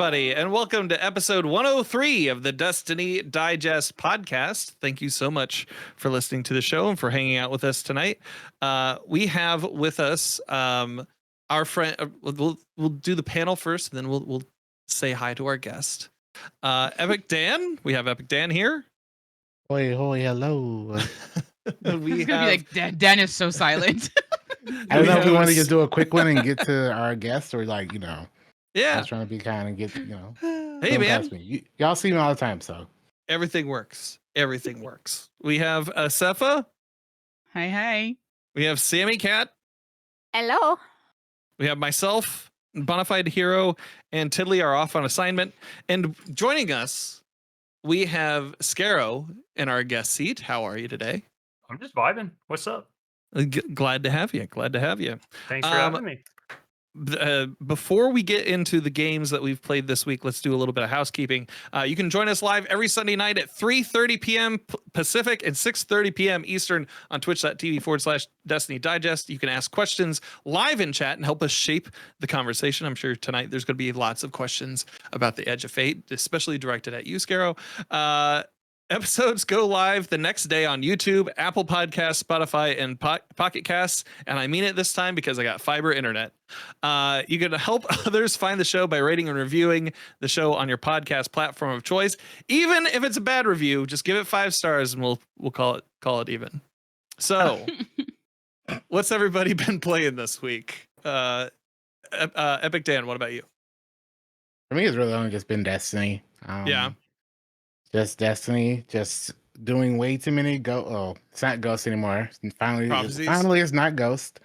everybody, and welcome to episode 103 of the Destiny Digest podcast. Thank you so much for listening to the show and for hanging out with us tonight. We have with us our friend. We'll do the panel first, and then we'll say hi to our guest, Epic Dan. We have Epic Dan here. Hoy, hello. He's gonna be like, Dan is so silent. I don't know if we want to just do a quick one and get to our guest, or like, I was trying to be kind and get, Hey man, y'all see me all the time, so everything works. Everything works. We have Sepha. Hi. We have Sammy Cat. Hello. We have myself, Bonafide Hero, and Tiddly are off on assignment. And joining us, we have Skarrow in our guest seat. How are you today? I'm just vibing. What's up? Glad to have you. Thanks for having me. Before we get into the games that we've played this week, let's do a little bit of housekeeping. You can join us live every Sunday night at 3:30 p.m. Pacific and 6:30 p.m. Eastern on twitch.tv/Destiny Digest. You can ask questions live in chat and help us shape the conversation. I'm sure tonight there's going to be lots of questions about the Edge of Fate, especially directed at you, Skarrow. Episodes go live the next day on YouTube, Apple Podcasts, Spotify, and Pocket Casts. And I mean it this time because I got fiber internet. You can help others find the show by rating and reviewing the show on your podcast platform of choice. Even if it's a bad review, just give it 5 stars and we'll call it even. So, what's everybody been playing this week? Epic Dan, what about you? for me, it's really only just been Destiny. Yeah. Just Destiny, just doing way too many it's not Ghost anymore. Finally, it's not Ghost.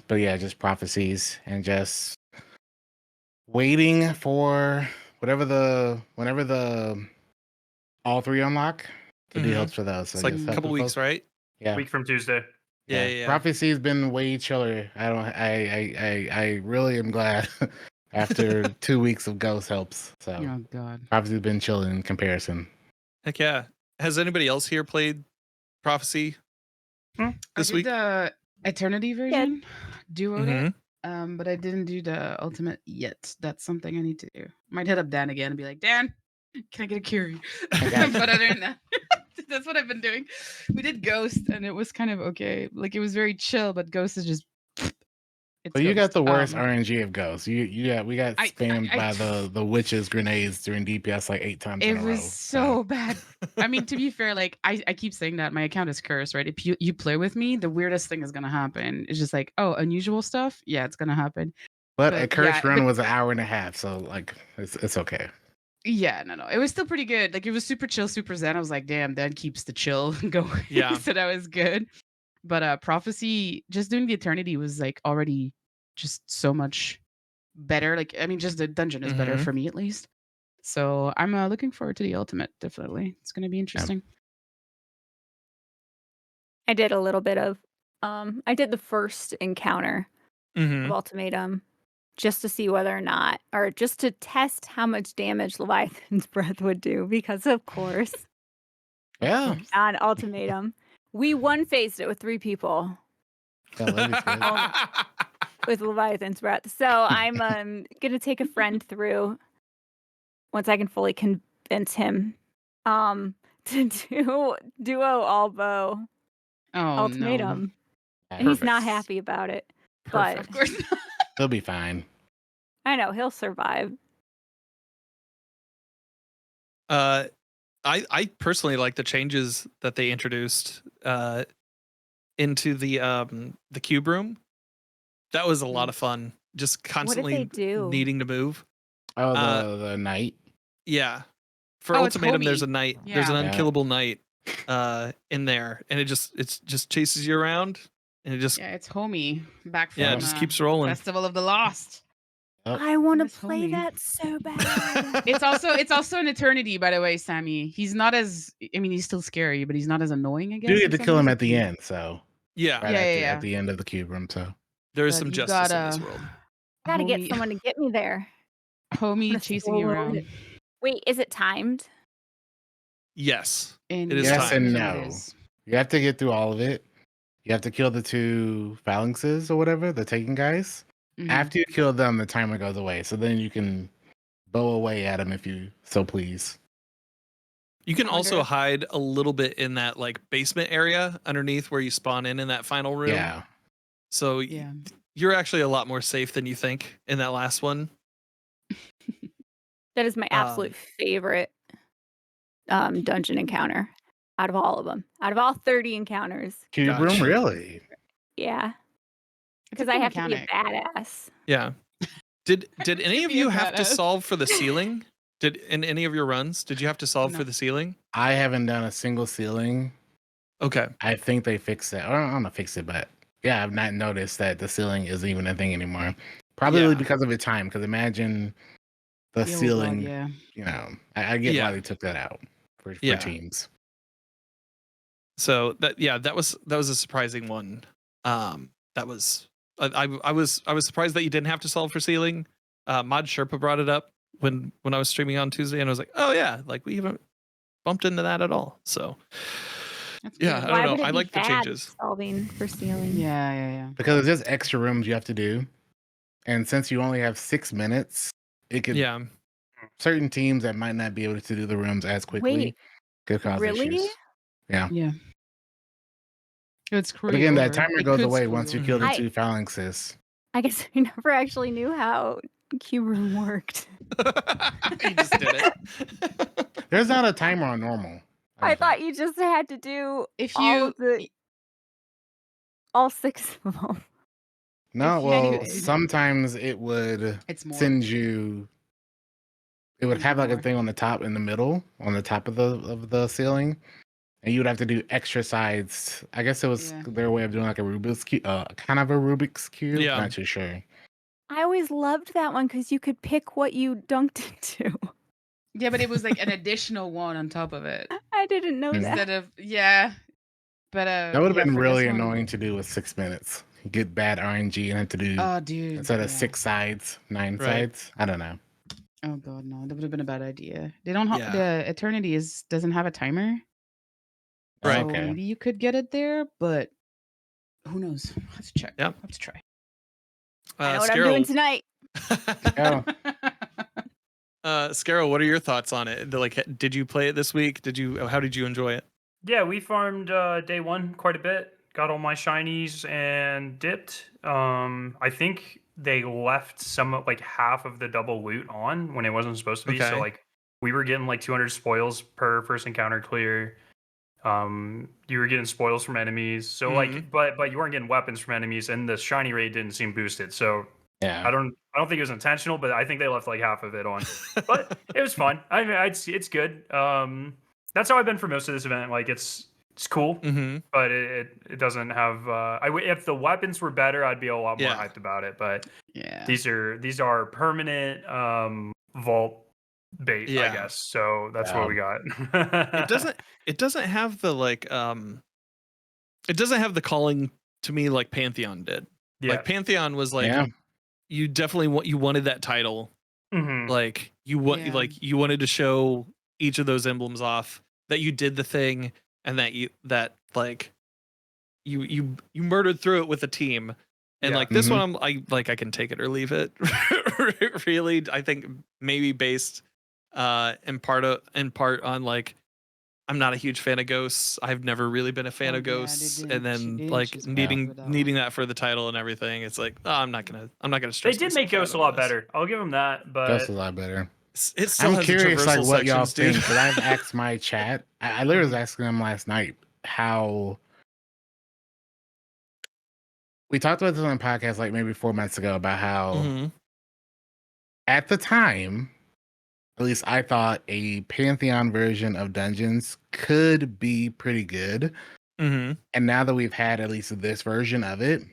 But yeah, just prophecies and just waiting for whenever the all 3 unlock to do helps for those. So it's like a couple weeks, right? Yeah, Week from Tuesday. Yeah. Prophecy's been way chiller. I really am glad after 2 weeks of Ghost helps. So Oh God. Prophecy's been chilling in comparison. Heck yeah. Has anybody else here played Prophecy this week? The Eternity version. Duo. Mhm. But I didn't do the Ultimate yet. That's something I need to do. Might hit up Dan again and be like, Dan, can I get a Curie? But other than that, that's what I've been doing. We did Ghost and it was kind of okay. Like it was very chill, but Ghost is just. But you got the worst RNG of Ghost. We got spammed by the witches grenades during DPS like 8 times in a row. It was so bad. I mean, to be fair, like I keep saying that my account is cursed, right? If you play with me, the weirdest thing is gonna happen. It's just like, oh, unusual stuff. Yeah, it's gonna happen. But a cursed run was an hour and a half, so like it's okay. Yeah, no. It was still pretty good. Like it was super chill, super zen. I was like, damn, that keeps the chill going. Yeah. So that was good. But Prophecy, just doing the Eternity was like already just so much better. Like, I mean, just the dungeon is better for me at least. So I'm looking forward to the Ultimate, definitely. It's going to be interesting. I did a little bit of, I did the first encounter of Ultimatum just to see whether or not, or just to test how much damage Leviathan's Breath would do, because of course, Yeah. on Ultimatum. We one-phased it with 3 people. With Leviathan's Breath. So I'm going to take a friend through once I can fully convince him to do Duo All-Bow Ultimatum. No. And he's not happy about it. But Of course not. He'll be fine. I know, he'll survive. I personally like the changes that they introduced into the cube room. That was a lot of fun. Just constantly needing to move. Oh, the knight. Yeah. For Ultimatum, it's there's a knight. Yeah. There's an unkillable knight in there, and it just chases you around, and it just it's homie back from it just keeps rolling. Festival of the Lost. I want to Miss play homie. that so bad. It's also an Eternity, by the way, Sammy. He's not as, I mean, he's still scary, but he's not as annoying, I guess. You get to kill him at the end, so Yeah. at the end of the cube room, so There is But some you justice in this world. Gotta get someone to get me there. Homie chasing you around. Wait, is it timed? Yes. And It is yes time. and no. You have to get through all of it. You have to kill the 2 phalanxes or whatever, the Taken guys. Mhm. After you kill them, the timer goes away. So then you can bow away at them if you so please. You can I wonder also if- hide a little bit in that like basement area underneath where you spawn in that final room. Yeah. So Yeah. you're actually a lot more safe than you think in that last one. That is my absolute favorite dungeon encounter out of all of them. Out of all 30 encounters. Cube Gotcha. room, really? Yeah. It's a Because I cool have to be a mechanic. badass. Yeah. Did any To of be a you have to badass. solve for the ceiling? Did in any of your runs, did you have to solve No. for the ceiling? I haven't done a single ceiling. Okay. I think they fixed it. I don't know fix it, but yeah, I've not noticed that the ceiling isn't even a thing anymore. Probably Yeah. because of the time. Because imagine the Oh, God, ceiling. yeah. You know, I get Yeah. why they took that out for Yeah. teams. So that was a surprising one. That was I was surprised that you didn't have to solve for ceiling. Mod Sherpa brought it up when I was streaming on Tuesday, and I was like, oh yeah, like we haven't bumped into that at all. So That's yeah, good. I Why don't would know. it I be like the bad changes. solving for ceiling? Yeah. Because there's just extra rooms you have to do, and since you only have 6 minutes, it could Yeah. certain teams that might not be able to do the rooms as quickly Wait, could cause really? issues. Yeah. Yeah. It would screw But you again, over. that timer It goes could away screw once you over. kill the I- 2 phalanxes. I guess I never actually knew how cube room worked. You just did it. There's not a timer on normal. I don't thought think. you just had to do If all you of the all 6 of them. No, if you- well, Anyways. sometimes it would it's more. send you. It would Send have you like a more. thing on the top in the middle, on the top of the ceiling, and you would have to do extra sides. I guess it was Yeah. their way of doing like a Rubik's cube, kind of a Rubik's cube. Yeah. Not too sure. I always loved that one because you could pick what you dunked into. Yeah, but it was like an additional one on top of it. I didn't know that. Instead of But That would have yeah, been for this really one- annoying to do with 6 minutes. You get bad RNG and have to do Oh, dude. instead of yeah. 6 sides, 9 Right. sides. I don't know. Oh god, no, that would have been a bad idea. They don't have Yeah. the Eternity doesn't have a timer. Right. So Okay. maybe you could get it there, but who knows? Let's check. Yep. Let's try. I know what I'm doing Skarrow, tonight. Oh, Skarrow, what are your thoughts on it? Like, did you play it this week? How did you enjoy it? Yeah, we farmed day one quite a bit. Got all my shinies and dipped. I think they left like half of the double loot on when it wasn't supposed to be. Okay. So like we were getting like 200 spoils per first encounter clear. You were getting spoils from enemies. So like, but you weren't getting weapons from enemies, and the shiny rate didn't seem boosted. So yeah. I don't think it was intentional, but I think they left like half of it on. But it was fun. I mean, it's good. That's how I've been for most of this event. Like it's cool, Mm-hmm. but it doesn't have. If the weapons were better, I'd be a lot more Yeah. hyped about it. But Yeah. these are permanent vault bait, Yeah. I guess. So that's what we got. It doesn't have the like it doesn't have the calling to me like Pantheon did. Yeah. Like Pantheon was like Yeah. you definitely you wanted that title. Mhm. Like you Yeah. you wanted to show each of those emblems off that you did the thing and that you murdered through it with a team. And Yeah. like this Mhm. one I can take it or leave it. Really, I think maybe based in part on like I'm not a huge fan of ghosts. I've never really been a fan Oh, of yeah, they ghosts, didn't and choo- they then didn't like choose needing with that needing one. that for the title and everything. It's like I'm not gonna They stress. did make myself out Ghost a over lot this. better. I'll give them that. That's But a lot better. It still I'm has curious, the like traversal what y'all sections, dude. think, because I've asked my chat. I literally was asking them last night how we talked about this on the podcast like maybe 4 months ago about how Mhm. at the time, at least I thought a Pantheon version of Dungeons could be pretty good. Mhm. And now that we've had at least this version of it,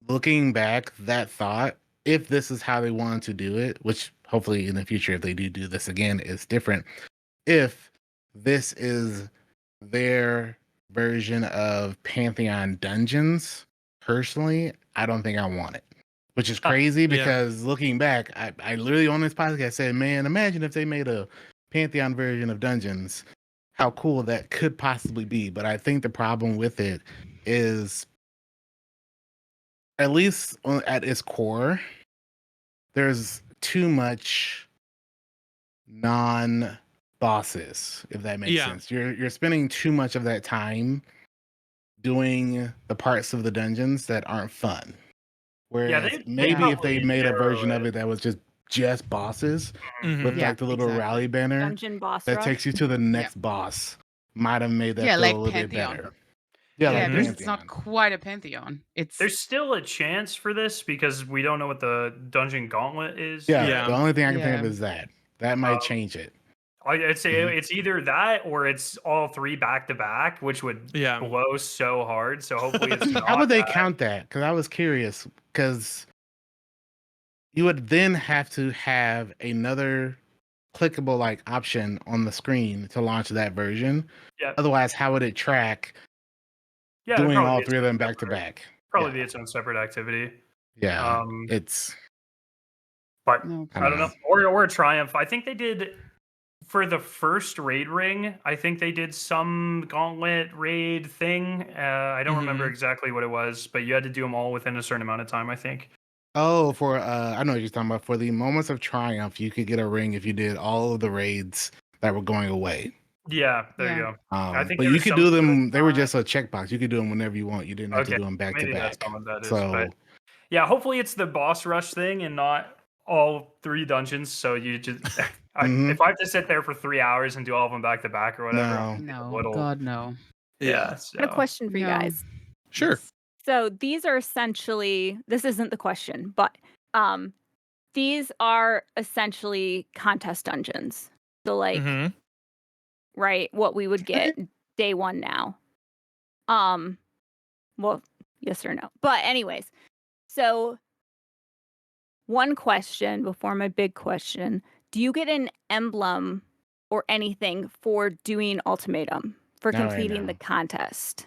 looking back, that thought, if this is how they wanted to do it, which hopefully in the future, if they do this again, is different. If this is their version of Pantheon Dungeons, personally, I don't think I want it. Which is crazy because looking back, I literally on this podcast said, man, imagine if they made a Pantheon version of Dungeons, how cool that could possibly be. But I think the problem with it is at least at its core, there's too much non-bosses, if that makes sense. You're spending too much of that time doing the parts of the dungeons that aren't fun. Whereas maybe if they made a version of it that was just bosses with like the little rally banner Dungeon boss that rush. takes you to the next boss, might have made that feel like a little Pantheon. bit better. Yeah, like there's, Pantheon. it's not quite a Pantheon. There's still a chance for this because we don't know what the dungeon gauntlet is. Yeah, the only thing I can think of is that might change it. I'd say it's either that or it's all three back to back, which would blow so hard. So hopefully it's not. How would they count that? Because I was curious. Because you would then have to have another clickable like option on the screen to launch that version. Yeah. Otherwise, how would it track doing all three of them back to back? Probably be its own separate activity. Yeah. It's. But I don't know. Or a Triumph. I think they did. For the first raid ring, I think they did some gauntlet raid thing. I don't remember exactly what it was, but you had to do them all within a certain amount of time, I think. Oh, for I know what you're talking about. For the Moments of Triumph, you could get a ring if you did all of the raids that were going away. Yeah, there you go. I think but you could do them. They were just a checkbox. You could do them whenever you want. You didn't have to do them back to back. That's what that is, so, but yeah, hopefully it's the boss rush thing and not all three dungeons. So you just. If I have to sit there for 3 hours and do all of them back to back or whatever, God no. Yeah. I have a question for you guys. Sure. So these are essentially, this isn't the question, but these are essentially contest dungeons. So like, right, what we would get day one now. Well, yes or no. But anyways, so one question before my big question. Do you get an emblem or anything for doing Ultimatum, for completing the contest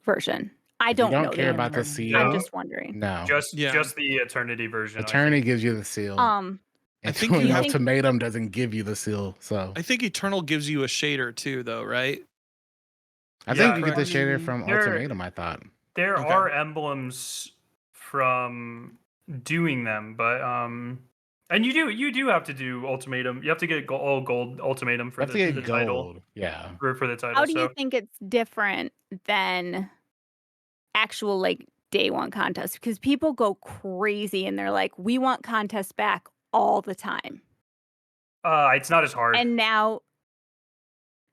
version? I don't know. You don't care about the seal? I'm just wondering. No. Just the Eternity version. Eternity gives you the seal. I think Ultimatum doesn't give you the seal. So I think Eternal gives you a shader too, though, right? I think you get the shader from Ultimatum, I thought. There are emblems from doing them, but and you do have to do Ultimatum. You have to get all gold Ultimatum for the title. Yeah. For the title. How do you think it's different than actual like day one contests? Because people go crazy and they're like, we want contests back all the time. It's not as hard. And now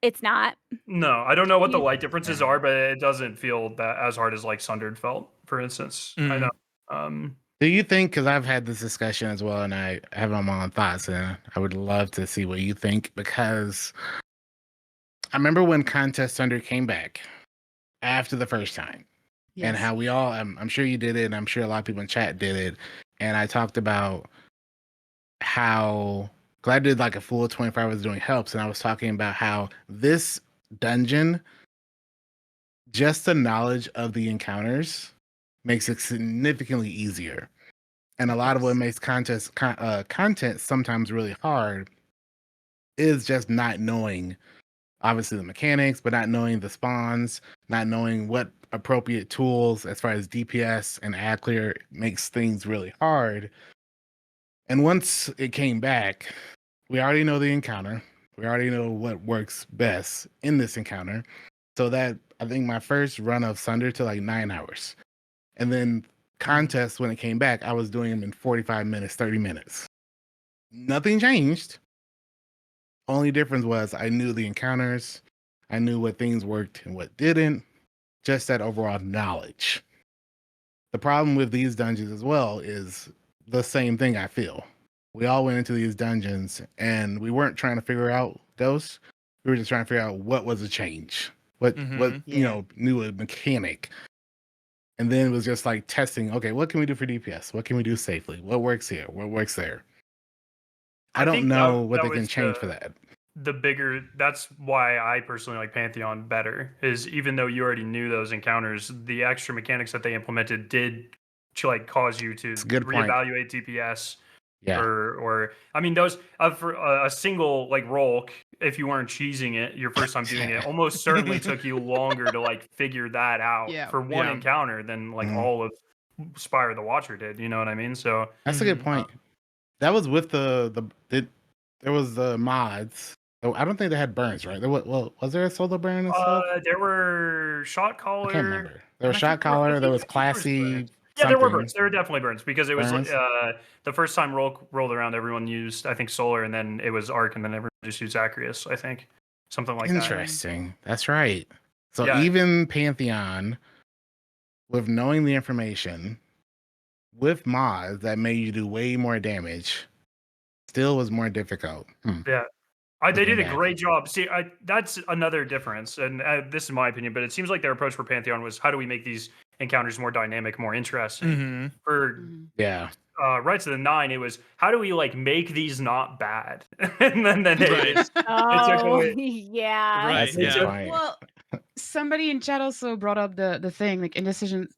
it's not. No, I don't know what the light differences are, but it doesn't feel that as hard as like Sundered felt, for instance. I know. Do you think, because I've had this discussion as well, and I have my own thoughts, and I would love to see what you think, because I remember when Contest Thunder came back after the first time, and how we all, I'm sure you did it, and I'm sure a lot of people in chat did it, and I talked about how, because I did like a full 24 hours doing helps, and I was talking about how this dungeon, just the knowledge of the encounters makes it significantly easier. And a lot of what makes content sometimes really hard is just not knowing, obviously, the mechanics, but not knowing the spawns, not knowing what appropriate tools as far as DPS and ad clear makes things really hard. And once it came back, we already know the encounter. We already know what works best in this encounter. So that, I think my first run of Sunder to like 9 hours. And then contests, when it came back, I was doing them in 45 minutes, 30 minutes. Nothing changed. Only difference was I knew the encounters. I knew what things worked and what didn't. Just that overall knowledge. The problem with these dungeons as well is the same thing, I feel. We all went into these dungeons and we weren't trying to figure out ghosts. We were just trying to figure out what was a change. What new a mechanic. And then it was just like testing, okay, what can we do for DPS? What can we do safely? What works here? What works there? I don't know what they can change for that. That's why I personally like Pantheon better, is even though you already knew those encounters, the extra mechanics that they implemented did like cause you to reevaluate DPS Yeah. Or I mean, those for a single like roll, if you weren't cheesing it your first time doing it, almost certainly took you longer to like figure that out for one encounter than like all of Spire the Watcher did. You know what I mean? So that's a good point. That was with there was the mods. Oh, I don't think they had burns, right? Was there a solo burn and stuff? There were shot caller. I can't remember. There was shot caller. There was classy. Yeah, there were burns. There were definitely burns because it was the first time rolled around, everyone used I think solar, and then it was arc, and then everyone just used Zacharias. I think something like that. Interesting. That's right. So even Pantheon, with knowing the information, with mods that made you do way more damage, still was more difficult. Yeah. They did a great job. See, that's another difference, and this is my opinion, but it seems like their approach for Pantheon was how do we make these encounters more dynamic, more interesting. For Rights of the Nine, it was how do we like make these not bad, and then it took away. Yeah, Well, somebody in chat also brought up the thing like Indecision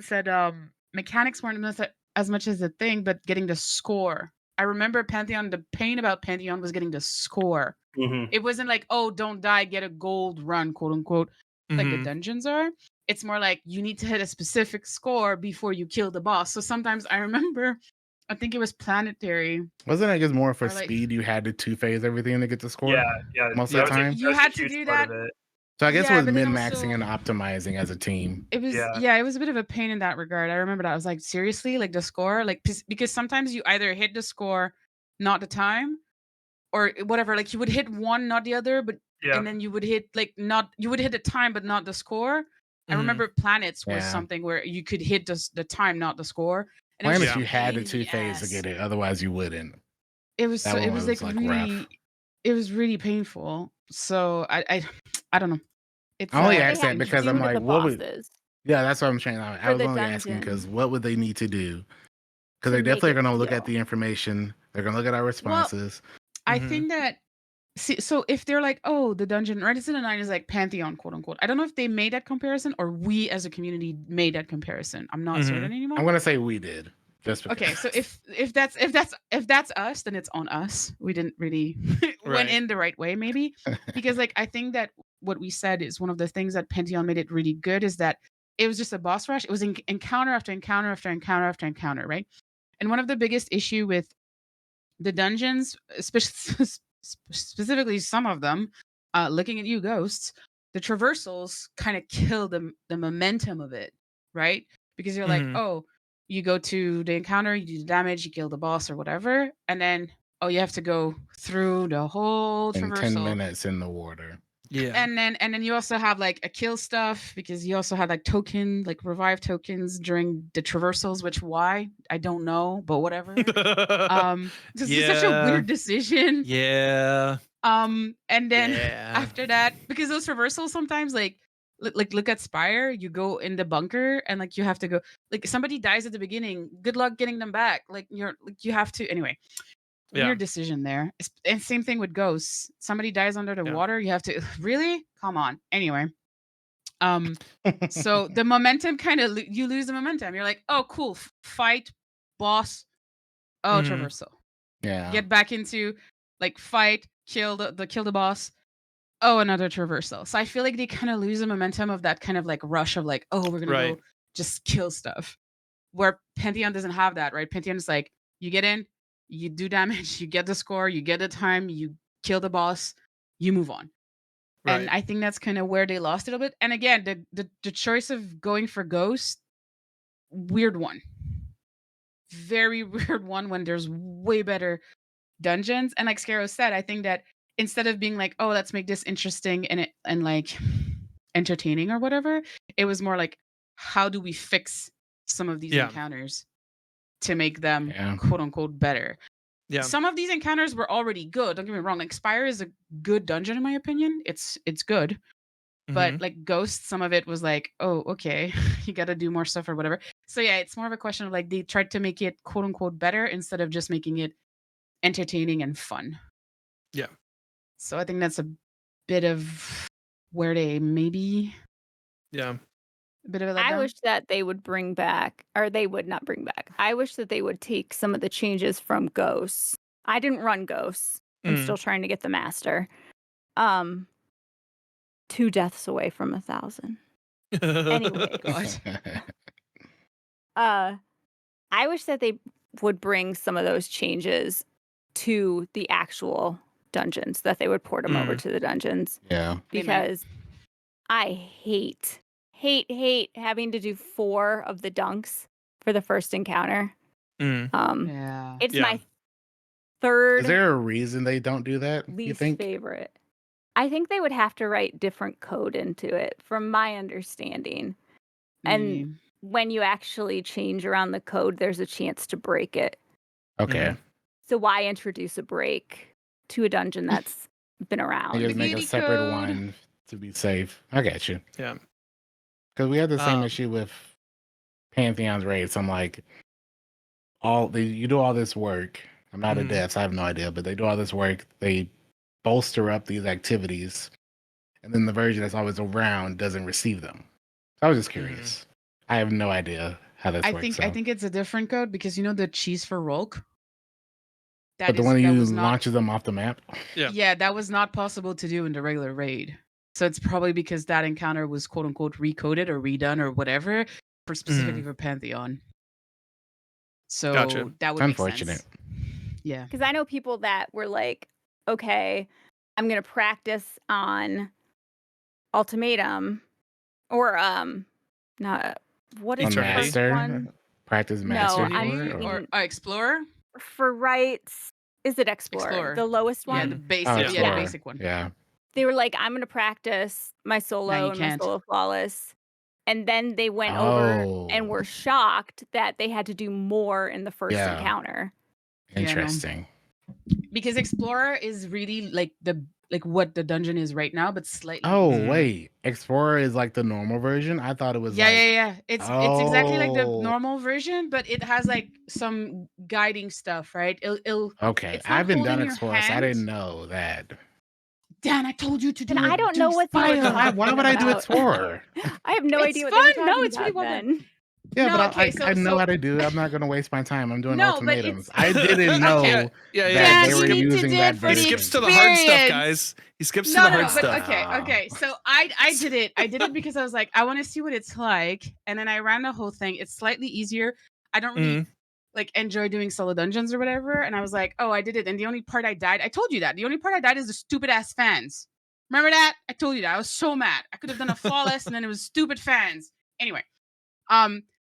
said mechanics weren't as much as the thing, but getting the score. I remember Pantheon, the pain about Pantheon was getting the score. It wasn't like, oh, don't die, get a gold run, quote unquote, like the dungeons are. It's more like you need to hit a specific score before you kill the boss. So sometimes I remember, I think it was Planetary. Wasn't it just more for speed? You had to two-phase everything to get the score? Yeah. Most of the time? You had to do that. So I guess it was min-maxing and optimizing as a team. It was it was a bit of a pain in that regard. I remember that. I was like, seriously? Like the score? Like because sometimes you either hit the score, not the time, or whatever. Like you would hit one, not the other, but and then you would hit you would hit the time but not the score. I remember Planets was something where you could hit the time, not the score. And Planets you had to two-phase to get it, otherwise you wouldn't. It was like really it was really painful. So I don't know. I only asked that because I'm like, what would? Yeah, that's what I'm saying. I was only asking because what would they need to do? Because they definitely are going to look at the information. They're going to look at our responses. Well, I think that so if they're like, oh, the dungeon Rights of the Nine is like Pantheon, quote unquote. I don't know if they made that comparison or we as a community made that comparison. I'm not certain anymore. I'm going to say we did. Just because. Okay, so if that's us, then it's on us. We didn't really went in the right way, maybe, because like I think that what we said is one of the things that Pantheon made it really good is that it was just a boss rush. It was encounter after encounter after encounter after encounter, right? And one of the biggest issue with the dungeons, specifically some of them, looking at you ghosts, the traversals kind of kill the momentum of it, right? Because you're like, oh, you go to the encounter, you do the damage, you kill the boss or whatever, and then you have to go through the whole traversal. 10 minutes in the water. Yeah. And then you also have like a kill stuff because you also had like revive tokens during the traversals, which why? I don't know, but whatever. This is such a weird decision. Yeah. And then after that, because those traversals sometimes look at Spire, you go in the bunker and like you have to go like somebody dies at the beginning. Good luck getting them back. Like you have to anyway. Weird decision there. And same thing with ghosts. Somebody dies under the water. You have to really come on. Anyway, so the momentum kind of you lose the momentum. You're like, oh, cool, fight, boss, traversal. Yeah. Get back into like fight, kill the boss. Oh, another traversal. So I feel like they kind of lose the momentum of that kind of like rush of like, oh, we're gonna go just kill stuff. Where Pantheon doesn't have that, right? Pantheon is like, you get in. You do damage, you get the score, you get the time, you kill the boss, you move on. Right. And I think that's kind of where they lost it a bit. And again, the choice of going for Ghost, weird one. Very weird one when there's way better dungeons. And like Skarrow said, I think that instead of being like, oh, let's make this interesting and like entertaining or whatever, it was more like, how do we fix some of these encounters to make them quote unquote better? Yeah. Some of these encounters were already good. Don't get me wrong. Like Spire is a good dungeon in my opinion. It's good. But like Ghost, some of it was like, oh, okay, you got to do more stuff or whatever. So yeah, it's more of a question of like they tried to make it quote unquote better instead of just making it entertaining and fun. Yeah. So I think that's a bit of where they maybe. Yeah. A bit of a letdown. I wish that they would bring back, or they would not bring back. I wish that they would take some of the changes from Ghosts. I didn't run Ghosts. I'm still trying to get the master. 2 deaths away from 1,000. Anyway, I wish that they would bring some of those changes to the actual dungeons, that they would port them over to the dungeons. Yeah. Because I hate having to do 4 of the dunks for the first encounter. It's my third Is there a reason they don't do that, you least think? favorite. I think they would have to write different code into it, from my understanding. And when you actually change around the code, there's a chance to break it. Okay. So why introduce a break to a dungeon that's been around? They just make a separate one to be safe. I get you. Yeah. Because we had the same issue with Pantheon's raids. I'm like, you do all this work. I'm not a dev, so I have no idea, but they do all this work. They bolster up these activities, and then the version that's always around doesn't receive them. So I was just curious. I have no idea how this works. I think it's a different code because you know the cheese for Rolk? But the one you launches them off the map? Yeah, that was not possible to do in the regular raid. So it's probably because that encounter was quote unquote recoded or redone or whatever for specifically for Pantheon. So that would unfortunate. Make sense. Yeah. Because I know people that were like, okay, I'm going to practice on Ultimatum or not what is the first one? Practice Master. No, I mean or Explorer? For rights, is it Explorer? The lowest one? Yeah, the basic, the basic one. Yeah. They were like, I'm going to practice my solo and my solo flawless. And then they went over and were shocked that they had to do more in the first encounter. Interesting. Because Explorer is really like what the dungeon is right now, but slightly. Oh wait, Explorer is like the normal version. I thought it was. Yeah. It's exactly like the normal version, but it has like some guiding stuff, right? Okay, I haven't done Explorer, so I didn't know that. Dan, I told you to do it. I don't know what. Why would I do Explorer? I have no idea what fun. they're talking No, it's really well done. Yeah, no, but I know how to do it. I'm not going to waste my time. I'm doing ultimatums. I didn't know that they were using that version. He skips to the hard stuff, guys. He skips to the hard stuff. Okay. So I did it. I did it because I was like, I want to see what it's like. And then I ran the whole thing. It's slightly easier. I don't really like enjoy doing solo dungeons or whatever. And I was like, oh, I did it. And the only part I died, I told you that. The only part I died is the stupid ass fans. Remember that? I told you that. I was so mad. I could have done a flawless and then it was stupid fans. Anyway.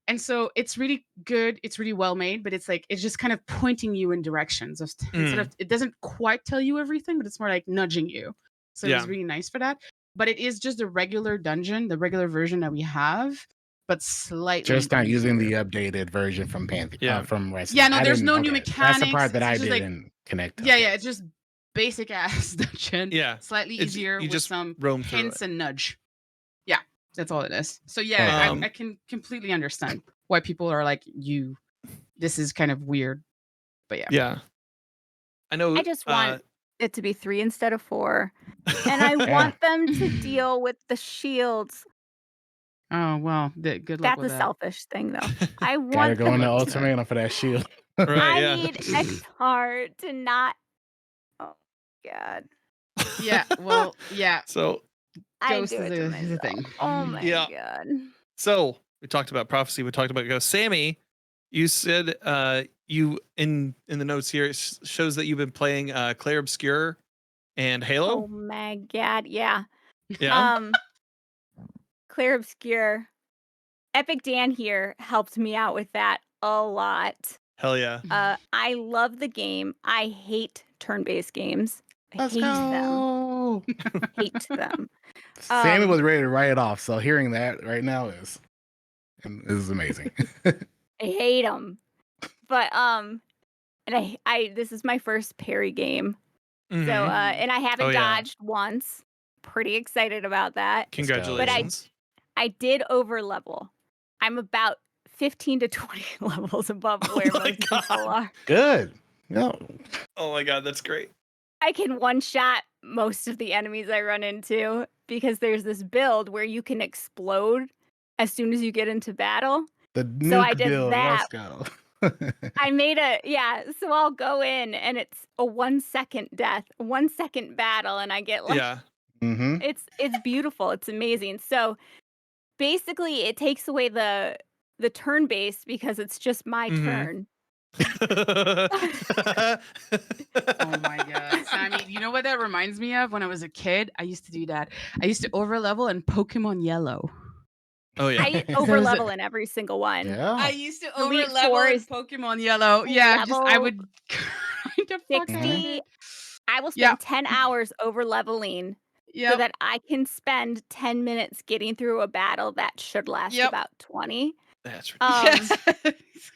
And so it's really good. It's really well made, but it's like it's just kind of pointing you in directions. Instead of it doesn't quite tell you everything, but it's more like nudging you. So it's really nice for that. But it is just the regular dungeon, the regular version that we have, but slightly just not using the updated version from Pantheon from Resident. Yeah, no, there's no new mechanics. That's the part that I didn't connect. Yeah, it's just basic ass dungeon. Yeah, slightly easier with just some roam hints and nudge. Yeah. That's all it is. So yeah, I can completely understand why people are like, this is kind of weird. But yeah. Yeah. I know. I just want it to be 3 instead of 4. And I want them to deal with the shields. Oh, well, good luck That's with a that. selfish thing, though. I want Gotta go into ultimatum for that shield. I need X-Heart to not... Oh, God. Yeah, well, yeah. So... Ghost is a thing. Oh my God. So we talked about prophecy. We talked about Ghost. Sammy, you said you in the notes here it shows that you've been playing Clair Obscur and Halo. Oh my God, yeah. Yeah. Clair Obscur. Epic Dan here helped me out with that a lot. Hell yeah. I love the game. I hate turn-based games. Let's go. Hate them. Sammy was ready to write it off, so hearing that right now is amazing. I hate them, but and I this is my first parry game, so and I haven't dodged once. Pretty excited about that. Congratulations! But I did over level. I'm about 15 to 20 levels above where most people are. Good. No. Oh my God, that's great. I can one-shot most of the enemies I run into because there's this build where you can explode as soon as you get into battle. The So I nuke did build. that. Let's go. I made so I'll go in and it's a 1 second death, 1 second battle, and I get like Yeah. Mm-hmm. it's beautiful. It's amazing. So basically it takes away the turn base because it's just my turn. Oh my god, Sammy! You know what that reminds me of? When I was a kid, I used to do that. I used to overlevel in Pokemon Yellow. Oh yeah. I overlevel in every single one. Yeah. I used to Elite overlevel Four in is Pokemon Yellow. Yeah, just I level would kind of fuck 60. I will Yeah. spend 10 hours over leveling so Yep. that I can spend 10 minutes getting through a battle that should last Yep. about 20. That's ridiculous.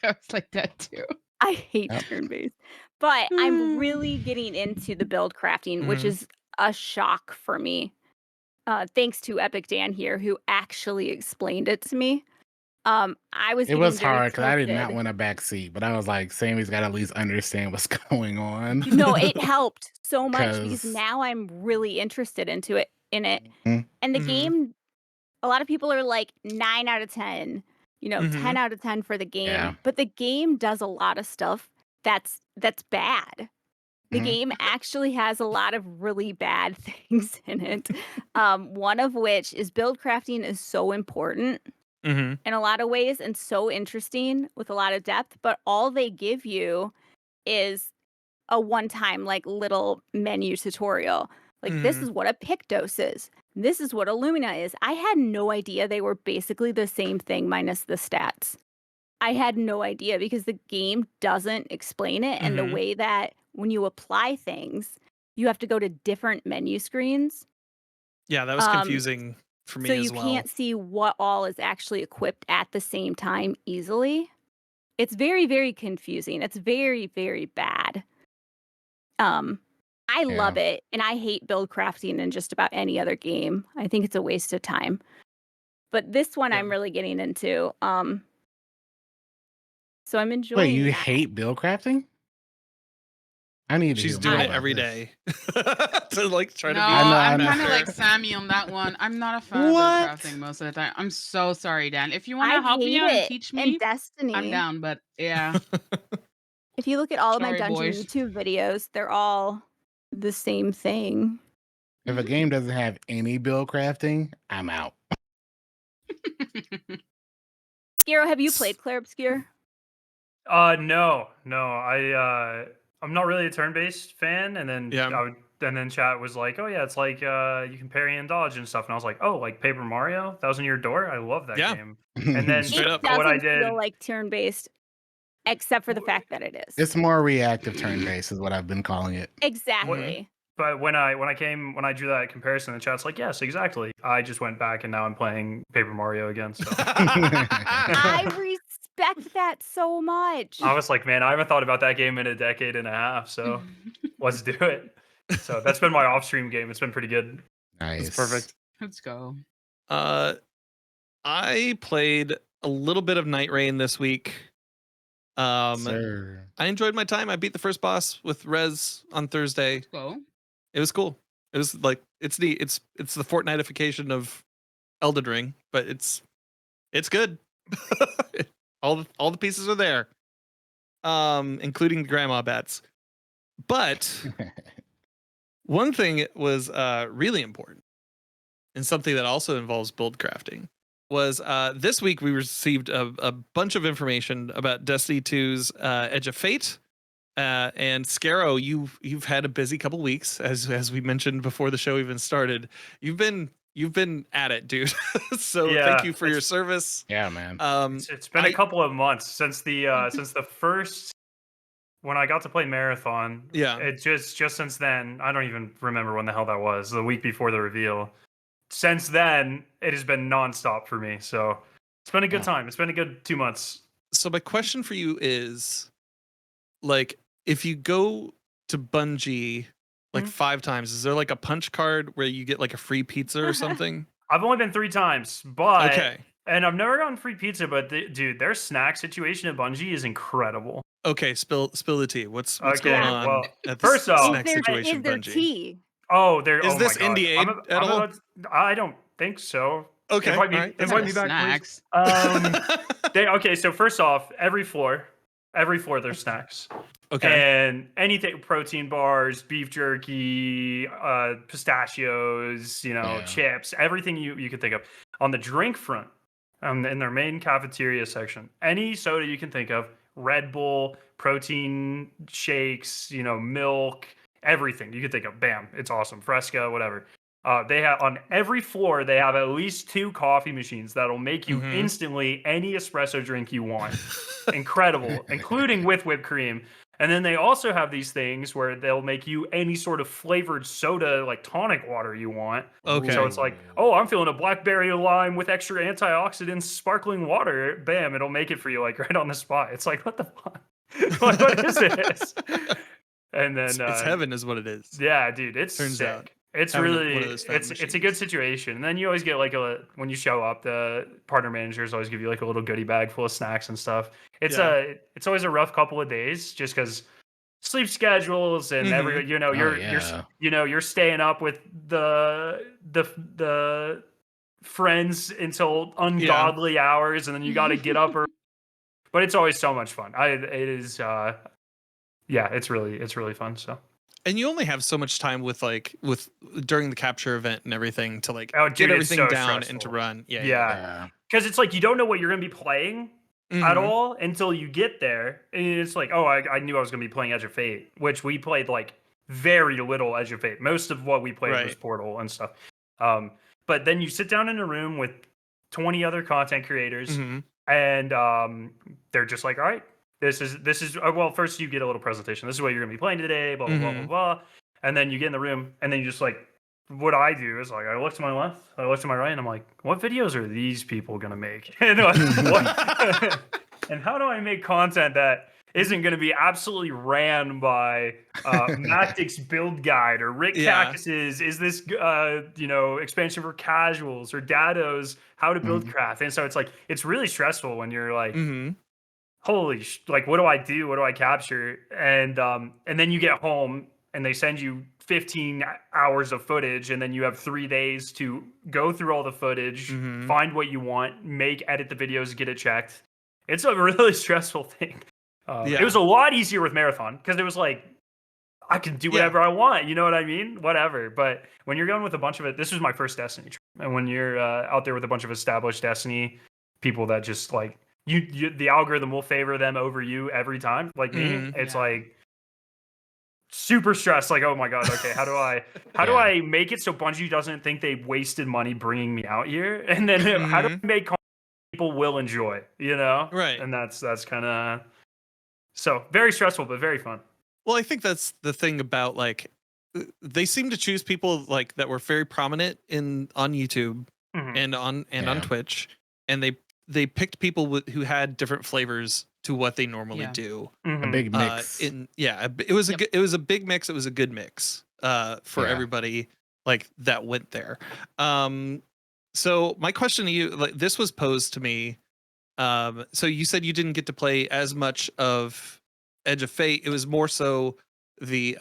So it's like that too. I hate Yep. turn-based. But I'm really getting into the build crafting, which Mhm. is a shock for me. Thanks to Epic Dan here, who actually explained it to me. I was It getting was very hard because I did not tilted. want a back seat, but I was like, Sammy's got to at least understand what's going on. No, it helped so much because 'Cause- now I'm really interested in it. Mhm. And the Mhm. game, a lot of people are like 9 out of 10, 10 Mhm. out of 10 for the game. Yeah. But the game does a lot of stuff that's bad. The Mhm. game actually has a lot of really bad things in it. One of which is build crafting is so important Mhm. in a lot of ways and so interesting with a lot of depth, but all they give you is a one-time like little menu tutorial. Like this Mhm. is what a Pictos is. This is what a Lumina is. I had no idea they were basically the same thing minus the stats. I had no idea because the game doesn't explain it, and the Mhm. way that when you apply things, you have to go to different menu screens. Yeah, that was Um, confusing for me So as you well. can't see what all is actually equipped at the same time easily. It's very, very confusing. It's very, very bad. I love it, and I hate build crafting in just about any other game. I think it's a waste of time. But this one Yeah. I'm really getting into. So I'm enjoying Wait, you that. hate build crafting? I need to She's hear doing more it about every this. day to like try No, to be. I'm know. kind of like Sammy on that one. I'm not a fan What? of build crafting most of the time. I'm so sorry, Dan. If you want I to help me hate out and it teach in me, Destiny. I'm down. But yeah, If you look at all of my Sorry, dungeon boys. YouTube videos, they're all the same thing. If a game doesn't have any build crafting, I'm out. Skarrow, have you played Claire Obscure? No. I'm not really a turn-based fan, and then Yeah. and then chat was like, "Oh yeah, it's like you can parry and dodge and stuff," and I was like, "Oh, like Paper Mario? That was in your door? I love that Yeah. game." And then Straight It up. what I doesn't did, feel like turn-based, except for the fact that it is. It's more reactive turn based, is what I've been calling it. Exactly. but when I drew that comparison, the chat's like, "Yes, exactly." I just went back and now I'm playing Paper Mario again. So I respect that so much. I was like, man, I haven't thought about that game in a decade and a half. So let's do it. So that's been my off-stream game. It's been pretty good. Nice. That's perfect. Let's go. I played a little bit of Night Rain this week. Sir. I enjoyed my time. I beat the first boss with Rez on Thursday. Let's go. It was cool. It was like it's neat. It's the Fortniteification of Elden Ring, but it's good. all the pieces are there, including the grandma bats. But one thing was really important, and something that also involves build crafting, was this week we received a bunch of information about Destiny 2's Edge of Fate. And Skarrow, you've had a busy couple weeks, as we mentioned before the show even started. You've been at it, dude. So Yeah, thank you for your service. Yeah, man. It's been a couple of months since the first when I got to play Marathon. Yeah. It just since then, I don't even remember when the hell that was. The week before the reveal. Since then, it has been nonstop for me. So it's been a good time. It's been a good 2 months. So my question for you is, like, if you go to Bungie like 5 times, is there like a punch card where you get like a free pizza or something? I've only been 3 times, but Okay. And I've never gotten free pizza, but dude, their snack situation at Bungie is incredible. Okay, spill the tea. What's Okay, going on well, at first this off, snack situation, is there Bungie? tea? Oh, there Is oh this my God. NDA'd at all? I don't think so. Okay. Invite me, all right, invite me nice. back, Snacks. please. Okay, so first off, every floor there's snacks. Okay. And anything, protein bars, beef jerky, pistachios, chips, everything you can think of. On the drink front, in their main cafeteria section, any soda you can think of, Red Bull, protein shakes, milk, everything you can think of. Bam, it's awesome. Fresca, whatever. They have on every floor, they have at least 2 coffee machines that'll make you instantly any espresso drink you want. Incredible, including with whipped cream. And then they also have these things where they'll make you any sort of flavored soda, like tonic water you want. Okay. So it's like, oh, I'm feeling a blackberry lime with extra antioxidants, sparkling water. Bam, it'll make it for you like right on the spot. It's like, what the fuck? Like, what is this? And then it's heaven, is what it is. Yeah, dude, it's Turns sick. out. It's really it's a good situation. And then you always get like when you show up, the partner managers always give you like a little goodie bag full of snacks and stuff. It's always a rough couple of days just because sleep schedules and you're staying up with the friends until ungodly hours, and then you got to get up. But it's always so much fun. It's really fun. So. And you only have so much time with during the capture event and everything to get everything so down stressful. and to run. Yeah. Because it's like you don't know what you're going to be playing at all until you get there. And it's like, oh, I knew I was going to be playing Edge of Fate, which we played like very little Edge of Fate. Most of what we played was Portal and stuff. But then you sit down in a room with 20 other content creators and they're just like, all right. This is well, first you get a little presentation. This is what you're gonna be playing today, blah blah blah blah blah. And then you get in the room, and then you just like, what I do is like I look to my left, I look to my right, and I'm like, what videos are these people gonna make? And and how do I make content that isn't gonna be absolutely ran by Mactic's build guide or Rick Cactus's is this expansion for casuals or Dado's how to build craft? And so it's like it's really stressful when you're like. Holy like what do I do? What do I capture? And then you get home and they send you 15 hours of footage, and then you have 3 days to go through all the footage, find what you want, edit the videos, get it checked. It's a really stressful thing. It was a lot easier with Marathon because it was like I can do whatever I want. You know what I mean? Whatever. But when you're going with a bunch of it, this was my first Destiny trip. And when you're out there with a bunch of established Destiny people that just like you the algorithm will favor them over you every time. Like me, it's like super stressed. Like, oh my god, okay, how do I make it so Bungie doesn't think they wasted money bringing me out here? And then how do I make content people will enjoy? Right? And that's kind of so very stressful, but very fun. Well, I think that's the thing about like they seem to choose people like that were very prominent on YouTube and on Twitch, and they picked people who had different flavors to what they normally do. A big mix. It was a big mix. It was a good mix for everybody like that went there. So my question to you, like this was posed to me. So you said you didn't get to play as much of Edge of Fate. It was more so the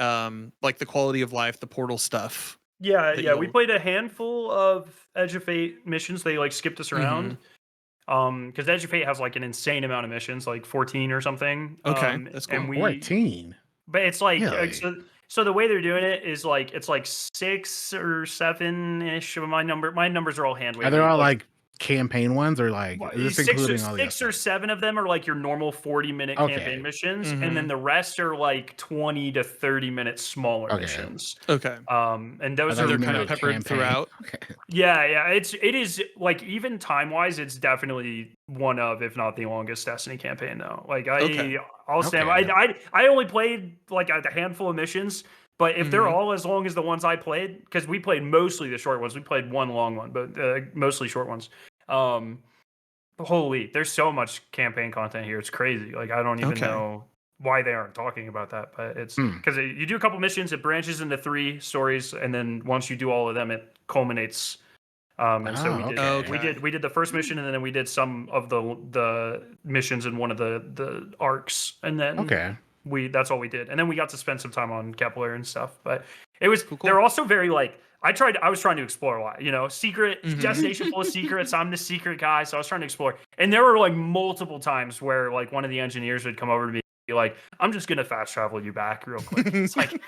like the quality of life, the Portal stuff. Yeah. We played a handful of Edge of Fate missions. They like skipped us around. Because Edge of Fate has like an insane amount of missions, like 14 or something. Okay, that's cool. And 14. But it's like really? so the way they're doing it is like it's like 6 or 7-ish of my number. My numbers are all hand wavy. Are they all like campaign ones or like is this including all the 6 or 7 of them are like your normal 40-minute campaign missions, and then the rest are like 20 to 30-minute smaller missions. Okay. And those are kind of peppered throughout. Yeah. It is like even time wise, it's definitely one of, if not the longest Destiny campaign though. Like I'll stand. I only played like a handful of missions. But if they're all as long as the ones I played, because we played mostly the short ones, we played one long one, but mostly short ones. Holy, there's so much campaign content here. It's crazy. Like I don't even know why they aren't talking about that, but it's because you do a couple missions, it branches into 3 stories, and then once you do all of them, it culminates. And so we did the first mission, and then we did some of the missions in one of the arcs, and then that's all we did. And then we got to spend some time on Kepler and stuff. But it was Cool. they're also very like I was trying to explore a lot, secret destination full of secrets. I'm the secret guy, so I was trying to explore. And there were like multiple times where like one of the engineers would come over to me and be like, I'm just gonna fast travel you back real quick. It's like,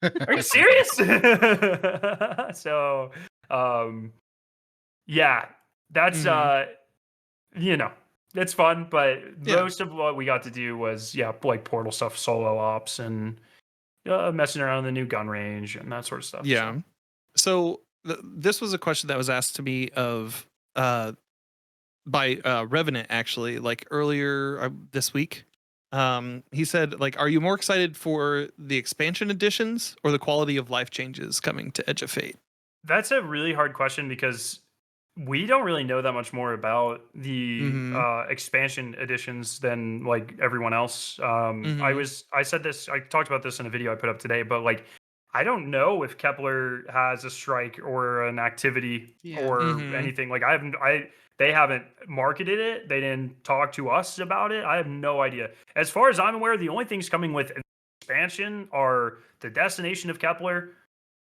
are you serious? So yeah, that's it's fun, but most of what we got to do was like Portal stuff, solo ops, and messing around in the new gun range and that sort of stuff. Yeah. So this was a question that was asked to me by Revenant, actually, like earlier this week. He said, like, are you more excited for the expansion editions or the quality of life changes coming to Edge of Fate? That's a really hard question because we don't really know that much more about the expansion editions than like everyone else. I talked about this in a video I put up today, but like I don't know if Kepler has a strike or an activity or anything. Like they haven't marketed it. They didn't talk to us about it. I have no idea. As far as I'm aware, the only things coming with expansion are the destination of Kepler,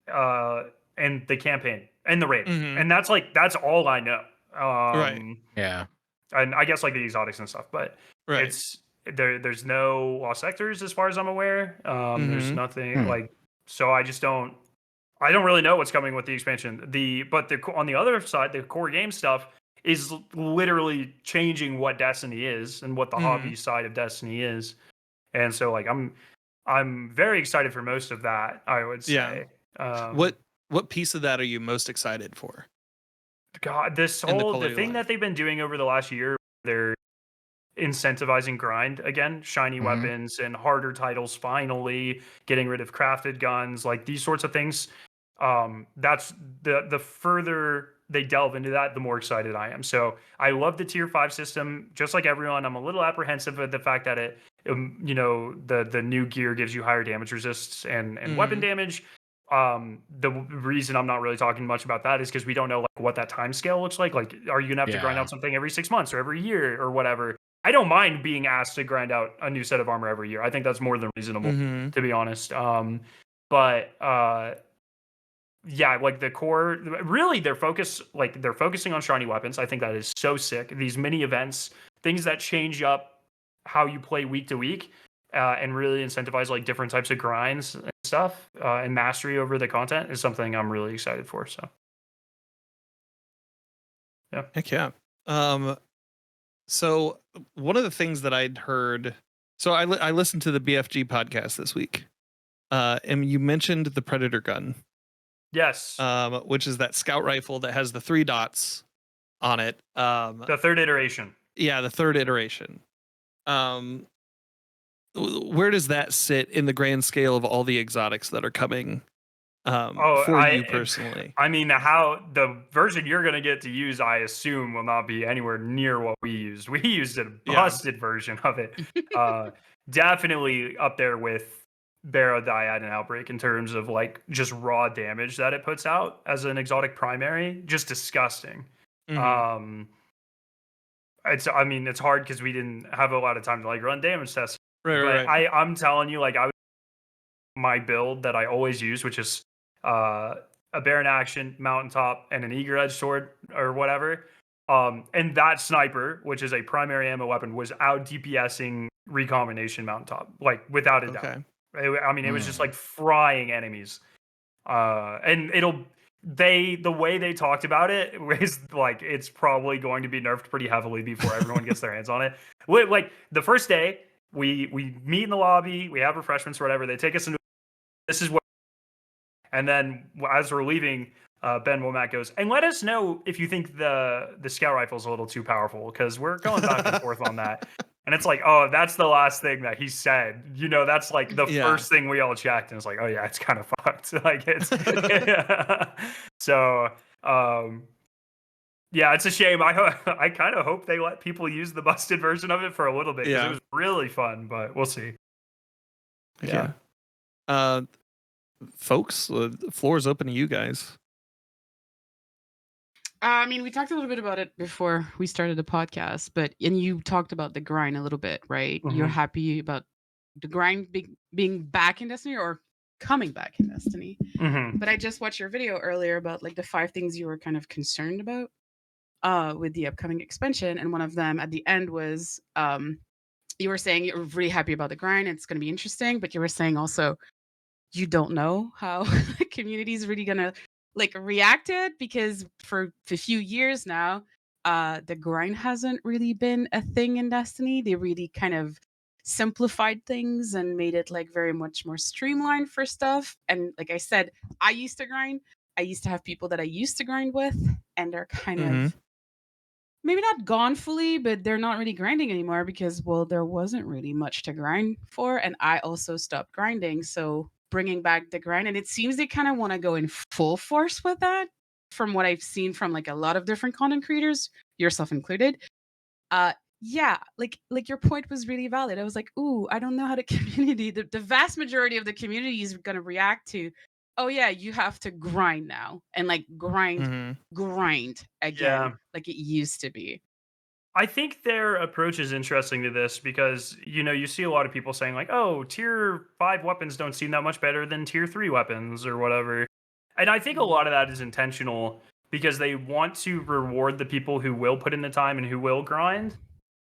and the campaign and the raid. And that's all I know. Right. Yeah. And I guess like the exotics and stuff, but it's there's no lost sectors as far as I'm aware. There's nothing like, so I don't really know what's coming with the expansion. But on the other side, the core game stuff is literally changing what Destiny is and what the hobby side of Destiny is. And so like I'm very excited for most of that, I would say. What piece of that are you most excited for? God, the thing that they've been doing over the last year, they're incentivizing grind again, shiny weapons and harder titles, finally getting rid of crafted guns, like these sorts of things. That's the further they delve into that, the more excited I am. So I love the tier 5 system, just like everyone. I'm a little apprehensive of the fact that it, the new gear gives you higher damage resists and weapon damage. The reason I'm not really talking much about that is because we don't know like what that time scale looks like. Like, are you gonna have to grind out something every 6 months or every year or whatever? I don't mind being asked to grind out a new set of armor every year. I think that's more than reasonable, to be honest. Yeah, like the core, really they're focusing on shiny weapons. I think that is so sick. These mini events, things that change up how you play week to week, and really incentivize like different types of grinds and stuff, and mastery over the content is something I'm really excited for. So yeah. Heck yeah. So one of the things that I'd heard, so I listened to the BFG podcast this week, and you mentioned the Predator gun. Yes. Which is that scout rifle that has the 3 dots on it. The third iteration. Yeah, the third iteration. Where does that sit in the grand scale of all the exotics that are coming for you personally? I mean, the version you're going to get to use, I assume, will not be anywhere near what we used. We used a busted version of it. Definitely up there with Barrow Dyad and Outbreak in terms of like just raw damage that it puts out as an exotic primary. Just disgusting. It's hard because we didn't have a lot of time to like run damage tests. Right. I'm telling you, like my build that I always use, which is a Baron Action, Mountaintop, and an Eager Edge Sword or whatever. And that sniper, which is a primary ammo weapon, was out DPSing Recombination Mountaintop, like without a doubt. It was just like frying enemies. And the way they talked about it was like it's probably going to be nerfed pretty heavily before everyone gets their hands on it. Like the first day, we meet in the lobby, we have refreshments or whatever. They take us into this is what, and then as we're leaving, Ben Womack goes, and let us know if you think the scout rifle is a little too powerful because we're going back and forth on that. And it's like, oh, that's the last thing that he said. That's like the first thing we all checked, and it's like, oh yeah, it's kind of fucked. Like it's so. Yeah, it's a shame. I kind of hope they let people use the busted version of it for a little bit because it was really fun, but we'll see. Yeah. Folks, the floor is open to you guys. We talked a little bit about it before we started the podcast, and you talked about the grind a little bit, right? You're happy about the grind being back in Destiny or coming back in Destiny. Mm-hmm. But I just watched your video earlier about like the 5 things you were kind of concerned about with the upcoming expansion, and one of them at the end was you were saying you're really happy about the grind, it's going to be interesting, but you were saying also you don't know how the community is really gonna like react to it, because for a few years now, the grind hasn't really been a thing in Destiny. They really kind of simplified things and made it like very much more streamlined for stuff. And like I said, I used to grind. I used to have people that I used to grind with, and they're kind of maybe not gone fully, but they're not really grinding anymore because, well, there wasn't really much to grind for. And I also stopped grinding. So bringing back the grind, and it seems they kind of want to go in full force with that from what I've seen from like a lot of different content creators, yourself included. Yeah, like your point was really valid. I was like, ooh, I don't know how the community, the vast majority of the community is going to react to, oh yeah, you have to grind now and like grind again like it used to be. I think their approach is interesting to this because, you see a lot of people saying like, oh, tier 5 weapons don't seem that much better than tier 3 weapons or whatever. And I think a lot of that is intentional because they want to reward the people who will put in the time and who will grind.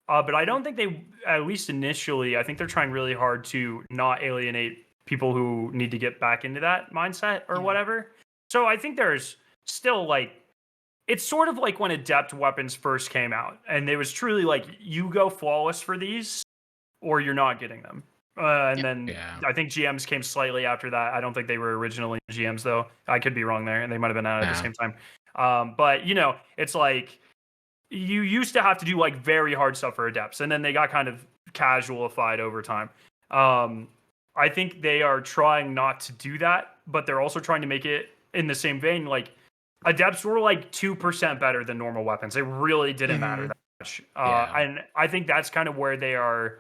But I don't think they, at least initially, I think they're trying really hard to not alienate people who need to get back into that mindset or whatever. So I think there's still like, it's sort of like when adept weapons first came out, and it was truly like, you go flawless for these or you're not getting them. Then I think GMs came slightly after that. I don't think they were originally GMs though. I could be wrong there, and they might have been out at the same time. But it's like you used to have to do like very hard stuff for adepts, and then they got kind of casualified over time. I think they are trying not to do that, but they're also trying to make it in the same vein. Like adepts were like 2% better than normal weapons. It really didn't matter that much. And I think that's kind of where they are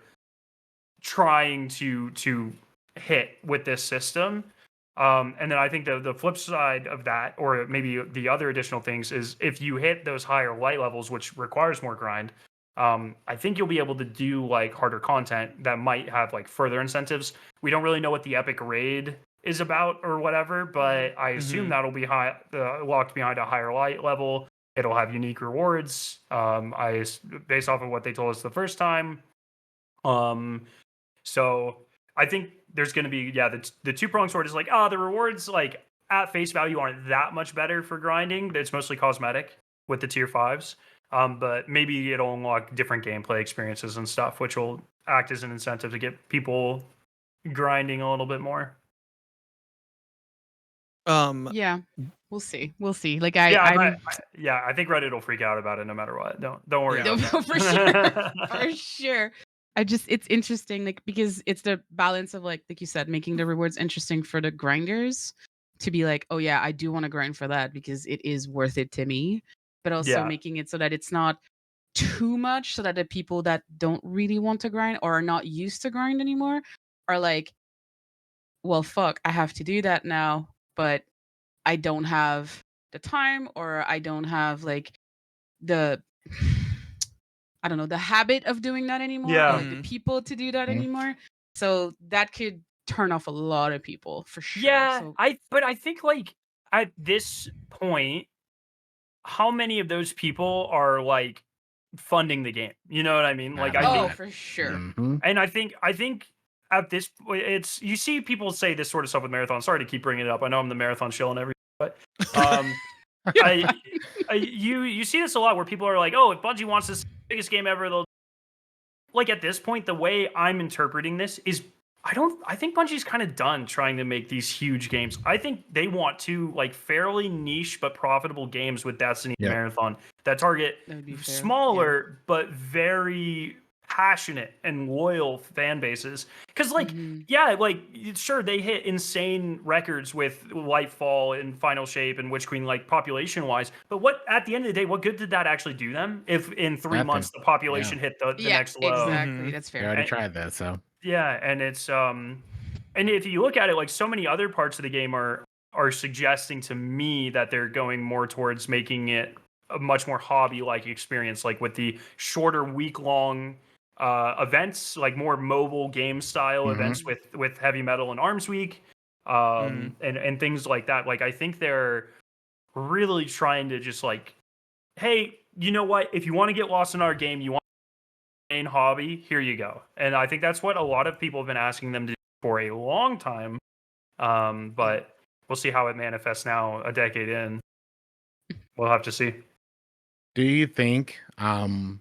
trying to hit with this system. And then I think the flip side of that, or maybe the other additional things, is if you hit those higher light levels, which requires more grind, I think you'll be able to do like harder content that might have like further incentives. We don't really know what the epic raid is about or whatever, but I assume that'll be locked behind a higher light level. It'll have unique rewards. Based off of what they told us the first time. So I think there's going to be, the two-pronged sword is like, the rewards like at face value aren't that much better for grinding. It's mostly cosmetic with the tier 5s. But maybe it'll unlock different gameplay experiences and stuff, which will act as an incentive to get people grinding a little bit more. Yeah, we'll see. Like I think Reddit will freak out about it no matter what. Don't worry about that. For sure. It's interesting, like, because it's the balance of like you said, making the rewards interesting for the grinders to be like, oh yeah, I do want to grind for that because it is worth it to me, but also making it so that it's not too much, so that the people that don't really want to grind or are not used to grind anymore are like, well, fuck, I have to do that now, but I don't have the time, or I don't have like the I don't know, the habit of doing that anymore, or like the people to do that anymore. So that could turn off a lot of people for sure. Yeah, but I think like at this point, how many of those people are like funding the game? You know what I mean? Like I think for sure. And I think at this point, it's, you see people say this sort of stuff with Marathon. Sorry to keep bringing it up. I know I'm the Marathon shill and everything, but you see this a lot where people are like, oh, if Bungie wants this biggest game ever, they'll, like, at this point, the way I'm interpreting this is I think Bungie's kind of done trying to make these huge games. I think they want to like fairly niche but profitable games with Destiny Marathon that target smaller but very passionate and loyal fan bases. Because like sure, they hit insane records with Lightfall and Final Shape and Witch Queen, like population wise, but what, at the end of the day, what good did that actually do them if in 3 months the population hit the next low? Exactly. That's fair. I already tried that, so and it's and if you look at it, like, so many other parts of the game are suggesting to me that they're going more towards making it a much more hobby like experience, like with the shorter week-long events, like more mobile game style events with heavy metal and Arms Week, and things like that. Like I think they're really trying to just like, hey, you know what? If you want to get lost in our game, you want main hobby, here you go. And I think that's what a lot of people have been asking them to do for a long time. But we'll see how it manifests now, a decade in. We'll have to see. Do you think? I've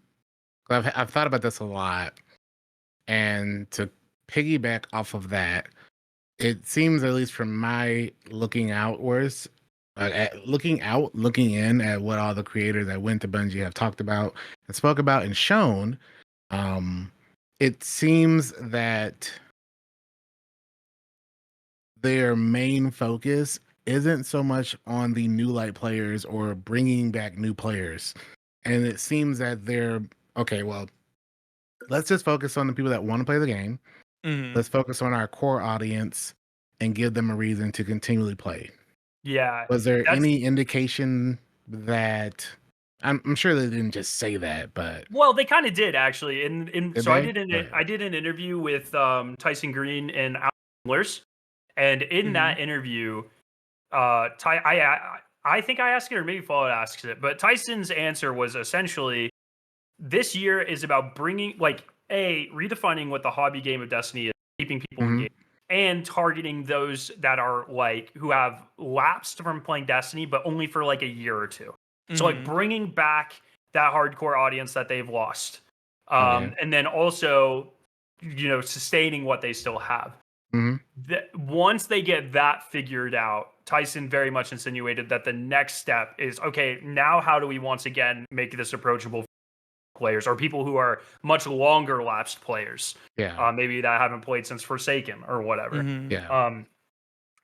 thought about this a lot, and to piggyback off of that, it seems, at least from my looking outwards, looking in at what all the creators that went to Bungie have talked about and spoke about and shown, it seems that their main focus isn't so much on the new light players or bringing back new players. And it seems that they're, okay, well, let's just focus on the people that want to play the game. Let's focus on our core audience and give them a reason to continually play. Yeah. Was there any indication that... I'm sure they didn't just say that, but well, they kind of did actually. I did an interview with Tyson Green and Alan Lers, and in that interview, I think I asked it, or maybe Fallout asks it, but Tyson's answer was essentially, this year is about bringing, like, redefining what the hobby game of Destiny is, keeping people engaged, and targeting those that are like who have lapsed from playing Destiny, but only for like a year or two. So like bringing back that hardcore audience that they've lost, and then also, you know, sustaining what they still have. Once they get that figured out, Tyson very much insinuated that the next step is, okay, now how do we once again make this approachable for players, or people who are much longer lapsed players? Maybe that haven't played since Forsaken or whatever.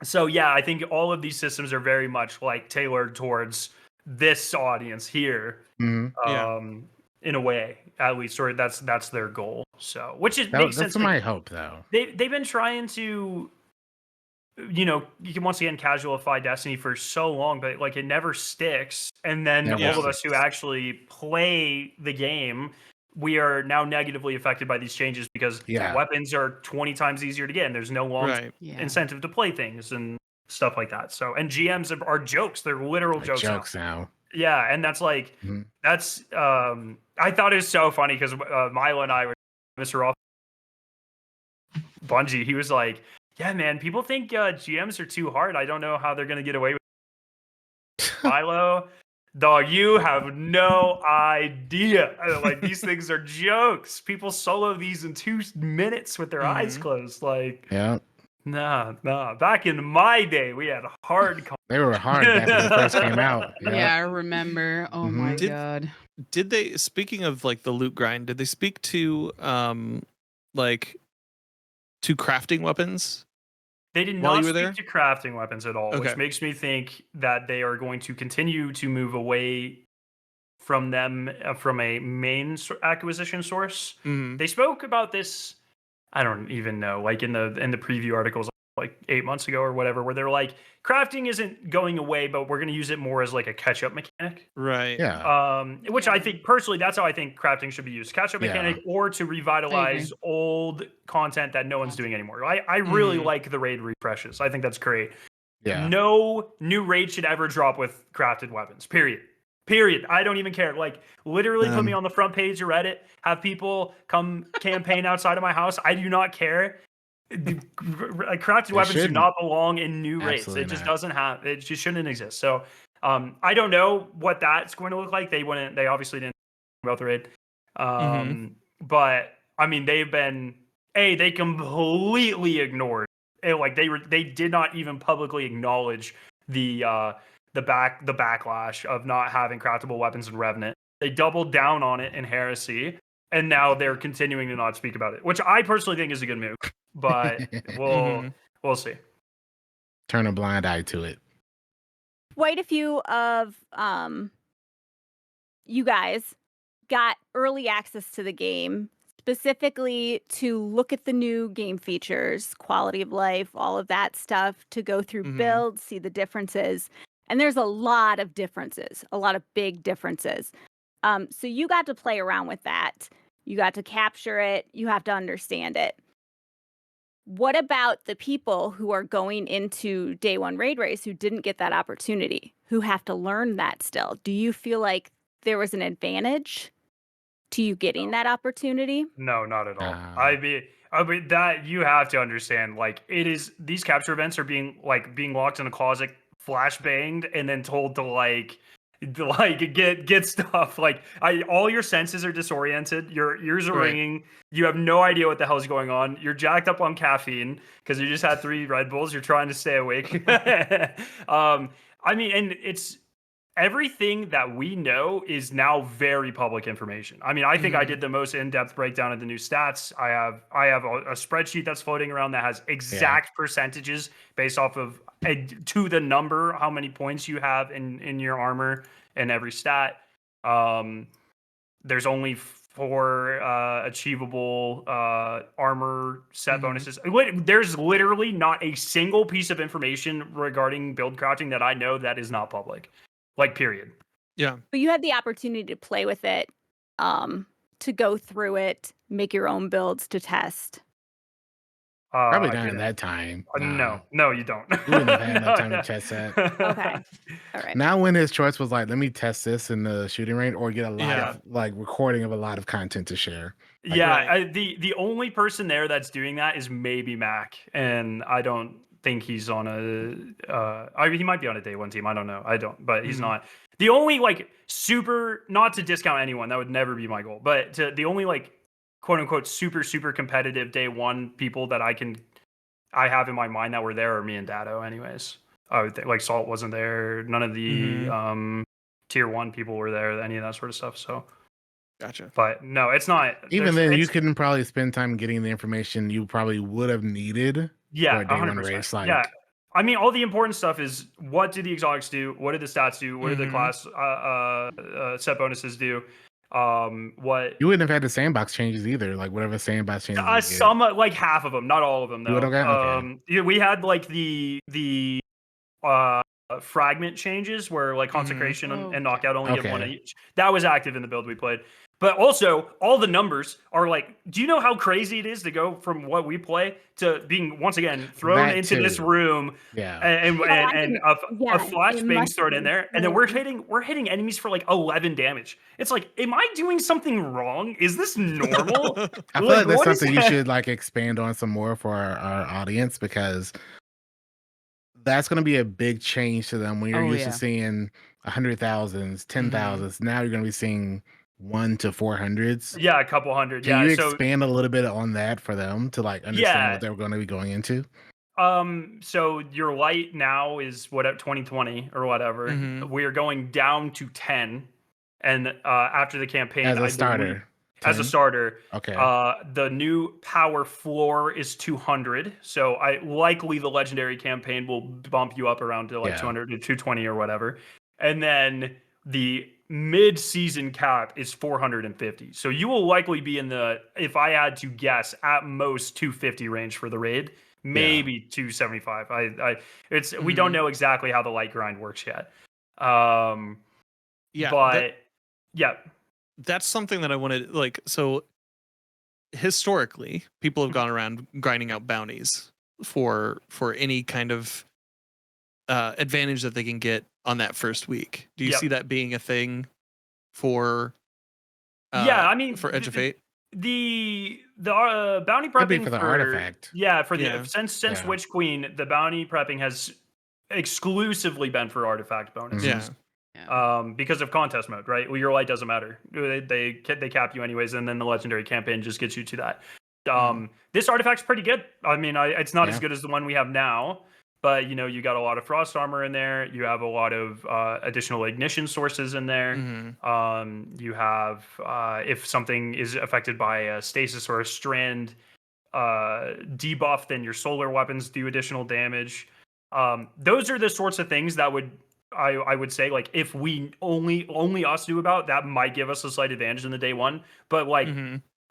So yeah, I think all of these systems are very much like tailored towards this audience here, in a way, at least, or that's their goal. So, which is makes sense. That's my hope, though. They've been trying to, you know, you can once again casualify Destiny for so long, but like it never sticks. And then all of us who actually play the game, we are now negatively affected by these changes because weapons are 20 times easier to get, and there's no long incentive to play things and stuff like that. So, and GMs are jokes; they're literal jokes now. Yeah, and that's like that's. I thought it was so funny because Milo and I were Mr. Off Bungie. He was like, "Yeah, man, people think GMs are too hard. I don't know how they're gonna get away with it." Milo, dog, you have no idea. Like, these things are jokes. People solo these in 2 minutes with their eyes closed. Like, Nah. Back in my day, we had hard. They were hard back when they first came out. Yeah, I remember. Oh my god. Did they? Speaking of like the loot grind, did they speak to like to crafting weapons? They did not speak to crafting weapons at all, which makes me think that they are going to continue to move away from them from a main acquisition source. They spoke about this. I don't even know, like in the preview articles like 8 months ago or whatever, where they're like, crafting isn't going away, but we're going to use it more as like a catch-up mechanic. Right. Yeah. Which I think personally, that's how I think crafting should be used. Catch-up mechanic, or to revitalize old content that no one's doing anymore. I really like the raid refreshes. I think that's great. Yeah. No new raid should ever drop with crafted weapons, period. I don't even care. Like, literally put me on the front page of Reddit, have people come campaign outside of my house. I do not care. Crafted weapons do not belong in new raids. It just doesn't have. It just shouldn't exist. So, I don't know what that's going to look like. They obviously didn't talk about the raid. But I mean, they've been they completely ignored it. Like they did not even publicly acknowledge the backlash of not having craftable weapons in Revenant. They doubled down on it in Heresy, and now they're continuing to not speak about it, which I personally think is a good move. But we'll see. Turn a blind eye to it. Quite a few of you guys got early access to the game, specifically to look at the new game features, quality of life, all of that stuff, to go through builds, see the differences. And there's a lot of differences, a lot of big differences. So you got to play around with that. You got to capture it. You have to understand it. What about the people who are going into day one raid race who didn't get that opportunity, who have to learn that still? Do you feel like there was an advantage to you getting that opportunity? No, not at all. I mean that you have to understand. Like it is, these capture events are being locked in a closet, flashbanged, and then told to get stuff. Like all your senses are disoriented. Your ears are ringing. You have no idea what the hell is going on. You're jacked up on caffeine because you just had 3 Red Bulls. You're trying to stay awake. I mean, and it's everything that we know is now very public information. I mean, I think I did the most in-depth breakdown of the new stats. I have a spreadsheet that's floating around that has exact percentages based off of to the number how many points you have in your armor and every stat. There's only 4 achievable armor set bonuses. There's literally not a single piece of information regarding build crafting that I know that is not public. Like, period. Yeah. But you had the opportunity to play with it, to go through it, make your own builds to test. Probably not in that time. No, you don't. You wouldn't have had enough time to test that. Okay. All right. Now, when his choice was like, let me test this in the shooting range or get a lot of recording of a lot of content to share. Like, the only person there that's doing that is maybe Mac, and I don't think he's on a he might be on a day one team. I don't know. I don't, but he's not. The only super, not to discount anyone, that would never be my goal, but the only quote unquote super competitive day one people that I have in my mind that were there are me and Dado anyways. Salt wasn't there. None of the tier 1 people were there, any of that sort of stuff. So gotcha. But no, it's not. Even then, you couldn't probably spend time getting the information you probably would have needed. Yeah, for a day 100%. One race. Yeah. I mean, all the important stuff is what do the exotics do? What do the stats do? What do the class set bonuses do? What you wouldn't have had the sandbox changes either, like whatever sandbox changes. Some half of them, not all of them though. Okay. We had the fragment changes where consecration and knockout only give 1 each. That was active in the build we played. But also, all the numbers are do you know how crazy it is to go from what we play to being, once again, thrown into this room and a flash being thrown in there, and then we're hitting enemies for 11 damage. It's am I doing something wrong? Is this normal? I feel like that's something you should expand on some more for our audience, because that's going to be a big change to them. When you're used to seeing 100,000s, 10,000s, now you're going to be seeing 1 to 400s. Yeah, a couple hundred. Can you expand a little bit on that for them to understand what they're going to be going into? So your light now is 2020 or whatever. We are going down to 10, and after the campaign, as a starter. As a starter, okay. The new power floor is 200. So likely the legendary campaign will bump you up around to 200 to 220 or whatever, and then the mid-season cap is 450. So you will likely be in the, if I had to guess, at most 250 range for the raid, maybe 275. We don't know exactly how the light grind works yet. That's something that I wanted. So historically, people have gone around grinding out bounties for any kind of advantage that they can get on that first week. Do you see that being a thing for I mean, for Edge of Fate? The bounty prepping for the artifact. Yeah, for the since Witch Queen, the bounty prepping has exclusively been for artifact bonuses. Because of contest mode, right? Well, your light doesn't matter. They cap you anyways, and then the legendary campaign just gets you to that. This artifact's pretty good. I mean, it's not as good as the one we have now, but you got a lot of frost armor in there. You have a lot of additional ignition sources in there. You have if something is affected by a stasis or a strand debuff, then your solar weapons do additional damage. Those are the sorts of things that I would say, if we only us knew about, that might give us a slight advantage in the day one. But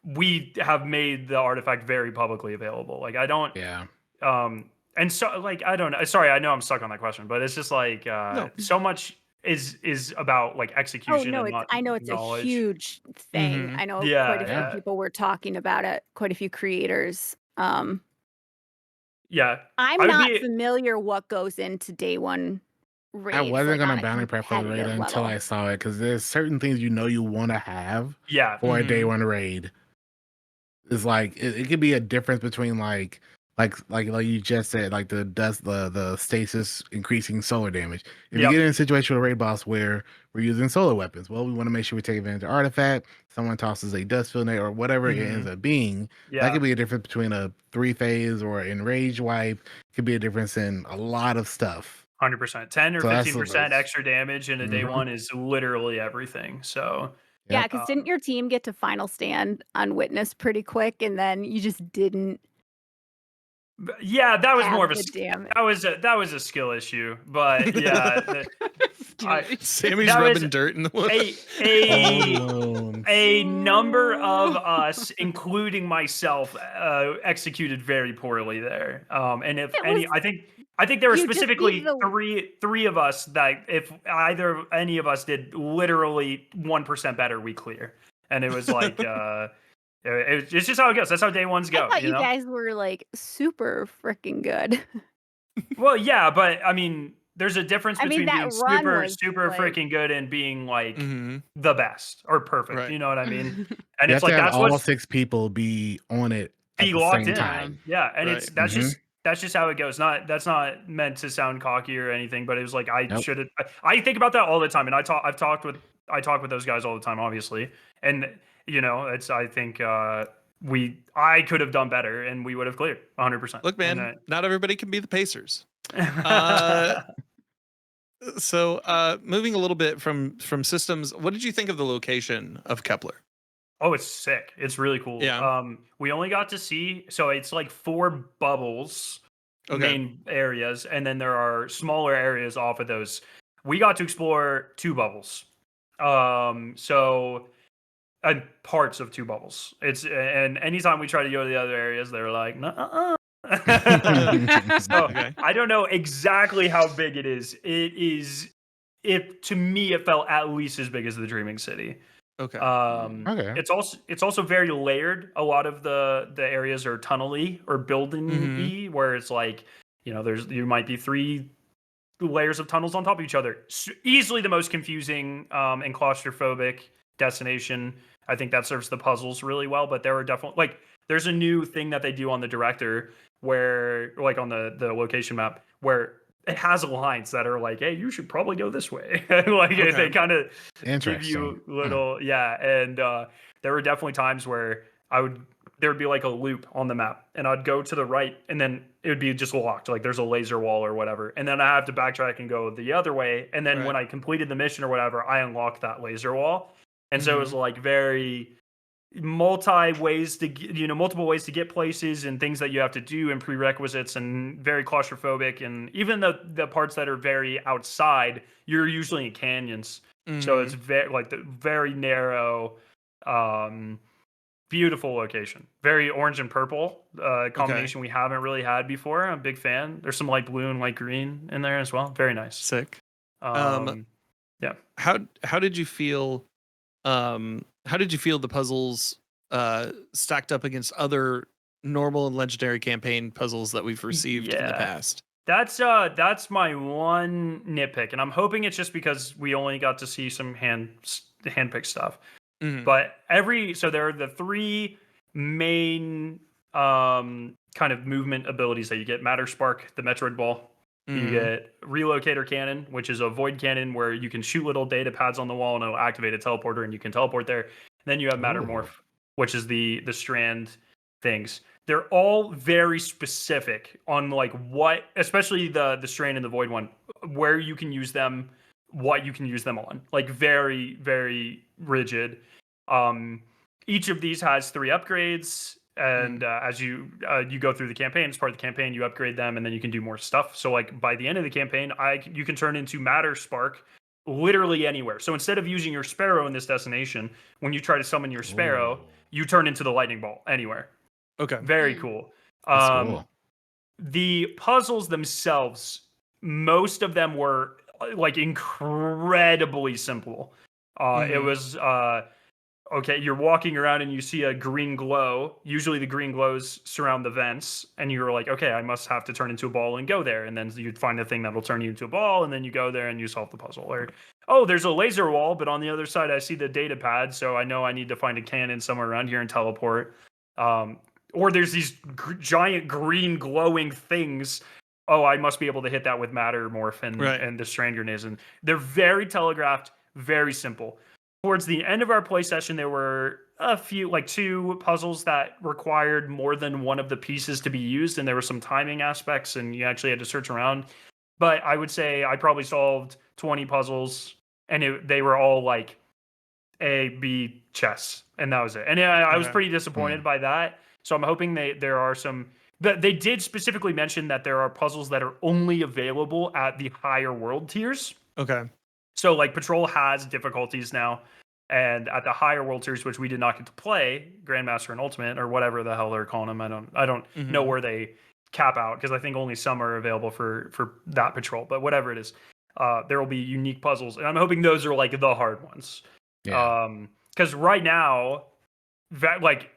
we have made the artifact very publicly available. I don't. Yeah. And so I don't know. Sorry, I know I'm stuck on that question, but it's just so much is about like Oh execution no, and it's not I know it's a knowledge. huge thing. Mhm. I know quite a few Yeah. people were talking about it, quite a few creators. Yeah. I'm I would not be familiar what goes into day one I raids, wasn't like gonna on a bounty prep for the raid competitive until level. I saw it because there's certain things you want to have yeah. for a day Mhm. one raid. It's like it could be a difference between like you just said, like the dust, the stasis increasing solar damage. If you Yep. get in a situation with a raid boss where we're using solar weapons, well, we want to make sure we take advantage of artifact. Someone tosses a dust field or whatever it ends up being. That Yeah. could be a difference between a 3-phase or enraged wipe. Could be a difference in a lot of stuff. 100%. 10 or So that's 15% extra damage in a day Mhm. one is literally everything. So Yeah, Yep. because didn't your team get to final stand on Witness pretty quick, and then you just didn't yeah, that was more have of a the damage? that was a skill issue. But yeah, Sammy's that was rubbing dirt in the wood. a number of us, including myself, executed very poorly there. And if It any, was I think there were you just specifically need the three of us that if either any of us did literally 1% better, we clear. And it was like it's just how it goes. That's how day ones I go, thought you you know? guys were like super freaking good. Well, yeah, but I mean, there's a difference I mean, between that being run super, was super like freaking good and being like Mhm. the best or perfect. Right. You know what I mean? And You it's have to like have that's all what's 6 people be on it at be the locked same in. Yeah. time. Yeah, and Right. that's just how it goes. That's not meant to sound cocky or anything, but it was like I Nope. should have. I think about that all the time, and I talk with those guys all the time, obviously, and you know, it's I think I could have done better, and we would have cleared 100%. Look, man, And, not everybody can be the Pacers. Uh, so moving a little bit from systems, what did you think of the location of Kepler? Oh, it's sick. It's really cool. Yeah. We only got to see, so it's like 4 bubbles, Okay. main areas, and then there are smaller areas off of those. We got to explore 2 bubbles. So and parts of 2 bubbles. And anytime we try to go to the other areas, they're like, "Nuh-uh." So Okay. I don't know exactly how big it is. It to me it felt at least as big as the Dreaming City. Okay. Okay. It's also very layered. A lot of the areas are tunnely or building-y, where it's like, you know, you might be 3 layers of tunnels on top of each other. Easily the most confusing and claustrophobic destination. I think that serves the puzzles really well, but there are definitely like there's a new thing that they do on the director where like on the location map where it has lines that are like, hey, you should probably go this way. Like Okay. they kind of give Interesting. you little and there were definitely times where there would be like a loop on the map and I'd go to the right and then it would be just locked, like there's a laser wall or whatever, and then I have to backtrack and go the other way, and then when I completed the mission or whatever, I unlocked that laser wall. And so it was like very multiple ways to get places and things that you have to do and prerequisites, and very claustrophobic. And even the parts that are very outside, you're usually in canyons. So it's very narrow, beautiful location. Very orange and purple combination we haven't really had before. I'm a big fan. There's some light blue and light green in there as well. Very nice. Sick. Yeah. How did you feel? How did you feel the puzzles stacked up against other normal and legendary campaign puzzle that we've received in the past? That's my one nitpick, and I'm hoping it's just because we only got to see some handpicked stuff. But so there are the 3 main kind of movement abilities that you get: Matter Spark, the Metroid Ball. You get Relocator Cannon, which is a void cannon where you can shoot little data pads on the wall and it'll activate a teleporter and you can teleport there. And then you have Matter Morph, which is the strand things. They're all very specific on like what, especially the strain and the void one, where you can use them, what you can use them on. Like very, very rigid. Each of these has 3 upgrades. And as you go through the campaign, as part of the campaign, you upgrade them, and then you can do more stuff. So, like by the end of the campaign, you can turn into Matter Spark literally anywhere. So instead of using your Sparrow in this destination, when you try to summon your Sparrow, you turn into the Lightning Ball anywhere. Okay, very cool. That's cool. The puzzles themselves, most of them were like incredibly simple. It was okay, you're walking around and you see a green glow. Usually the green glows surround the vents, and you're like, okay, I must have to turn into a ball and go there. And then you'd find a thing that'll turn you into a ball, and then you go there and you solve the puzzle. Or, oh, there's a laser wall, but on the other side I see the data pad, so I know I need to find a cannon somewhere around here and teleport. Or there's these giant green glowing things. Oh, I must be able to hit that with matter morph and the strand grenades. And they're very telegraphed, very simple. Towards the end of our play session, there were a few, like 2 puzzles that required more than one of the pieces to be used, and there were some timing aspects, and you actually had to search around. But I would say I probably solved 20 puzzles, and they were all like A, B, chess, and that was it. And I was pretty disappointed by that. So I'm hoping there are some. But they did specifically mention that there are puzzles that are only available at the higher world tiers. Okay. So like Patrol has difficulties now, and at the higher world tiers, which we did not get to play, Grandmaster and Ultimate or whatever the hell they're calling them, I don't know where they cap out, because I think only some are available for that Patrol. But whatever it is, there will be unique puzzles, and I'm hoping those are like the hard ones. Yeah. Because right now, that like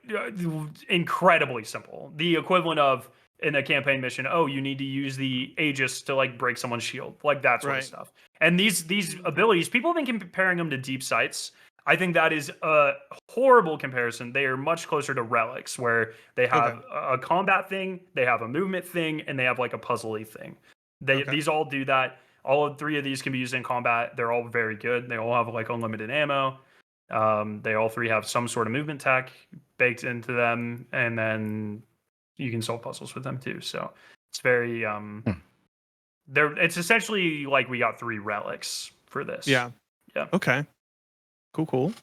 incredibly simple, the equivalent of in a campaign mission, oh, you need to use the Aegis to like break someone's shield, like that sort of stuff. And these abilities, people have been comparing them to deep sights. I think that is a horrible comparison. They are much closer to relics, where they have a combat thing, they have a movement thing, and they have like a puzzly thing. These all do that. All 3 of these can be used in combat. They're all very good. They all have like unlimited ammo. They all 3 have some sort of movement tech baked into them, and then you can solve puzzles with them too. So it's very it's essentially like we got 3 relics for this. Yeah. Okay. Cool.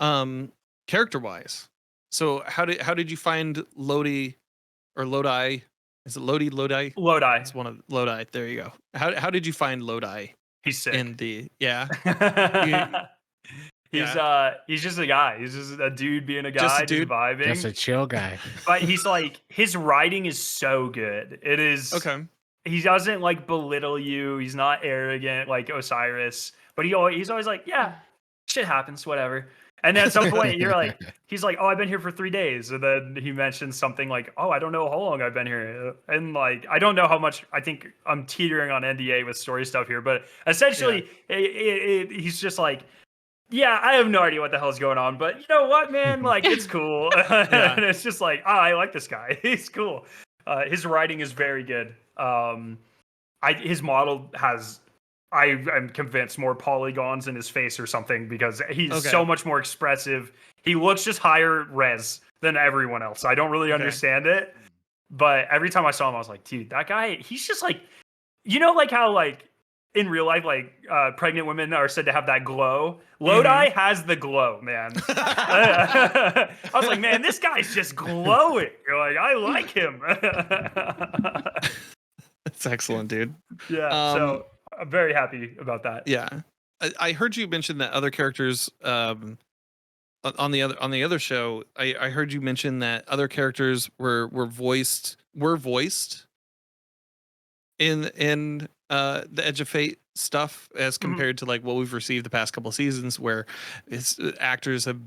Character wise, so how did you find Lodi or Lodi? Is it Lodi? Lodi. It's one of Lodi. There you go. How did you find Lodi? He's sick. In the He's just a guy. He's just a dude being a guy, just vibing. Just a chill guy. But he's like, his writing is so good. It is okay. He doesn't like belittle you. He's not arrogant like Osiris. But he's always like, yeah, shit happens, whatever. And then at some point you're like, he's like, oh, I've been here for 3 days. And then he mentions something like, oh, I don't know how long I've been here. And like, I don't know how much, I think I'm teetering on NDA with story stuff here, but essentially he's just like, yeah, I have no idea what the hell's going on, but you know what, man? Like, it's cool. And it's just like, I like this guy. He's cool. His writing is very good. His model has, I'm convinced, more polygons in his face or something, because he's so much more expressive. He looks just higher res than everyone else. I don't really understand it, but every time I saw him, I was like, dude, that guy, he's just like, you know, like how like in real life, like pregnant women are said to have that glow. Lodi has the glow, man. I was like, man, this guy's just glowing. You're like, I like him. That's excellent, dude. Yeah. So I'm very happy about that. Yeah. I heard you mention that other characters on the other show. I heard you mention that other characters were voiced in the Edge of Fate stuff as compared to like what we've received the past couple of seasons, where actors have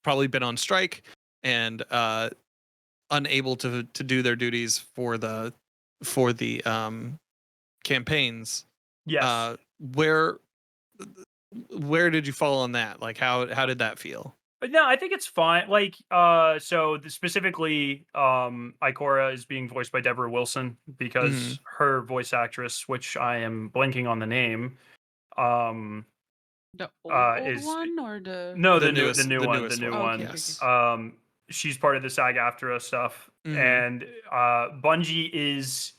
probably been on strike and unable to do their duties for the campaigns. Yes. Where did you fall on that? Like how did that feel? No, I think it's fine. Like, specifically, Ikora is being voiced by Deborah Wilson, because her voice actress, which I am blanking on the name, the old one or the new one. Yes. She's part of the SAG-AFTRA stuff, and Bungie is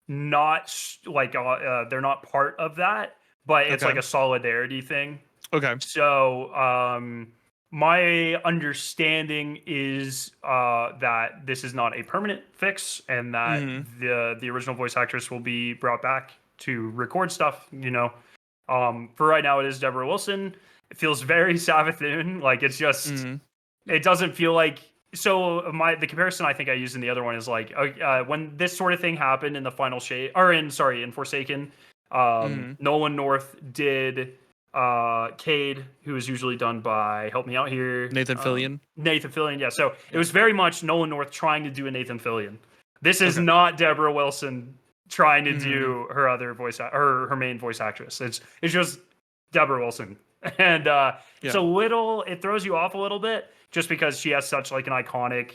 not like they're not part of that, but it's like a solidarity thing. Okay. So, my understanding is that this is not a permanent fix, and that the original voice actress will be brought back to record stuff. You know, for right now, it is Deborah Wilson. It feels very Savathun. Like, it's just, it doesn't feel like. So the comparison I think I used in the other one is like when this sort of thing happened in the Final Shade, or in Forsaken. Nolan North did Cade, who is usually done by, help me out here, Nathan Fillion. Nathan Fillion, yeah. So it was very much Nolan North trying to do a Nathan Fillion. This is not Deborah Wilson trying to do her other voice, her main voice actress. It's just Deborah Wilson, and it's a little, it throws you off a little bit just because she has such like an iconic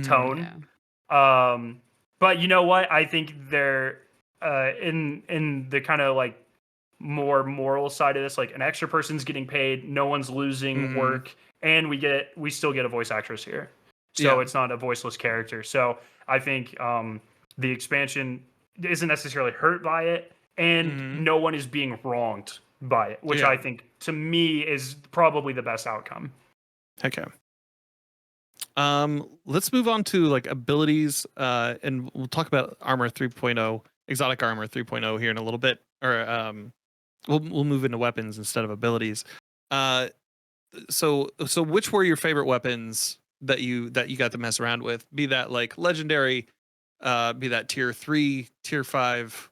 tone. But you know what? I think they're in the kind of like more moral side of this, like an extra person's getting paid, no one's losing work, and we still get a voice actress here, so it's not a voiceless character. So I think the expansion isn't necessarily hurt by it, and no one is being wronged by it, which I think to me is probably the best outcome. Okay. Let's move on to like abilities, and we'll talk about armor 3.0, exotic armor 3.0 here in a little bit, or we'll move into weapons instead of abilities. So which were your favorite weapons that you got to mess around with? Be that like legendary, be that tier 3, tier 5,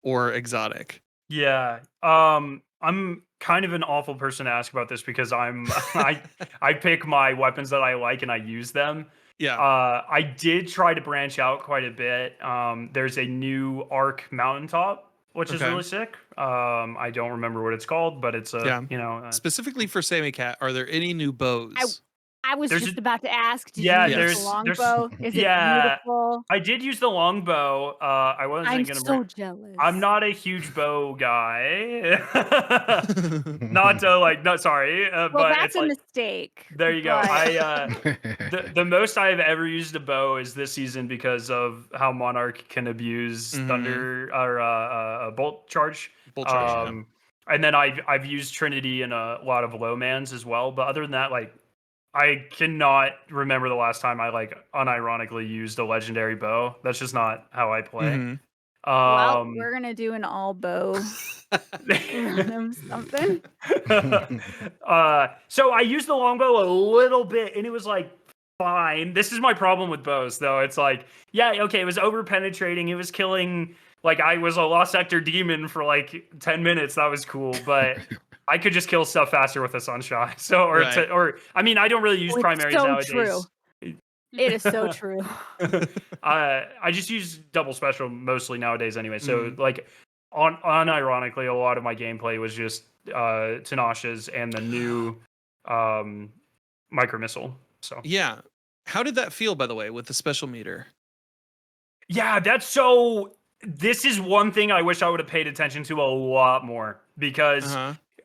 or exotic? Yeah. I'm kind of an awful person to ask about this because I pick my weapons that I like and I use them. Yeah. I did try to branch out quite a bit. There's a new Arc mountaintop, which is really sick. I don't remember what it's called, but it's specifically for Sammy Cat. Are there any new bows? I was just about to ask. Did you use the longbow? Is it beautiful? I did use the longbow. I wasn't I'm so jealous. I'm not a huge bow guy. Not sorry. Well, but that's it's a like, mistake. there you go. The most I've ever used a bow is this season because of how Monarch can abuse thunder or a bolt charge. And then I've used Trinity in a lot of low mans as well. But other than that, like, I cannot remember the last time I like unironically used a legendary bow. That's just not how I play. Well, we're gonna do an all bow something. So I used the longbow a little bit, and it was like fine. This is my problem with bows, though. It's like, it was over penetrating. It was killing. Like, I was a lost sector demon for like 10 minutes. That was cool, but I could just kill stuff faster with a sunshot. So, I mean, I don't really use primaries nowadays. True. It is so true. I just use double special mostly nowadays anyway. So, like, unironically, a lot of my gameplay was just Tinashe's and the new micro missile. So yeah, how did that feel, by the way, with the special meter? Yeah, that's so. This is one thing I wish I would have paid attention to a lot more because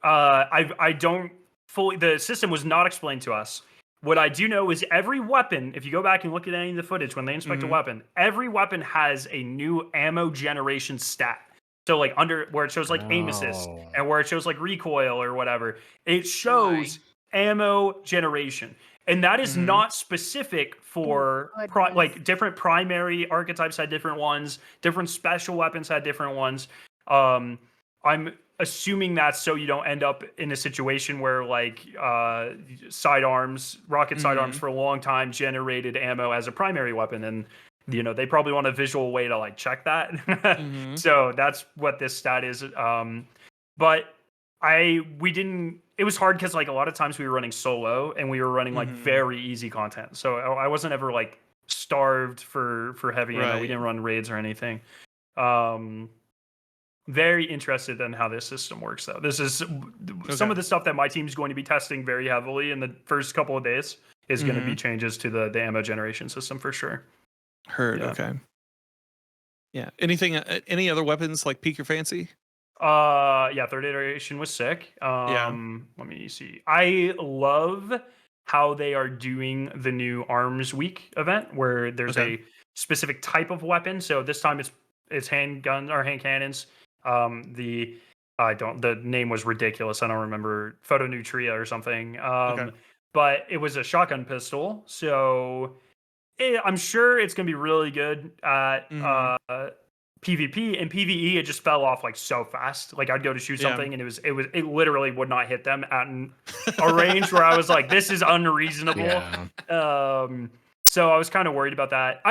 I don't fully. The system was not explained to us. What I do know is every weapon, if you go back and look at any of the footage when they inspect a weapon, every weapon has a new ammo generation stat. So like under where it shows like aim assist and where it shows like recoil or whatever, it shows ammo generation. And that is not specific for like different primary archetypes had different ones, different special weapons had different ones. I'm assuming that's so you don't end up in a situation where like sidearms, rocket sidearms for a long time generated ammo as a primary weapon. And, you know, they probably want a visual way to like check that. So that's what this stat is. But it was hard because like a lot of times we were running solo and we were running like very easy content. So I wasn't ever like starved for heavy ammo. We didn't run raids or anything. Very interested in how this system works though. This is some of the stuff that my team's going to be testing very heavily in the first couple of days is going to be changes to the ammo generation system for sure. Okay. Yeah. Any other weapons like pique your fancy? Third iteration was sick. Let me see. I love how they are doing the new Arms Week event where there's a specific type of weapon. So this time it's handguns or hand cannons. The name was ridiculous. I don't remember, Photonutria or something. But it was a shotgun pistol. So I'm sure it's gonna be really good at PvP and PvE. It just fell off like so fast. Like I'd go to shoot something and it literally would not hit them at a range where I was like, this is unreasonable. So I was kind of worried about that.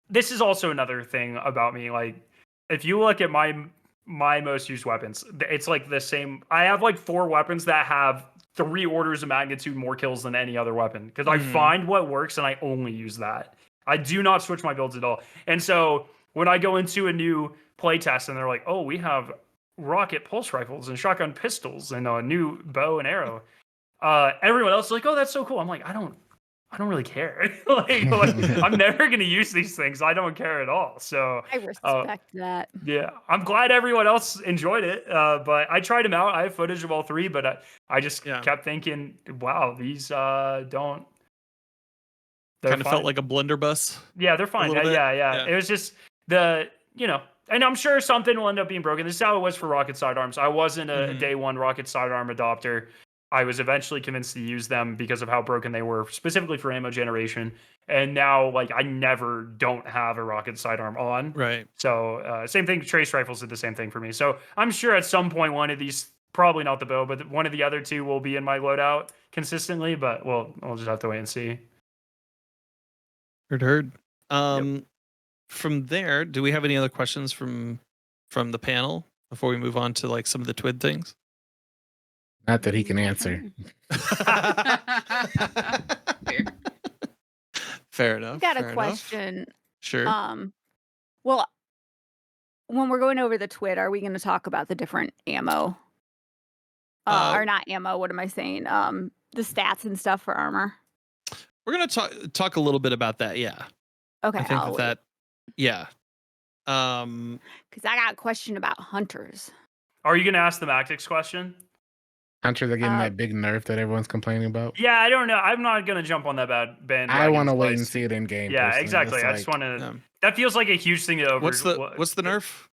This is also another thing about me. Like if you look at my my most used weapons. It's like the same. I have like 4 weapons that have 3 orders of magnitude more kills than any other weapon because I find what works and I only use that. I do not switch my builds at all. And so when I go into a new playtest and they're like, "Oh, we have rocket pulse rifles and shotgun pistols and a new bow and arrow," everyone else is like, "Oh, that's so cool." I'm like, I don't really care. like, I'm never gonna use these things. I don't care at all. So I respect that. yeah, I'm glad everyone else enjoyed it. But I tried them out. I have footage of all 3, but I just kept thinking, wow, these don't. Kind of felt like a blunderbuss. Yeah, they're fine. Yeah. It was just and I'm sure something will end up being broken. This is how it was for rocket sidearms. I wasn't a day one rocket sidearm adopter. I was eventually convinced to use them because of how broken they were, specifically for ammo generation. And now, like, I don't have a rocket sidearm on. Right. So, same thing. Trace rifles did the same thing for me. So, I'm sure at some point one of these, probably not the bow, but one of the other 2 will be in my loadout consistently. But we'll just have to wait and see. Heard. From there, do we have any other questions from the panel before we move on to like some of the TWID things? Not that he can answer. Fair enough. I've got a question. Sure. Well, when we're going over the TWID, are we going to talk about the different ammo? Or not ammo? What am I saying? The stats and stuff for armor. We're gonna talk a little bit about that. Yeah. Okay. I think that. Yeah. Because I got a question about hunters. Are you gonna ask the Mactix question? Hunters are getting that big nerf that everyone's complaining about. Yeah, I don't know. I'm not gonna jump on that bandwagon. I want to wait and see it in game. Yeah, personally. exactly. I just want to. That feels like a huge thing to over. What's the nerf?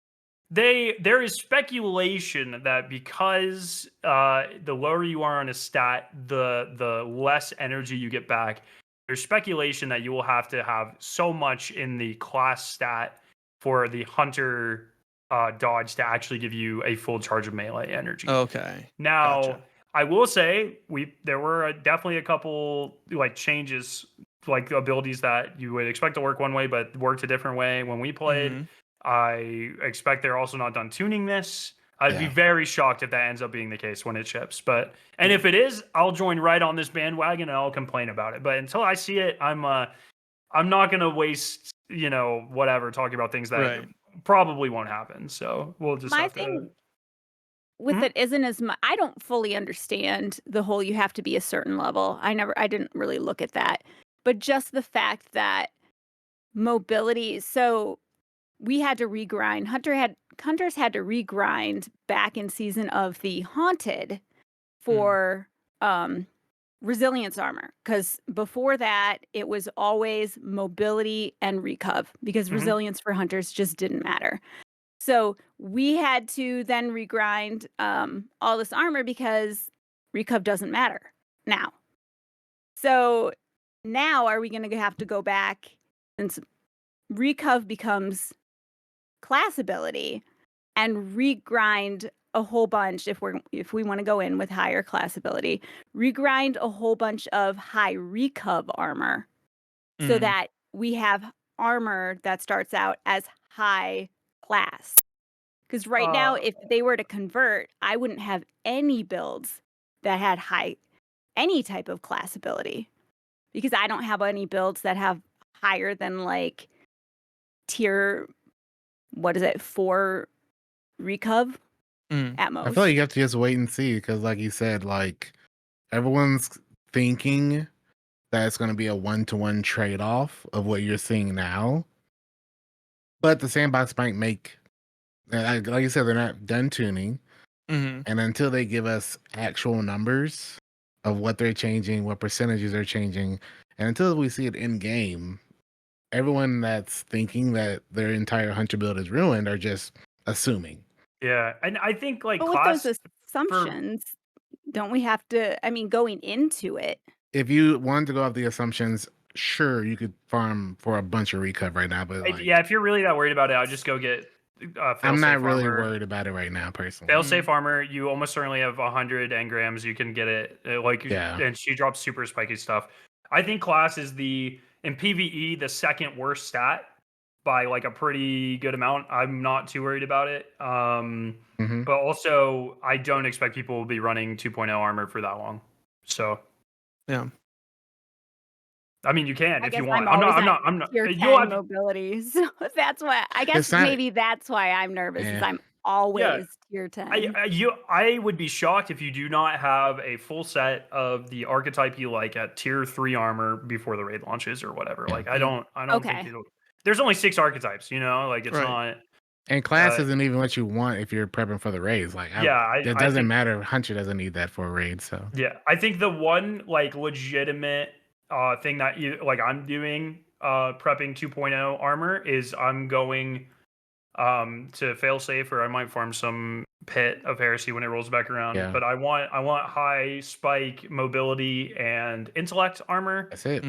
There is speculation that because the lower you are on a stat, the less energy you get back. There's speculation that you will have to have so much in the class stat for the hunter dodge to actually give you a full charge of melee energy. Okay. Now, gotcha. I will say there were definitely a couple like changes, like abilities that you would expect to work one way but worked a different way when we played. I expect they're also not done tuning this. I'd be very shocked if that ends up being the case when it ships. And if it is, I'll join right on this bandwagon and I'll complain about it. But until I see it, I'm not gonna waste whatever talking about things that probably won't happen. So we'll just My have thing with it isn't as much. I don't fully understand the whole you have to be a certain level. I didn't really look at that. But just the fact that mobility, so we had to regrind. Hunters had to regrind back in season of the Haunted for resilience armor, because before that it was always mobility and recuv, because resilience for hunters just didn't matter. So we had to then regrind all this armor because recuv doesn't matter now. So now are we going to have to go back, since recuv becomes class ability, and regrind a whole bunch if we want to go in with higher class ability, regrind a whole bunch of high recuv armor so that we have armor that starts out as high class. Because right now, if they were to convert, I wouldn't have any builds that had any type of class ability, because I don't have any builds that have higher than like tier, 4 recuv at most. I feel like you have to just wait and see, because like you said, like everyone's thinking that it's going to be a 1-to-1 trade-off of what you're seeing now. But the sandbox might make, like you said, they're not done tuning. And until they give us actual numbers of what they're changing, what percentages are changing, and until we see it in game, everyone that's thinking that their entire hunter build is ruined are just assuming. Yeah, and I think like but with those assumptions, don't we have to? I mean, going into it, if you wanted to go off the assumptions, sure, you could farm for a bunch of recuv right now. But like, if you're really that worried about it, I'll just go get. I'm not really worried about it right now, personally. Failsafe armor, you almost certainly have 100 engrams. You can get it and she drops super spiky stuff. I think class is in PvE the second worst stat by like a pretty good amount. I'm not too worried about it. Mhm. But also, I don't expect people will be running 2.0 armor for that long. So, Yeah. I mean, you can I if guess you want. I'm always I'm not. tier You'll 10 have, mobility, so that's why I guess It's not. maybe that's why I'm nervous, is Yeah. I'm yeah. always tier 10. I would be shocked if you do not have a full set of the archetype you like at tier 3 armor before the raid launches or whatever. Yeah. Like I don't think Okay. there's only 6 archetypes, you know? Like it's Right. not And class isn't even what you want if you're prepping for the raids. Like, it I doesn't think, matter. Hunter doesn't need that for a raid. So yeah, I think the one like legitimate thing that you like I'm doing prepping 2.0 armor is I'm going to fail safe, or I might farm some pit of heresy when it rolls back around. Yeah. But I want high spike mobility and intellect armor. that's it.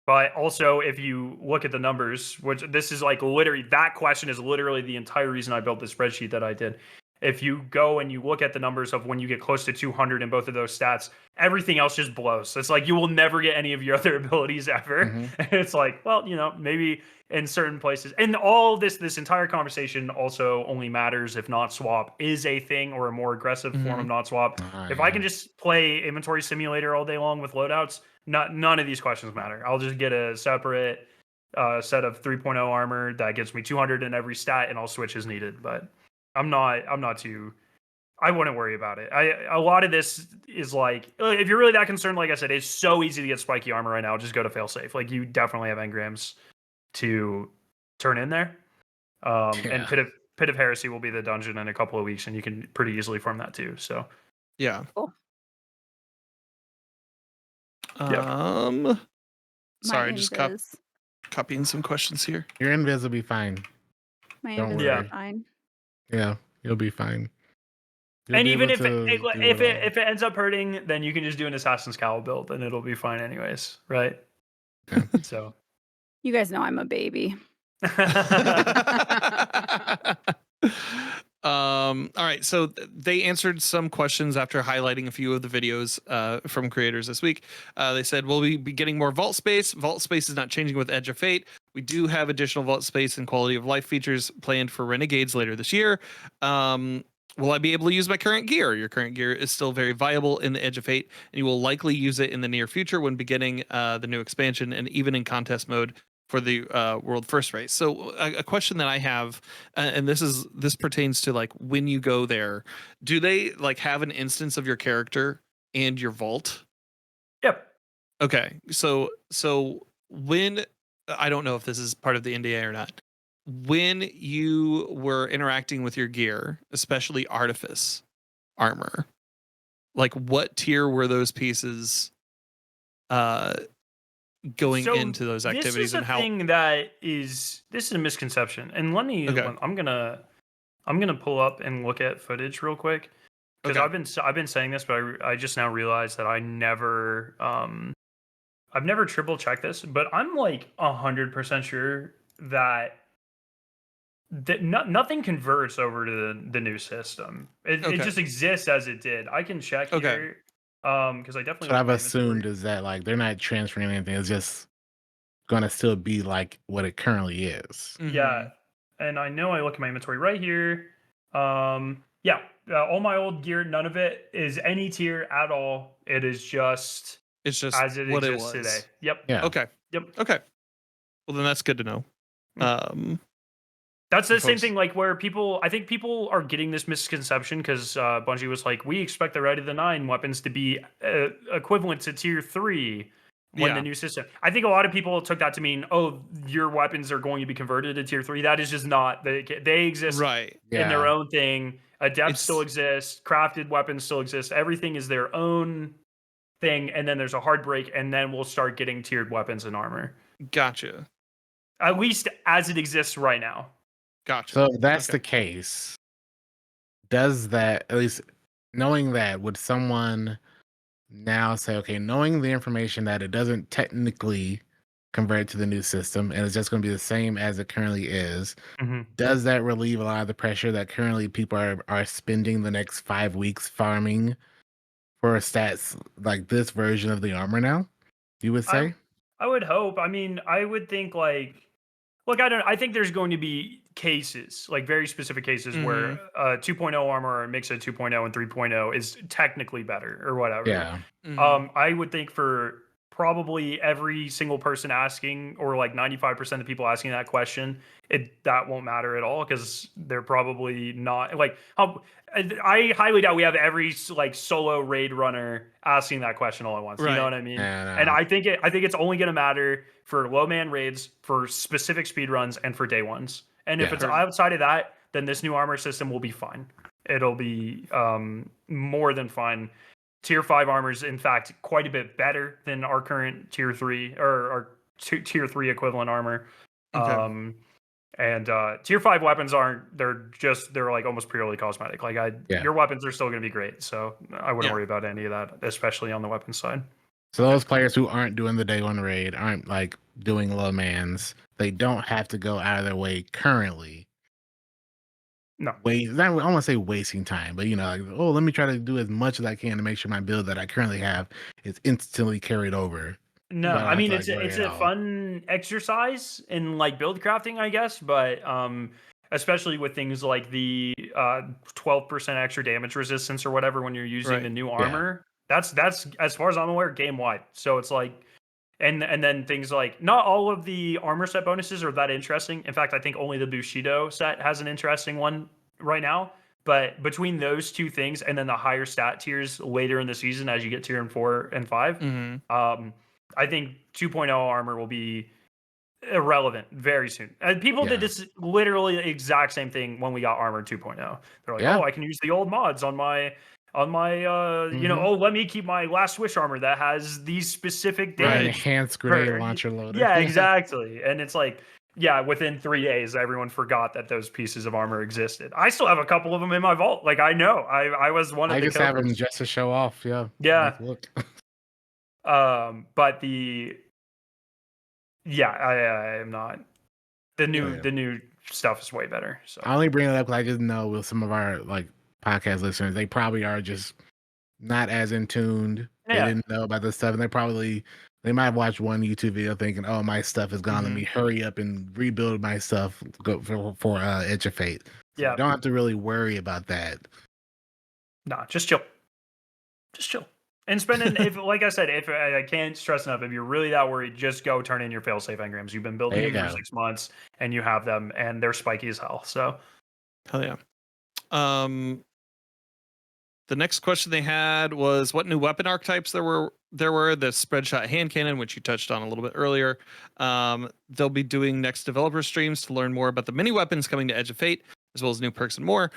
But also if you look at the numbers, which this is like literally, that question is literally the entire reason I built the spreadsheet that I did. If you go and you look at the numbers of when you get close to 200 in both of those stats, everything else just blows. It's like you will never get any of your other abilities ever. Mhm. And it's like, well, you know, maybe in certain places. And all this entire conversation also only matters if not swap is a thing, or a more aggressive form of not swap. If I can just play inventory simulator all day long with loadouts, none of these questions matter. I'll just get a separate set of 3.0 armor that gets me 200 in every stat, and I'll switch as needed. But I'm not too. I wouldn't worry about it. A lot of this is like, if you're really that concerned, like I said, it's so easy to get spiky armor right now. Just go to failsafe. Like you definitely have engrams to turn in there. And Pit of Heresy will be the dungeon in a couple of weeks, and you can pretty easily farm that too. So Yeah. Cool. Sorry, My just invis. copying some questions here. Your invis will be fine. My Don't invis worry. is fine. Yeah, you'll be fine. You'll and be even able if to do it all. it ends up hurting, then you can just do an Assassin's Cowl build, and it'll be fine anyways, right? Yeah. So You guys know I'm a baby. All right, so they answered some questions after highlighting a few of the videos from creators this week. They said, will we be getting more vault space? Vault space is not changing with Edge of Fate. We do have additional vault space and quality of life features planned for Renegades later this year. Will I be able to use my current gear? Your current gear is still very viable in the Edge of Fate, and you will likely use it in the near future when beginning the new expansion, and even in contest mode for the world first race. So a question that I have, and this pertains to like when you go there, do they like have an instance of your character and your vault? yep. Okay, so when, I don't know if this is part of the NDA or not, when you were interacting with your gear, especially artifice armor, like what tier were those pieces going into those activities? This is and how thing that is, this is a misconception. And let me, Okay. I'm gonna pull up and look at footage real quick, because Okay. I've been saying this, but I just now realized that I've never triple checked this, but I'm like 100% sure that nothing converts over to the new system. It Okay. just exists as it did. I can check Okay. here, because I definitely. What looked I've at my assumed inventory. is that like they're not transferring anything. It's just gonna still be like what it currently is. Yeah, and I know I look at my inventory right here. Yeah, all my old gear, none of it is any tier at all. It is just It's just as it what it exists was today. Yep. Yeah. Okay. Yep. Okay. Well, then that's good to know. That's the same folks- thing, like where I think people are getting this misconception because Bungie was like, we expect the Red of the Nine weapons to be equivalent to tier 3 when the new system. I think a lot of people took that to mean, oh, your weapons are going to be converted to tier 3. That is just not. They exist right in their Yeah. own thing. Adepts still exist. Crafted weapons still exist. Everything is their own thing. And then there's a hard break, and then we'll start getting tiered weapons and armor. Gotcha. At least as it exists right now. Gotcha. So if that's the case, does that, at least knowing that, would someone now say, okay, knowing the information that it doesn't technically convert to the new system and it's just going to be the same as it currently is, does that relieve a lot of the pressure that currently people are spending the next 5 weeks farming for stats like this version of the armor now, you would say? I would hope. I mean, I would think like Look, I think there's going to be cases, like very specific cases, where 2.0 armor or a mix of 2.0 and 3.0 is technically better or whatever. Yeah. I would think for probably every single person asking, or like 95% of the people asking that question, that won't matter at all, because they're probably not like. I highly doubt we have every like solo raid runner asking that question all at once. You know what I mean? Yeah, And I think it's only going to matter for low man raids, for specific speed runs, and for day ones. And if it's outside of that, then this new armor system will be fine. It'll be more than fine. Tier 5 armor is, in fact, quite a bit better than our current Tier 3 or our Tier 3 equivalent armor. Okay. And Tier 5 weapons they're like almost purely cosmetic. Like your weapons are still going to be great, so I wouldn't worry about any of that, especially on the weapons side. So those players who aren't doing the day one raid, aren't like doing low mans, they don't have to go out of their way currently. No. I don't want to say wasting time, but like, oh, let me try to do as much as I can to make sure my build that I currently have is instantly carried over. No, I mean it's a fun exercise in like build crafting, I guess, but especially with things like the 12% extra damage resistance or whatever when you're using the new armor. That's as far as I'm aware, game wide. So it's like, and then things like, not all of the armor set bonuses are that interesting. In fact, I think only the Bushido set has an interesting one right now. But between those two things and then the higher stat tiers later in the season, as you get tier 4 and 5, I think 2.0 armor will be irrelevant very soon. And people did this literally the exact same thing when we got armor 2.0. They're like, oh, I can use the old mods on my let me keep my last wish armor that has these specific damage. Enhanced grenade launcher loader. Yeah, exactly. And it's like, within 3 days, everyone forgot that those pieces of armor existed. I still have a couple of them in my vault. Like, I know. I was one of the just have them just to show off. Yeah. Yeah. Look. But I am not. The new stuff is way better. So I only bring it up because I just know with some of our like podcast listeners, they probably are just not as in tuned. They didn't know about this stuff, and they might have watched one YouTube video thinking, "Oh, my stuff is gone. Let me hurry up and rebuild my stuff for Edge of Fate." So you don't have to really worry about that. Nah, just chill. Just chill. And spending, like I said, if I can't stress enough, if you're really that worried, just go turn in your failsafe engrams. You've been building them for 6 months, and you have them, and they're spiky as hell. So, hell yeah. The next question they had was what new weapon archetypes there were. The spread shot hand cannon, which you touched on a little bit earlier. They'll be doing next developer streams to learn more about the mini weapons coming to Edge of Fate, as well as new perks and more.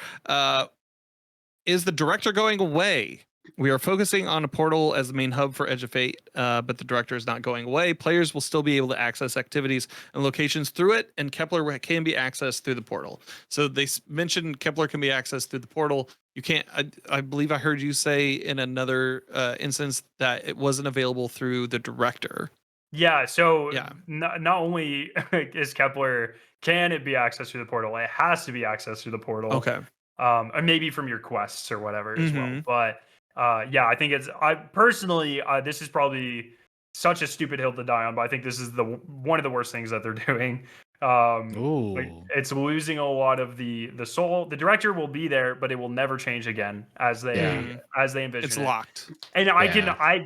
Is the director going away? We are focusing on a portal as the main hub for Edge of Fate, but the director is not going away. Players will still be able to access activities and locations through it, and Kepler can be accessed through the portal. So they mentioned Kepler can be accessed through the portal. You can't. I believe I heard you say in another instance that it wasn't available through the director. Yeah. So not only is Kepler can it be accessed through the portal, it has to be accessed through the portal. Okay. And maybe from your quests or whatever as well, but. I think I personally, this is probably such a stupid hill to die on, but I think this is one of the worst things that they're doing. Like, it's losing a lot of the soul. The director will be there, but it will never change again as they envision it. It's locked. And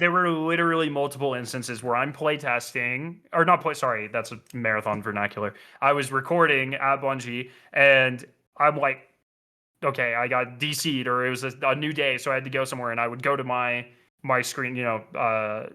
there were literally multiple instances where I'm playtesting, or not play. Sorry, that's a marathon vernacular. I was recording at Bungie, and I'm like, okay, I got DC'd, or it was a new day, so I had to go somewhere, and I would go to my screen,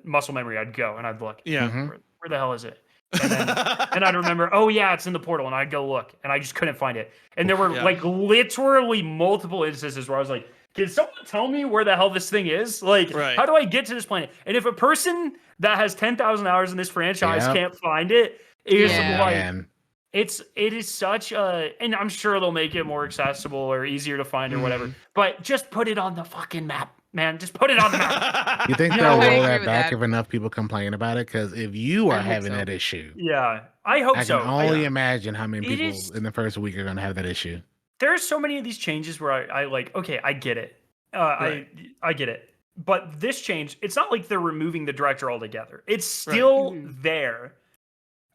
muscle memory. I'd go and I'd look. Yeah. Where the hell is it? And then and I'd remember, oh yeah, it's in the portal, and I'd go look, and I just couldn't find it. And there were like literally multiple instances where I was like, can someone tell me where the hell this thing is? Like, how do I get to this planet? And if a person that has 10,000 hours in this franchise can't find it, it is such a, and I'm sure they'll make it more accessible or easier to find or whatever, but just put it on the fucking map, man. Just put it on the map. You think they'll roll that back if enough people complain about it? Because if you are having that issue, I hope so. I can only imagine how many people in the first week are going to have that issue. There's so many of these changes where I like, okay, I get it. I get it. But this change, it's not like they're removing the director altogether. It's still there.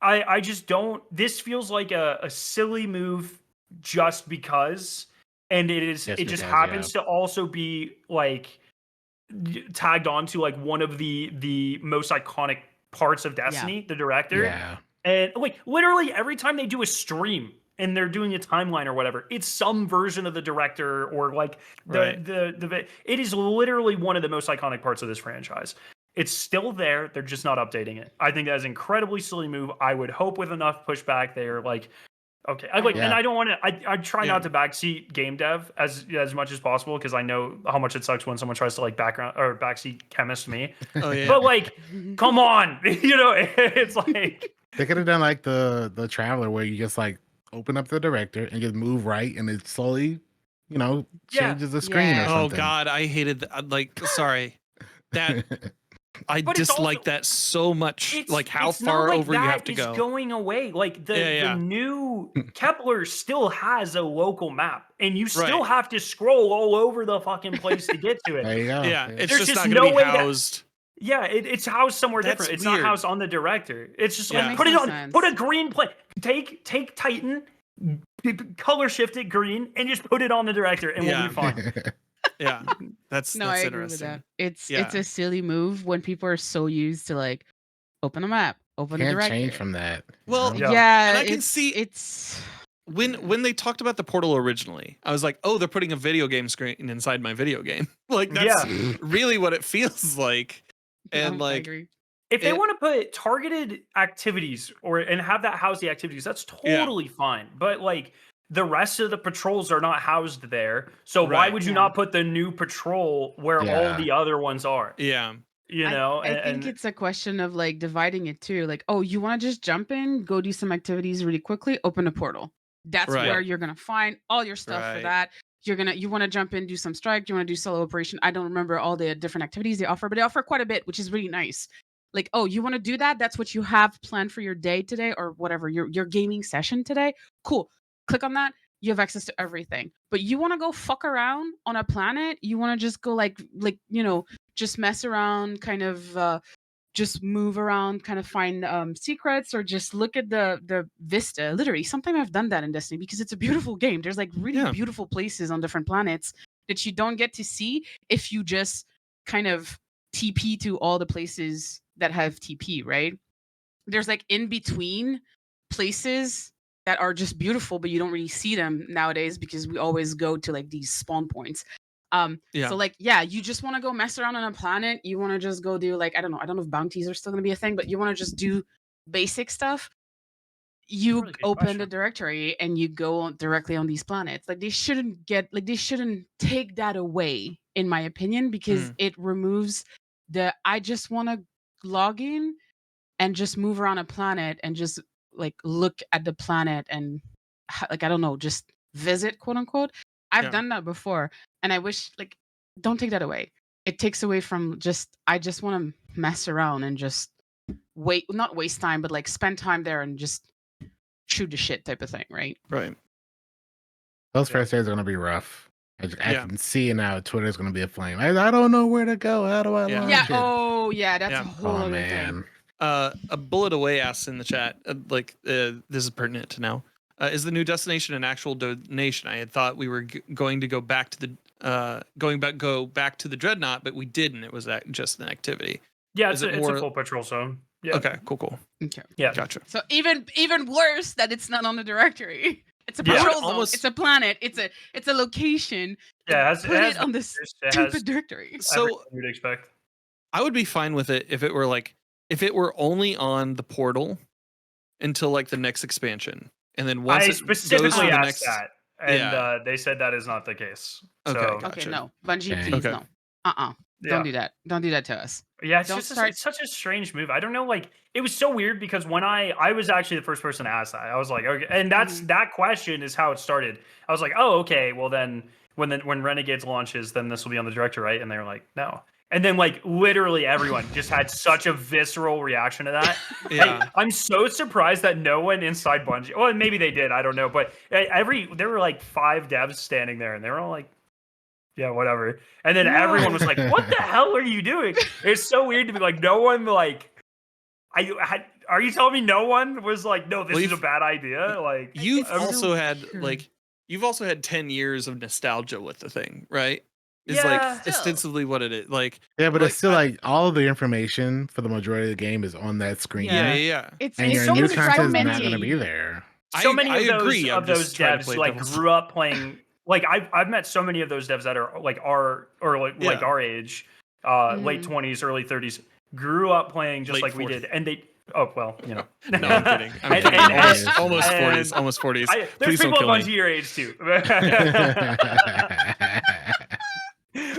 I just don't. This feels like a silly move just because, and it just happens to also be like tagged onto like one of the most iconic parts of Destiny, the director. Yeah. And like literally every time they do a stream and they're doing a timeline or whatever, it's some version of the director or like the it is literally one of the most iconic parts of this franchise. It's still there. They're just not updating it. I think that is an incredibly silly move. I would hope with enough pushback, they're like, okay, and I don't want to. I try not to backseat game dev as much as possible because I know how much it sucks when someone tries to like backseat chemist me. Oh yeah. But like, come on, it's like they could have done like the Traveler where you just like open up the director and just move right, and it slowly, changes the screen or something. Oh God, I hated that. Like, sorry, that. I dislike that so much. Like how far over you have to go. It's going away. Like the new Kepler still has a local map, and you still have to scroll all over the fucking place to get to it. There you go. Yeah, it's There's just not going to be housed. It's housed somewhere different. It's not housed on the director. It's just like put it on. Put a green plate. Take Titan, color shift it green, and just put it on the director, and we'll be fine. Yeah, that's I agree with that. It's a silly move when people are so used to like open a map, open a director. Can't change from that. Well, and I can see it's when they talked about the portal originally, I was like, oh, they're putting a video game screen inside my video game. Like that's really what it feels like. And like, if they want to put targeted activities and have that house the activities, that's totally fine. But like. The rest of the patrols are not housed there. So why would you not put the new patrol where all the other ones are? Yeah. I think it's a question of like dividing it too. Like, oh, you want to just jump in, go do some activities really quickly, open a portal. That's where you're going to find all your stuff for that. You want to jump in, do some strike, you want to do solo operation. I don't remember all the different activities they offer, but they offer quite a bit, which is really nice. Like, oh, you want to do that? That's what you have planned for your day today or whatever, your gaming session today. Cool. Click on that. You have access to everything. But you want to go fuck around on a planet? You want to just go like just mess around, kind of just move around, kind of find secrets, or just look at the vista. Literally, sometimes I've done that in Destiny because it's a beautiful game. There's like really beautiful places on different planets that you don't get to see if you just kind of TP to all the places that have TP, right? There's like in between places that are just beautiful, but you don't really see them nowadays because we always go to like these spawn points. So like, you just want to go mess around on a planet. You want to just go do like, I don't know if bounties are still going to be a thing, but you want to just do basic stuff. You really open the directory and you go directly on these planets. Like they shouldn't take that away, in my opinion, because it removes I just want to log in and just move around a planet and just like look at the planet and like I don't know, just visit, quote unquote. I've done that before, and I wish like don't take that away. It takes away from I just want to mess around and just not waste time, but like spend time there and just shoot the shit type of thing, right? Right. Those first days are gonna be rough. I can see now Twitter's gonna be a flame. I don't know where to go. How do I launch it? Oh yeah, that's a whole other thing. A bullet away asks in the chat, this is pertinent to now. Is the new destination an actual donation? I had thought we were going to go back to the Dreadnought, but we didn't. It was just an activity. Yeah, it's a full patrol zone. Yeah. Okay, cool. Okay. Yeah, gotcha. So even worse that it's not on the directory. It's a patrol zone. It's a planet. It's a location. Yeah, put it on the stupid directory. So you'd expect. I would be fine with it if it were only on the portal until like the next expansion, and then once I it specifically goes to the asked next, that, and they said that is not the case. Okay, so. gotcha. Okay, no, Bungie, please no. Don't do that. Don't do that to us. Yeah, it's such a strange move. I don't know. Like, it was so weird because when I was actually the first person to ask that, I was like, okay, and that question is how it started. I was like, oh, okay, well then when Renegades launches, then this will be on the director, right? And they were like, no. And then like literally everyone just had such a visceral reaction to that. I'm so surprised that no one inside Bungie. Well, maybe they did. I don't know. But there were like 5 devs standing there, and they were all like, yeah, whatever. And then everyone was like, what the hell are you doing? It's so weird to be like, no one like, are you telling me no one was like, no, this Well, is a bad idea? Like, You've It's also so had weird. you've also had 10 years of nostalgia with the thing, right? Is Yeah. like ostensibly what it is. Like Yeah, but it's still I- like all of the information for the majority of the game is on that screen. yeah. It's And your so new many content is not going to fragmenting. be there. So many I of those agree. I'm just trying to devs play like devil's- grew up playing. Like I've met so many of those devs that are like Yeah. our age, late 20s, early 30s, grew up playing just Late like we 40s. did, and they. Oh well, you know. No, I'm kidding. I'm And- kidding. and- almost and- 40s. Almost 40s. There's Please don't people a kill bunch me. of your age too.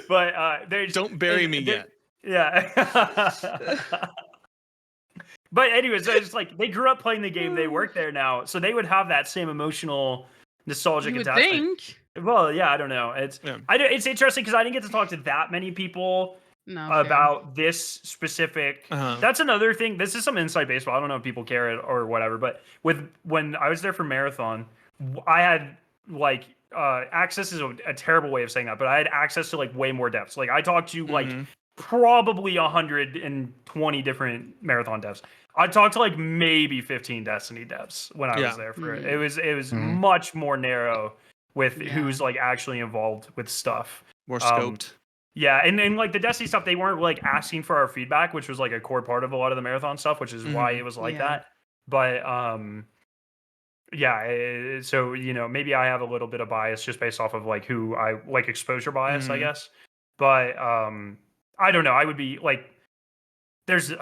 But there's Don't bury me yet. Yeah. But anyways, it's like they grew up playing the game. They work there now, so they would have that same emotional, nostalgic You would attachment. think. Well, yeah, I don't know. It's Yeah. it's interesting because I didn't get to talk to that many people No. fair. about this specific. Uh-huh. That's another thing. This is some inside baseball. I don't know if people care or whatever, but when I was there for Marathon, I had like access is a terrible way of saying that, but I had access to like way more devs. Like I talked to like Mhm. probably 120 different Marathon devs. I talked to like maybe 15 Destiny devs when I Yeah. was there for it. Mhm. It was Mhm. much more narrow with Yeah. who's like actually involved with stuff. More scoped. Yeah, and like the Destiny stuff, they weren't like asking for our feedback, which was like a core part of a lot of the Marathon stuff, which is why Mhm. it was like Yeah. that. But yeah, so you know, maybe I have a little bit of bias just based off of like who I like exposure bias, I Mhm. guess. But I don't know. I would be like, there's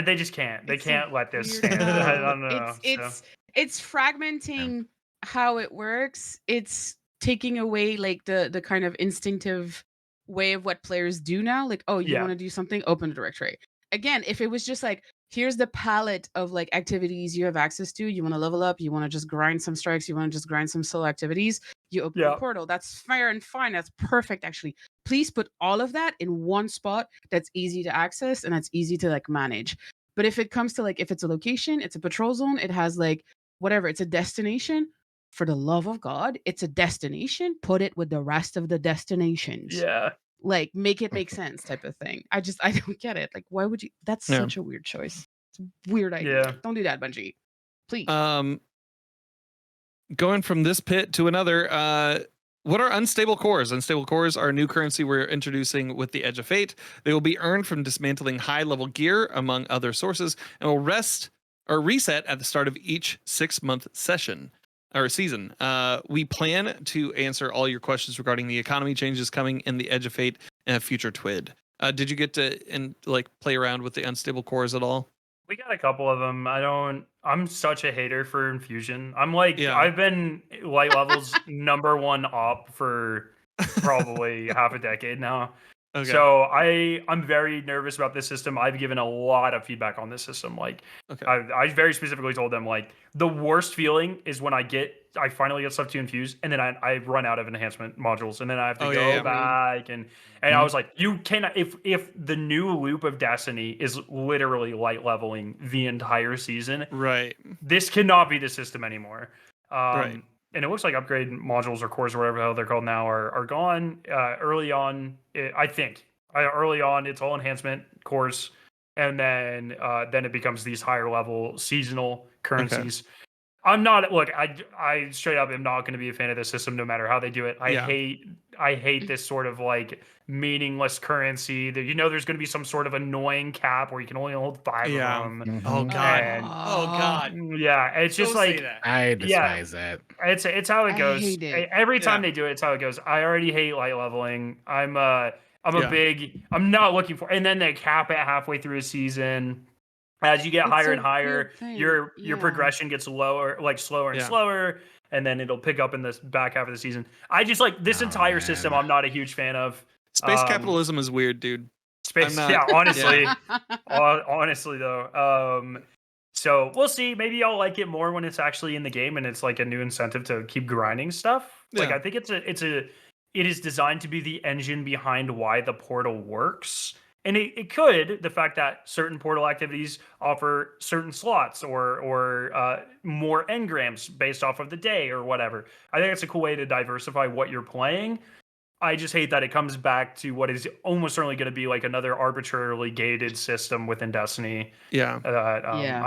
they just can't. They It's a can't let this weird- stand. I no, don't know. It's fragmenting how it works. It's taking away like the kind of instinctive way of what players do now. Like, oh, you Yeah. want to do something, open a directory. Again, if it was just like, here's the palette of like activities you have access to, you want to level up, you want to just grind some strikes, you want to just grind some solo activities, you open Yeah. a portal. That's fair and fine. That's perfect, actually. Please put all of that in one spot that's easy to access and that's easy to like manage. But if it comes to like, if it's a location, it's a patrol zone, it has like whatever, it's a destination. For the love of God, it's a destination. Put it with the rest of the destinations. Yeah. Like, make it make sense, type of thing. I don't get it. Like, why would you? That's Yeah. such a weird choice. It's a weird idea. Yeah. Don't do that, Bungie. Please. Going from this pit to another, what are unstable cores? Unstable cores are a new currency we're introducing with the Edge of Fate. They will be earned from dismantling high-level gear, among other sources, and will reset at the start of each 6-month session or season. We plan to answer all your questions regarding the economy changes coming in the Edge of Fate and a future TWID. Did you get to play around with the unstable cores at all? We got a couple of them. I'm such a hater for Infusion. I'm like, Yeah. I've been light levels #1 op for probably half a decade now. Okay. So I'm very nervous about this system. I've given a lot of feedback on this system. Like, Okay. I very specifically told them like the worst feeling is when I finally get stuff to infuse and then I run out of enhancement modules and then I have to Oh, go yeah, yeah. back and I was like, you cannot, if the new loop of Destiny is literally light leveling the entire season, Right. this cannot be the system anymore. Right. And it looks like upgrade modules or cores or whatever the hell they're called now are gone. Early on, I think early on it's all enhancement cores, and then it becomes these higher level seasonal currencies. I'm not I straight up am not going to be a fan of this system no matter how they do it. I hate this sort of like meaningless currency that there's going to be some sort of annoying cap where you can only hold 5 of them. Mhm. Oh God. And- Oh God. Yeah, it's just Don't say like that. I despise that. it's how it I goes. hate it. Every time Yeah. they do it, it's how it goes. I already hate light leveling. I'm Yeah. not looking for, and then they cap it halfway through a season. As you get It's higher a and higher, weird thing. your Yeah. progression gets slower and Yeah. slower, and then it'll pick up in this back half of the season. I just like this Oh, entire man. system. I'm not a huge fan of. Space capitalism is weird, dude. Space, I'm not- yeah, honestly. Honestly though, so we'll see. Maybe I'll like it more when it's actually in the game and it's like a new incentive to keep grinding stuff. Like Yeah. I think it is designed to be the engine behind why the portal works. And it could, the fact that certain portal activities offer certain slots or more engrams based off of the day or whatever. I think it's a cool way to diversify what you're playing. I just hate that it comes back to what is almost certainly going to be like another arbitrarily gated system within Destiny. Yeah. Yeah.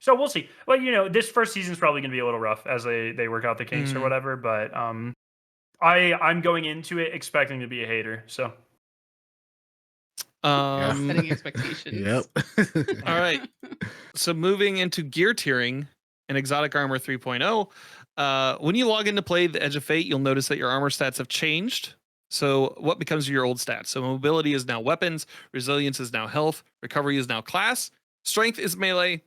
So we'll see. Well, this first season's probably going to be a little rough as they work out the kinks or whatever. But I'm going into it expecting to be a hater. So setting expectations. Yep. All right. So moving into gear tiering and exotic armor 3.0, when you log into play the Edge of Fate, you'll notice that your armor stats have changed. So what becomes your old stats? So mobility is now weapons, resilience is now health, recovery is now class, strength is melee,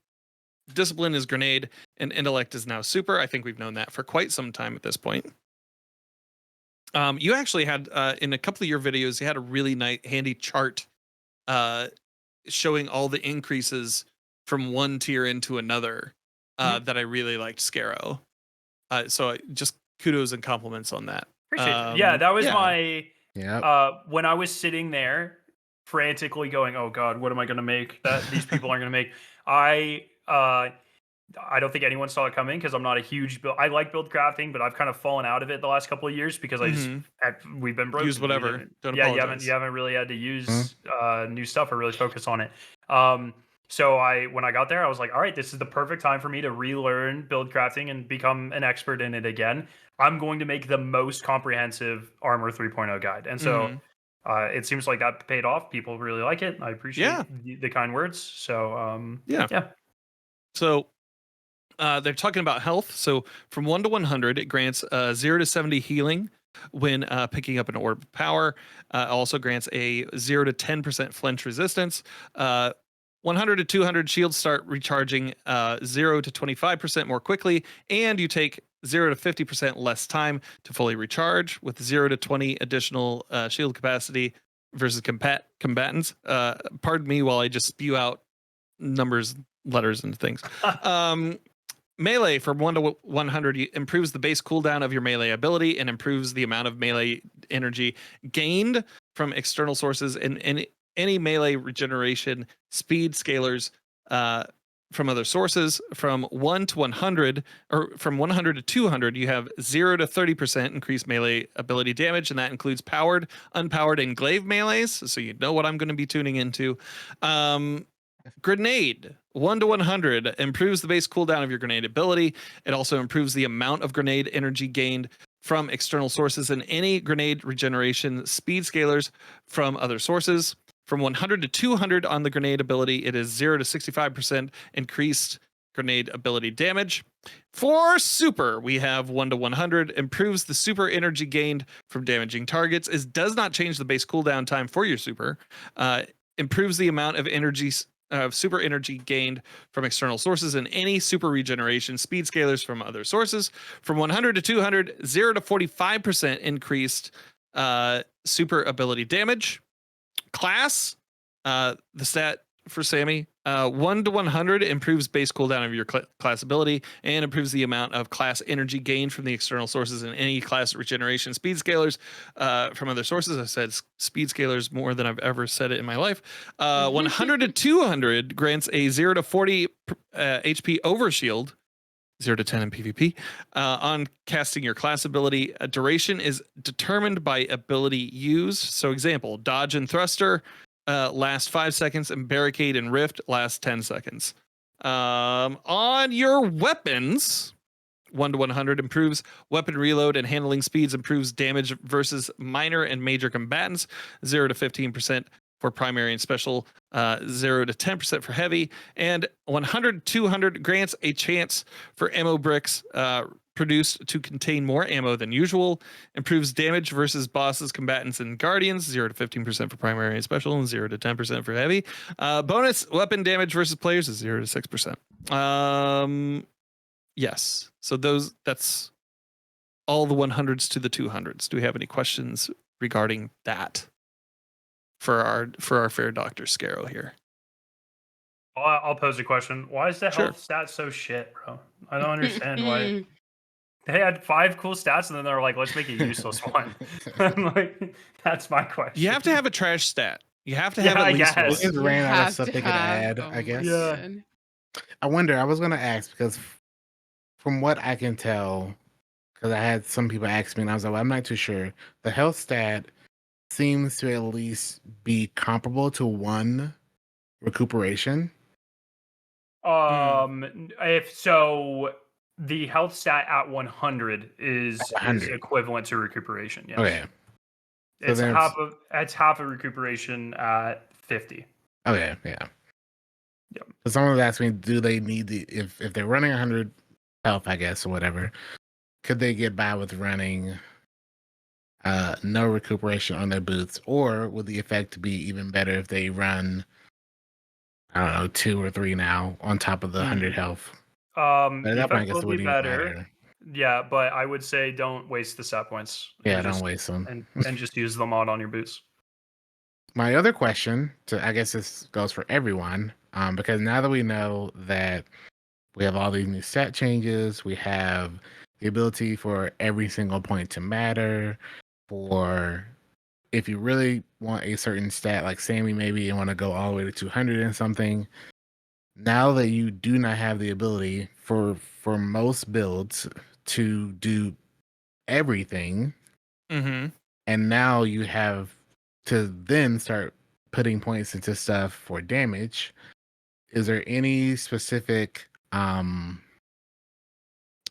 discipline is grenade, and intellect is now super. I think we've known that for quite some time at this point. You actually had in a couple of your videos, you had a really nice handy chart showing all the increases from one tier into another that I really liked, Skarrow. So just kudos and compliments on that. Appreciate it. Yeah, that was my when I was sitting there frantically going, oh God, what am I going to make that these people aren't going to make? I don't think anyone saw it coming because I'm not a huge build. I like build crafting, but I've kind of fallen out of it the last couple of years because we've been broken. Use whatever. Don't yeah, apologize. you haven't really had to use new stuff or really focus on it. So when I got there, I was like, all right, this is the perfect time for me to relearn build crafting and become an expert in it again. I'm going to make the most comprehensive Armor 3.0 guide. And so it seems like that paid off. People really like it. I appreciate the kind words. So yeah. So they're talking about health. So from 1 to 100, it grants 0 to 70 healing when picking up an orb of power. Also grants a 0 to 10% flinch resistance. 100 to 200 shields start recharging 0 to 25% more quickly, and you take 0 to 50% less time to fully recharge with 0 to 20 additional shield capacity versus combatants. Pardon me while I just spew out numbers, letters, and things. Melee from 1 to 100 improves the base cooldown of your melee ability and improves the amount of melee energy gained from external sources and any melee regeneration speed scalers from other sources. From 1 to 100, or from 100 to 200, you have 0 to 30% increased melee ability damage, and that includes powered, unpowered, and glaive melees. So you know what I'm going to be tuning into. Grenade 1 to 100 improves the base cooldown of your grenade ability. It also improves the amount of grenade energy gained from external sources and any grenade regeneration speed scalers from other sources. From 100 to 200 on the grenade ability, it is 0 to 65% increased grenade ability damage. For super, we have 1 to 100 improves the super energy gained from damaging targets. It does not change the base cooldown time for your super. Improves the amount of energy super energy gained from external sources and any super regeneration speed scalers from other sources. From 100 to 200, 0 to 45% increased super ability damage. Class, the stat for Sammy, 1 to 100 improves base cooldown of your class ability and improves the amount of class energy gained from the external sources and any class regeneration speed scalers from other sources. I said speed scalers more than I've ever said it in my life. 100 to 200 grants a 0 to 40 HP overshield, 0 to 10 in PvP. On casting your class ability, duration is determined by ability used. So example, dodge and thruster last 5 seconds, and barricade and rift last 10 seconds. On your weapons, 1 to 100 improves weapon reload and handling speeds, improves damage versus minor and major combatants, 0 to 15% for primary and special, 0 to 10% for heavy, and 100 to 200 grants a chance for ammo bricks produced to contain more ammo than usual, improves damage versus bosses, combatants, and guardians, 0 to 15% for primary and special, and 0 to 10% for heavy. Bonus weapon damage versus players is 0 to 6%. Yes, so that's all the 100s to the 200s. Do we have any questions regarding that for our fair Dr. Skarrow here? I'll pose a question. Why is the health stat so shit, bro? I don't understand why. They had 5 cool stats, and then they're like, let's make a useless one. I'm like, that's my question. You have to have a trash stat. You have to have at least one. They just ran out of stuff they could add, I guess. Yeah. I wonder, I was going to ask, because from what I can tell, because I had some people ask me, and I was like, well, I'm not too sure. The health stat seems to at least be comparable to 1 recuperation. If so, the health stat at 100 is 100. equivalent to recuperation. Yes. Okay. So It's half of recuperation at 50. Okay, yeah. Yep. So someone was asking me, do they need if they're running 100 health, I guess, or whatever, could they get by with running no recuperation on their boots, or would the effect be even better if they run, I don't know, 2 or 3 now on top of the 100 health? But at The that point, I effect guess will it be wouldn't even better. matter. Yeah, but I would say don't waste the stat points. Yeah, don't waste them. And just use the mod on your boots. My other question, I guess this goes for everyone, because now that we know that we have all these new stat changes, we have the ability for every single point to matter, for if you really want a certain stat, like Sammy maybe you want to go all the way to 200 and something. Now that you do not have the ability for most builds to do everything, and now you have to then start putting points into stuff for damage, is there any specific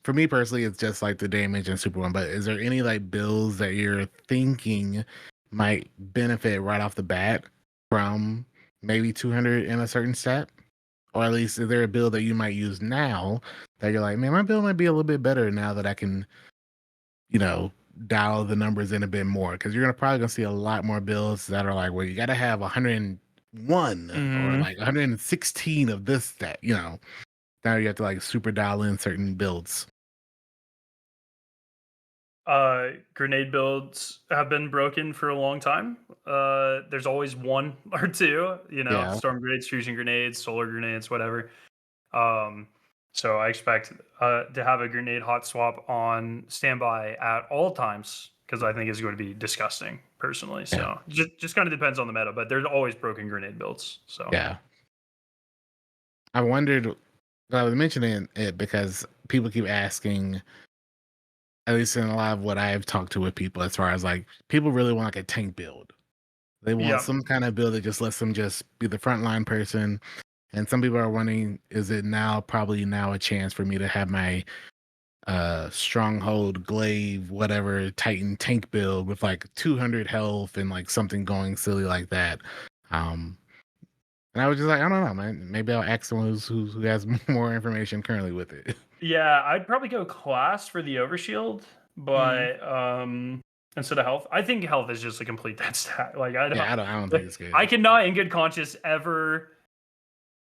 for me personally it's just like the damage and super one, but is there any like builds that you're thinking might benefit right off the bat from maybe 200 in a certain stat? Or at least is there a build that you might use now that you're like, man, my build might be a little bit better now that I can, dial the numbers in a bit more? Because you're probably gonna see a lot more builds that are like, well, you gotta have 101 or like 116 of this stat, Now you have to like super dial in certain builds. Grenade builds have been broken for a long time. There's always one or two, storm grenades, fusion grenades, solar grenades, whatever. So I expect to have a grenade hot swap on standby at all times because I think it's going to be disgusting personally. So just kind of depends on the meta, but there's always broken grenade builds. So yeah, I wondered. I was mentioning it because people keep asking, at least in a lot of what I've talked to with people, as far as like people really want like a tank build. They want some kind of build that just lets them just be the frontline person. And some people are wondering, is it probably now a chance for me to have my stronghold, glaive, whatever Titan tank build with like 200 health and like something going silly like that? And I was just like, I don't know, man. Maybe I'll ask someone who has more information currently with it. Yeah, I'd probably go class for the overshield, but instead of health, I think health is just a complete dead stat. Like I don't think it's good. I cannot, in good conscience, ever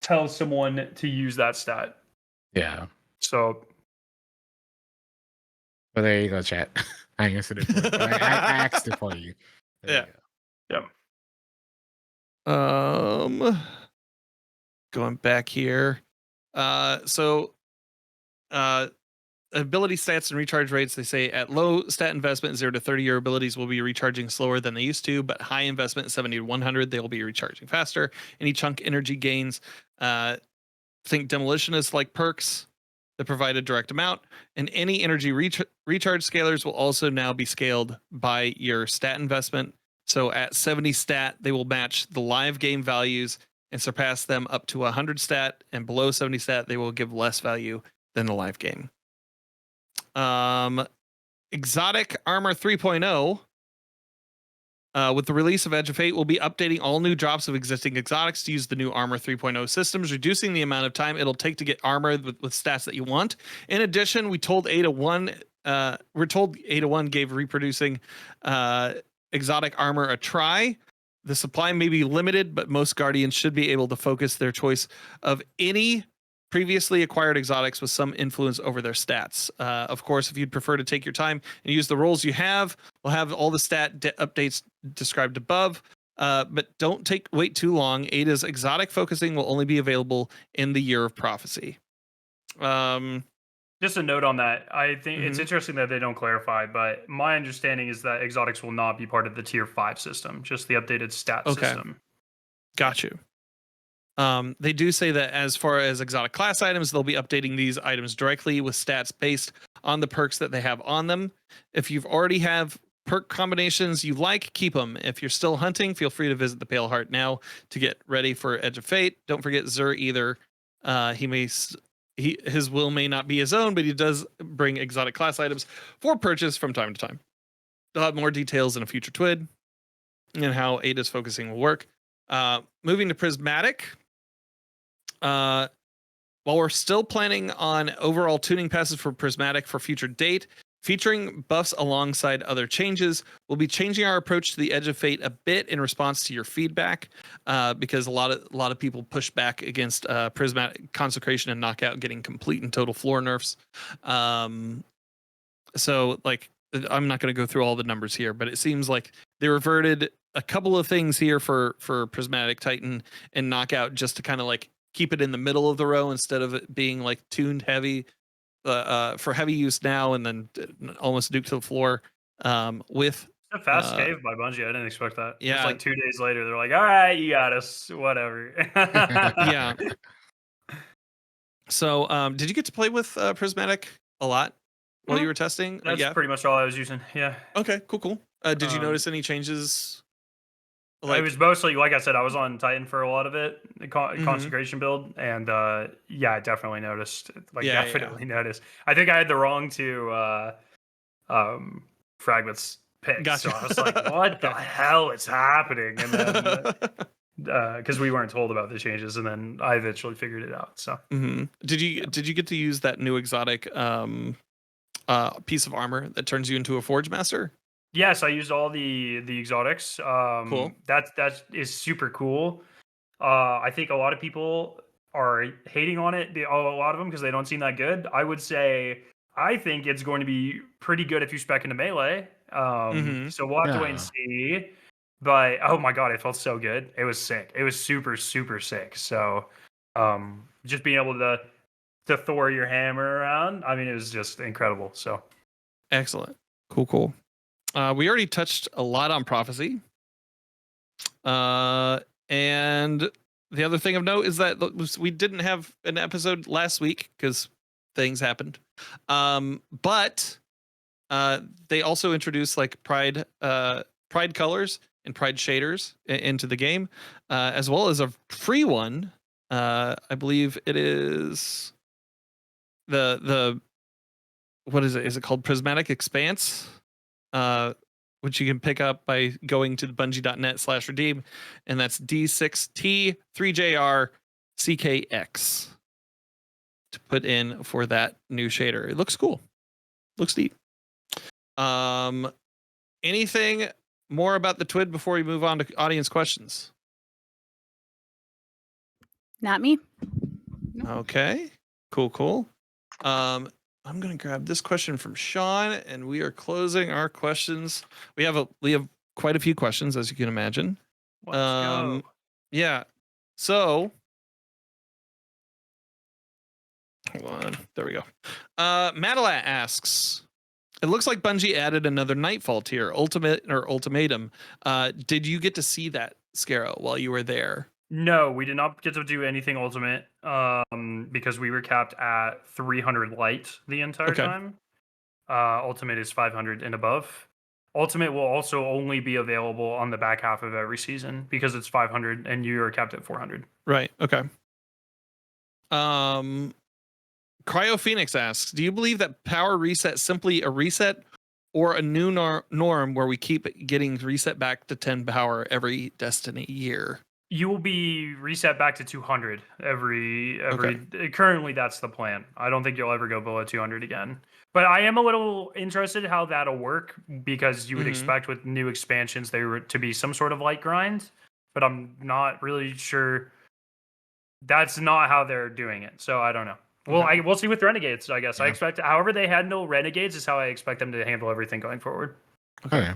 tell someone to use that stat. Yeah. So. Well, there you go, chat. I answered it for you. I asked it for you. There you go. Going back here. Ability stats and recharge rates, they say at low stat investment, 0 to 30, your abilities will be recharging slower than they used to, but high investment, 70 to 100, they will be recharging faster. Any chunk energy gains, think demolitionist like perks that provide a direct amount, and any energy recharge scalers will also now be scaled by your stat investment. So at 70 stat, they will match the live game values and surpass them up to 100 stat, and below 70 stat, they will give less value than the live game. Exotic Armor 3.0. With the release of Edge of Fate, we'll be updating all new drops of existing exotics to use the new Armor 3.0 systems, reducing the amount of time it'll take to get armor with stats that you want. In addition, we're told Ada 1 gave reproducing exotic armor a try. The supply may be limited, but most Guardians should be able to focus their choice of any previously acquired exotics with some influence over their stats. Of course, if you'd prefer to take your time and use the rolls you have, we'll have all the stat updates described above. But don't wait too long. Ada's exotic focusing will only be available in the Year of Prophecy. Just a note on that. I think it's interesting that they don't clarify, but my understanding is that exotics will not be part of the tier 5 system, just the updated stat system. Got you. They do say that as far as exotic class items, they'll be updating these items directly with stats based on the perks that they have on them. If you've already have perk combinations you like, keep them. If you're still hunting, feel free to visit the Pale Heart now to get ready for Edge of Fate. Don't forget Zur either. His will may not be his own, but he does bring exotic class items for purchase from time to time. They'll have more details in a future TWID and how Ada's focusing will work. Moving to Prismatic. While we're still planning on overall tuning passes for Prismatic for future date, featuring buffs alongside other changes, we'll be changing our approach to the Edge of Fate a bit in response to your feedback, because a lot of people push back against Prismatic Consecration and Knockout getting complete and total floor nerfs. So like, I'm not going to go through all the numbers here, but it seems like they reverted a couple of things here for Prismatic Titan and Knockout just to kind of like keep it in the middle of the row instead of it being like tuned heavy for heavy use now and then almost nuke to the floor. With a fast cave by Bungie. I didn't expect that. Yeah. Just like 2 days later, they're like, all right, you got us, whatever. Yeah. So did you get to play with Prismatic a lot while you were testing? That's pretty much all I was using. Yeah. Okay, cool. Did you notice any changes? It was mostly, like I said, I was on Titan for a lot of it, the consecration build, and yeah, I definitely noticed. Noticed. I think I had the wrong two fragments picked, Gotcha. so I was like, "What the hell is happening?" And then because we weren't told about the changes, and then I eventually figured it out. So, did you get to use that new exotic piece of armor that turns you into a Forge Master? Yes, I used all the exotics. Cool. That is super cool. I think a lot of people are hating on it. A lot of them because they don't seem that good. I would say I think it's going to be pretty good if you spec into melee. So we'll have to wait and see. But oh my god, it felt so good. It was sick. It was super sick. So just being able to Thor your hammer around, I mean, it was just incredible. So excellent. Cool. We already touched a lot on prophecy. And the other thing of note is that we didn't have an episode last week because things happened. But they also introduced like pride colors and pride shaders into the game, as well as a free one. I believe it is the what is it? Is it called Prismatic Expanse? Which you can pick up by going to bungie.net/redeem, and that's D6T3JRCKX to put in for that new shader. It looks cool. Looks neat. Anything more about the TWID before we move on to audience questions? Not me. Okay. Cool. I'm going to grab this question from Sean, and we are closing our questions. We have quite a few questions, as you can imagine. Let's go. Yeah. So, hold on. There we go. Madalat asks, it looks like Bungie added another Nightfall tier, Ultimate or Ultimatum. Did you get to see that, Skarrow, while you were there? No, we did not get to do anything ultimate because we were capped at 300 light the entire time. Ultimate is 500 and above. Ultimate will also only be available on the back half of every season because it's 500 and you are capped at 400. Right. Okay. Cryo Phoenix asks, do you believe that power reset simply a reset or a new norm where we keep getting reset back to 10 power every Destiny year? You will be reset back to 200 every. Currently, that's the plan. I don't think you'll ever go below 200 again. But I am a little interested how that'll work because you would expect with new expansions there were to be some sort of light grind, but I'm not really sure. That's not how they're doing it, so I don't know. Well, we'll see with Renegades. I guess I expect however they handle Renegades is how I expect them to handle everything going forward. Okay.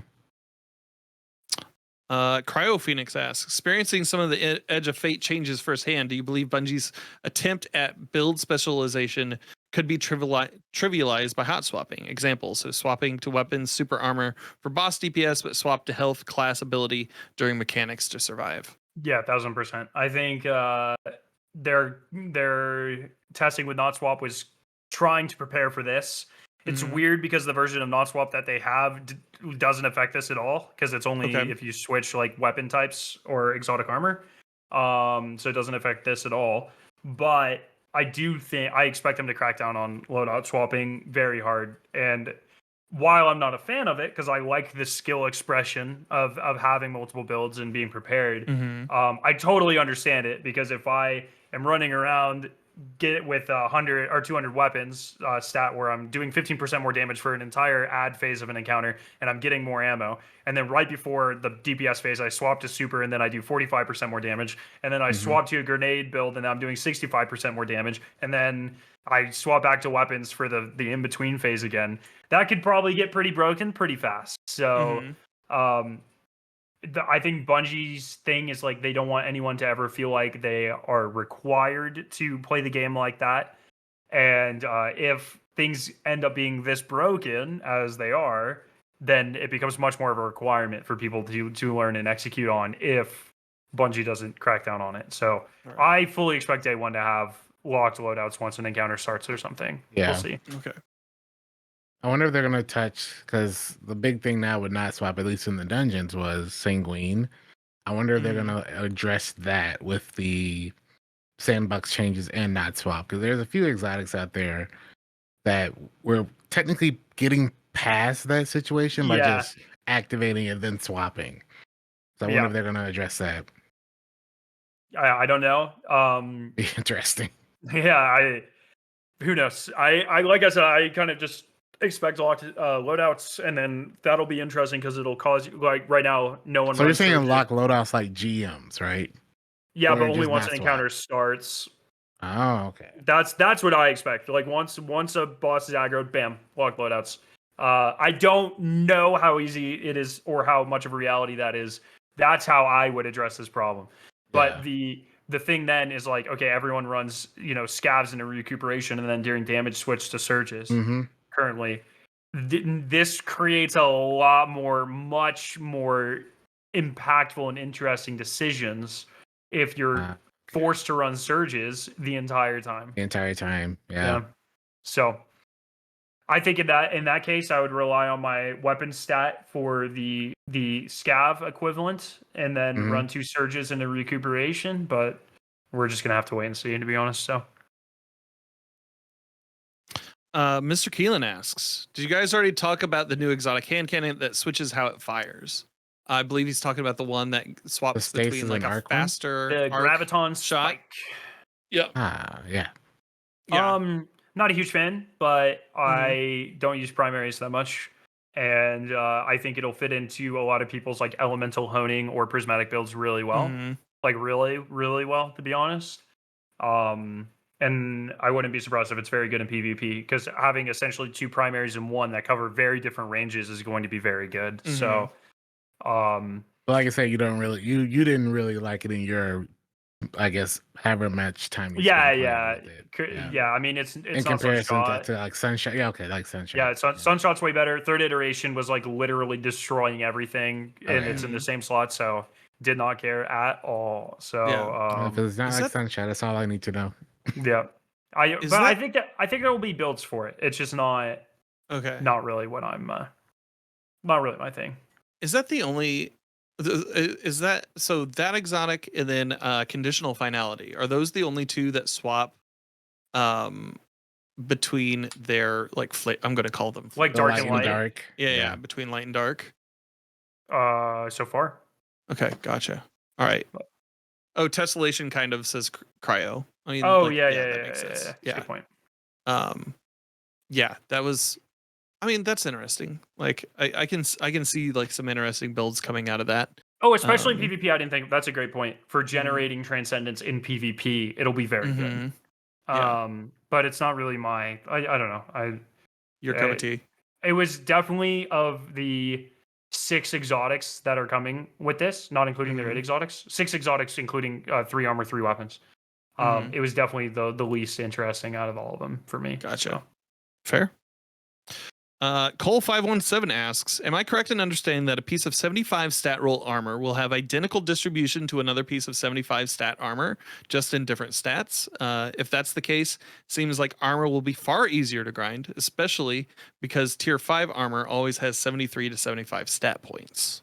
Cryo Phoenix asks, experiencing some of the Edge of Fate changes firsthand, do you believe Bungie's attempt at build specialization could be trivialized by hot swapping? Examples, so swapping to weapons, super armor for boss DPS, but swap to health class ability during mechanics to survive. Yeah, 1000%. I think their testing with not swap was trying to prepare for this. It's weird because the version of not swap that they have doesn't affect this at all because it's only if you switch like weapon types or exotic armor. So it doesn't affect this at all. But I expect them to crack down on loadout swapping very hard. And while I'm not a fan of it, because I like the skill expression of having multiple builds and being prepared, I totally understand it, because if I am running around with 100 or 200 weapons stat where I'm doing 15% more damage for an entire ad phase of an encounter, and I'm getting more ammo, and then right before the DPS phase I swap to super and then I do 45% more damage, and then I swap to a grenade build and I'm doing 65% more damage, and then I swap back to weapons for the in-between phase again, that could probably get pretty broken pretty fast. So I think Bungie's thing is like they don't want anyone to ever feel like they are required to play the game like that. And if things end up being this broken as they are, then it becomes much more of a requirement for people to learn and execute on if Bungie doesn't crack down on it. So I fully expect Day 1 to have locked loadouts once an encounter starts or something. Yeah. We'll see. Okay. I wonder if they're going to touch, because the big thing now with not swap, at least in the dungeons, was sanguine. I wonder if they're going to address that with the sandbox changes and not swap, because there's a few exotics out there that we're technically getting past that situation by just activating and then swapping. So I wonder if they're going to address that. I don't know. Be interesting. Yeah, who knows? I like I said, I kind of just expect locked loadouts, and then that'll be interesting because it'll cause you, like right now, no one. So you're saying lock loadouts like GMs, right? Yeah, or but only once an encounter starts. Oh, okay. That's what I expect. Like once a boss is aggroed, bam, lock loadouts. I don't know how easy it is or how much of a reality that is. That's how I would address this problem. But the thing then is like, okay, everyone runs, scavs into recuperation, and then during damage switch to surges. Currently, this creates a lot much more impactful and interesting decisions if you're forced to run surges the entire time. Yeah. So I think in that case, I would rely on my weapon stat for the scav equivalent, and then run 2 surges into recuperation. But we're just gonna have to wait and see, to be honest. So. Mr. Keelan asks, did you guys already talk about the new exotic hand cannon that switches how it fires? I believe he's talking about the one that swaps between like a faster the graviton shot. spike. Yeah. Yeah. Not a huge fan, but I don't use primaries that much. And I think it'll fit into a lot of people's like elemental honing or prismatic builds really well. Like really, really well, to be honest. And I wouldn't be surprised if it's very good in PvP, because having essentially 2 primaries in one that cover very different ranges is going to be very good. So, but like I said, you don't really you didn't really like it in your, I guess, however much time you spent playing with it. Yeah. I mean, it's in not comparison Sunshot. to like Sunshot. Yeah, okay, like Sunshot. Yeah, Sunshot's way better. Third iteration was like literally destroying everything, and it's in the same slot, so did not care at all. So if it's not like Sunshot, that's all I need to know. Yeah, I think there will be builds for it. It's just not not really what I'm not really my thing. Is that the only? Is that so? That exotic and then conditional finality, are those the only 2 that swap between their like I'm going to call them like dark and light? Dark. Yeah, between light and dark. So far. Okay, gotcha. All right. Oh, Tessellation kind of says cryo. I mean, that makes sense. Yeah. Good point. Yeah, that was. I mean, that's interesting. Like, I can see like some interesting builds coming out of that. Oh, especially in PvP. I didn't think that's a great point for generating transcendence in PvP. It'll be very good. But it's not really my. I don't know. Your cup of tea. It was definitely of the 6 exotics that are coming with this, not including the raid exotics. 6 exotics, including 3 armor, 3 weapons. It was definitely the least interesting out of all of them for me. Gotcha. So. Fair. Cole517 asks, am I correct in understanding that a piece of 75 stat roll armor will have identical distribution to another piece of 75 stat armor, just in different stats? If that's the case, it seems like armor will be far easier to grind, especially because tier 5 armor always has 73 to 75 stat points.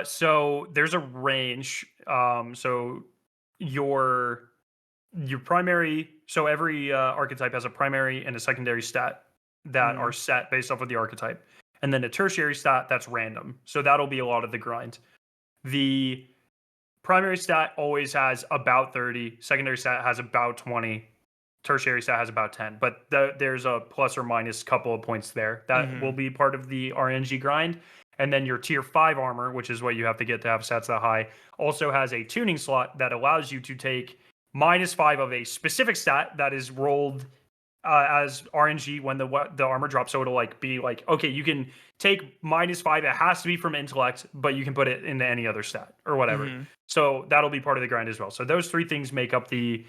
So there's a range. So your your primary. So every archetype has a primary and a secondary stat that are set based off of the archetype, and then a tertiary stat that's random. So that'll be a lot of the grind. The primary stat always has about 30, secondary stat has about 20, tertiary stat has about 10, but there's a plus or minus couple of points there that will be part of the RNG grind. And then your tier 5 armor, which is what you have to get to have stats that high, also has a tuning slot that allows you to take -5 of a specific stat that is rolled as RNG when the armor drops. So it'll like be like, okay, you can take -5. It has to be from intellect, but you can put it into any other stat or whatever. So that'll be part of the grind as well. So those 3 things make up the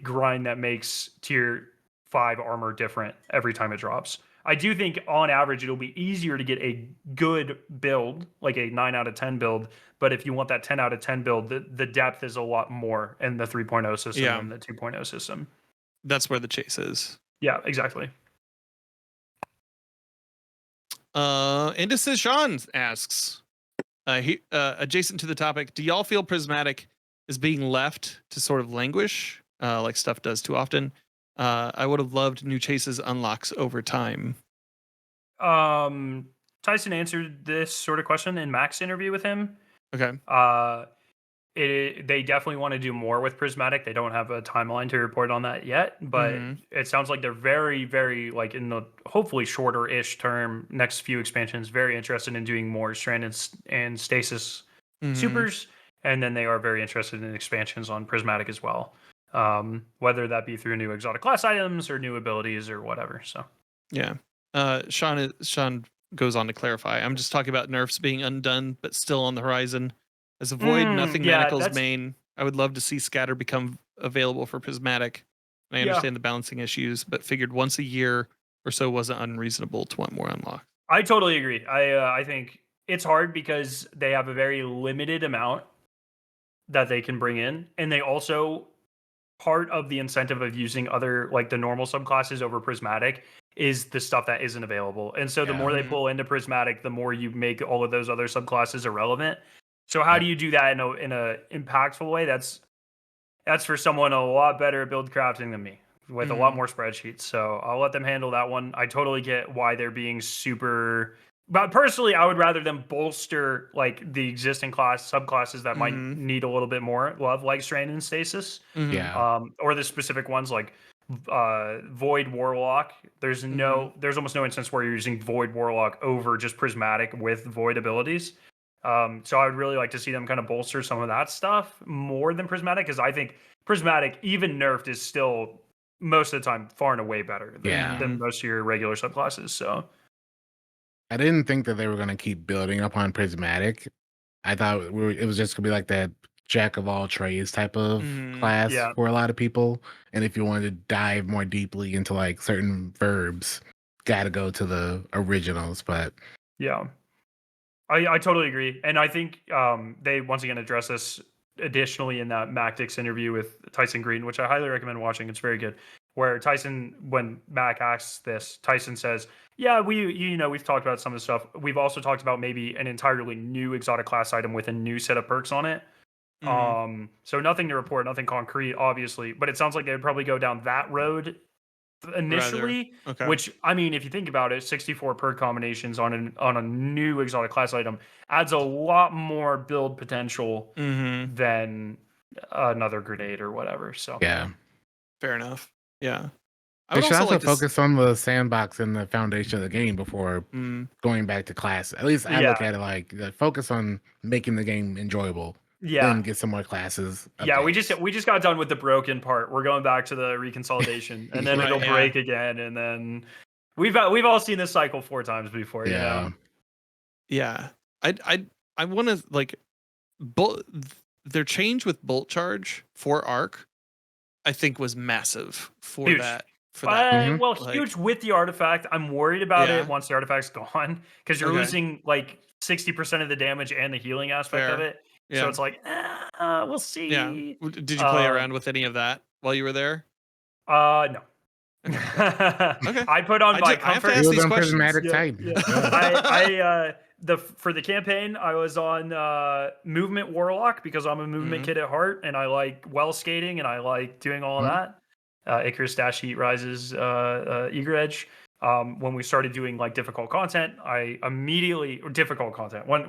grind that makes tier 5 armor different every time it drops. I do think on average it'll be easier to get a good build, like a 9 out of 10 build. But if you want that 10 out of 10 build, the depth is a lot more in the 3.0 system than the 2.0 system. That's where the chase is. Yeah, exactly. Indecision Sean asks, adjacent to the topic, do y'all feel Prismatic is being left to sort of languish, like stuff does too often? I would have loved new chases unlocks over time. Tyson answered this sort of question in Mac's interview with him. Okay. They definitely want to do more with Prismatic. They don't have a timeline to report on that yet, but it sounds like they're very, very, like in the hopefully shorter-ish term, next few expansions, very interested in doing more Strand and Stasis supers, and then they are very interested in expansions on Prismatic as well. Whether that be through new exotic class items or new abilities or whatever. So yeah. Sean goes on to clarify. I'm just talking about nerfs being undone, but still on the horizon. As a void, nothing manacles main. I would love to see Scatter become available for Prismatic. I understand the balancing issues, but figured once a year or so wasn't unreasonable to want more unlocked. I totally agree. I think it's hard because they have a very limited amount that they can bring in, and they also, part of the incentive of using other, like the normal subclasses over Prismatic, is the stuff that isn't available. And so the more they pull into Prismatic, the more you make all of those other subclasses irrelevant. So how do you do that in a impactful way? That's for someone a lot better at build crafting than me, with a lot more spreadsheets. So I'll let them handle that one. I totally get why they're being super. But personally, I would rather them bolster like the existing subclasses that might need a little bit more love, like Strain and Stasis. Or the specific ones like Void Warlock. There's almost no instance where you're using Void Warlock over just Prismatic with Void abilities. So I would really like to see them kind of bolster some of that stuff more than Prismatic, because I think Prismatic, even nerfed, is still most of the time far and away better than most of your regular subclasses. So I didn't think that they were going to keep building up on Prismatic. I thought it was just going to be like that jack of all trades type of class for a lot of people. And if you wanted to dive more deeply into like certain verbs, got to go to the originals. But yeah. I totally agree. And I think they once again address this additionally in that Macdix interview with Tyson Green, which I highly recommend watching. It's very good. Where Tyson, when Mac asks this, Tyson says, yeah, we've talked about some of the stuff. We've also talked about maybe an entirely new exotic class item with a new set of perks on it. So nothing to report, nothing concrete, obviously. But it sounds like they'd probably go down that road initially, which, I mean, if you think about it, 64 perk combinations on a new exotic class item adds a lot more build potential than another grenade or whatever. So yeah, fair enough. Yeah, they should also focus on the sandbox and the foundation of the game before going back to class. At least I look at it like focus on making the game enjoyable. Then get some more classes. Yeah, we just got done with the broken part. We're going back to the reconsolidation, and then it'll break again, and then we've all seen this cycle 4 times before. Yeah, you know? I want to like their change with bolt charge for Arc, I think was massive for huge. that. For that, well, huge with the artifact. I'm worried about it once the artifict's gone, because you're losing like 60% of the damage and the healing aspect of it. Yeah. So it's like, we'll see. Yeah. Did you play around with any of that while you were there? No. Okay. I put on my comfort. Prismatic type. for the campaign, I was on movement warlock because I'm a movement kid at heart, and I like well skating, and I like doing all of that. Icarus Dash Heat Rises Eager Edge. When we started doing like difficult content, when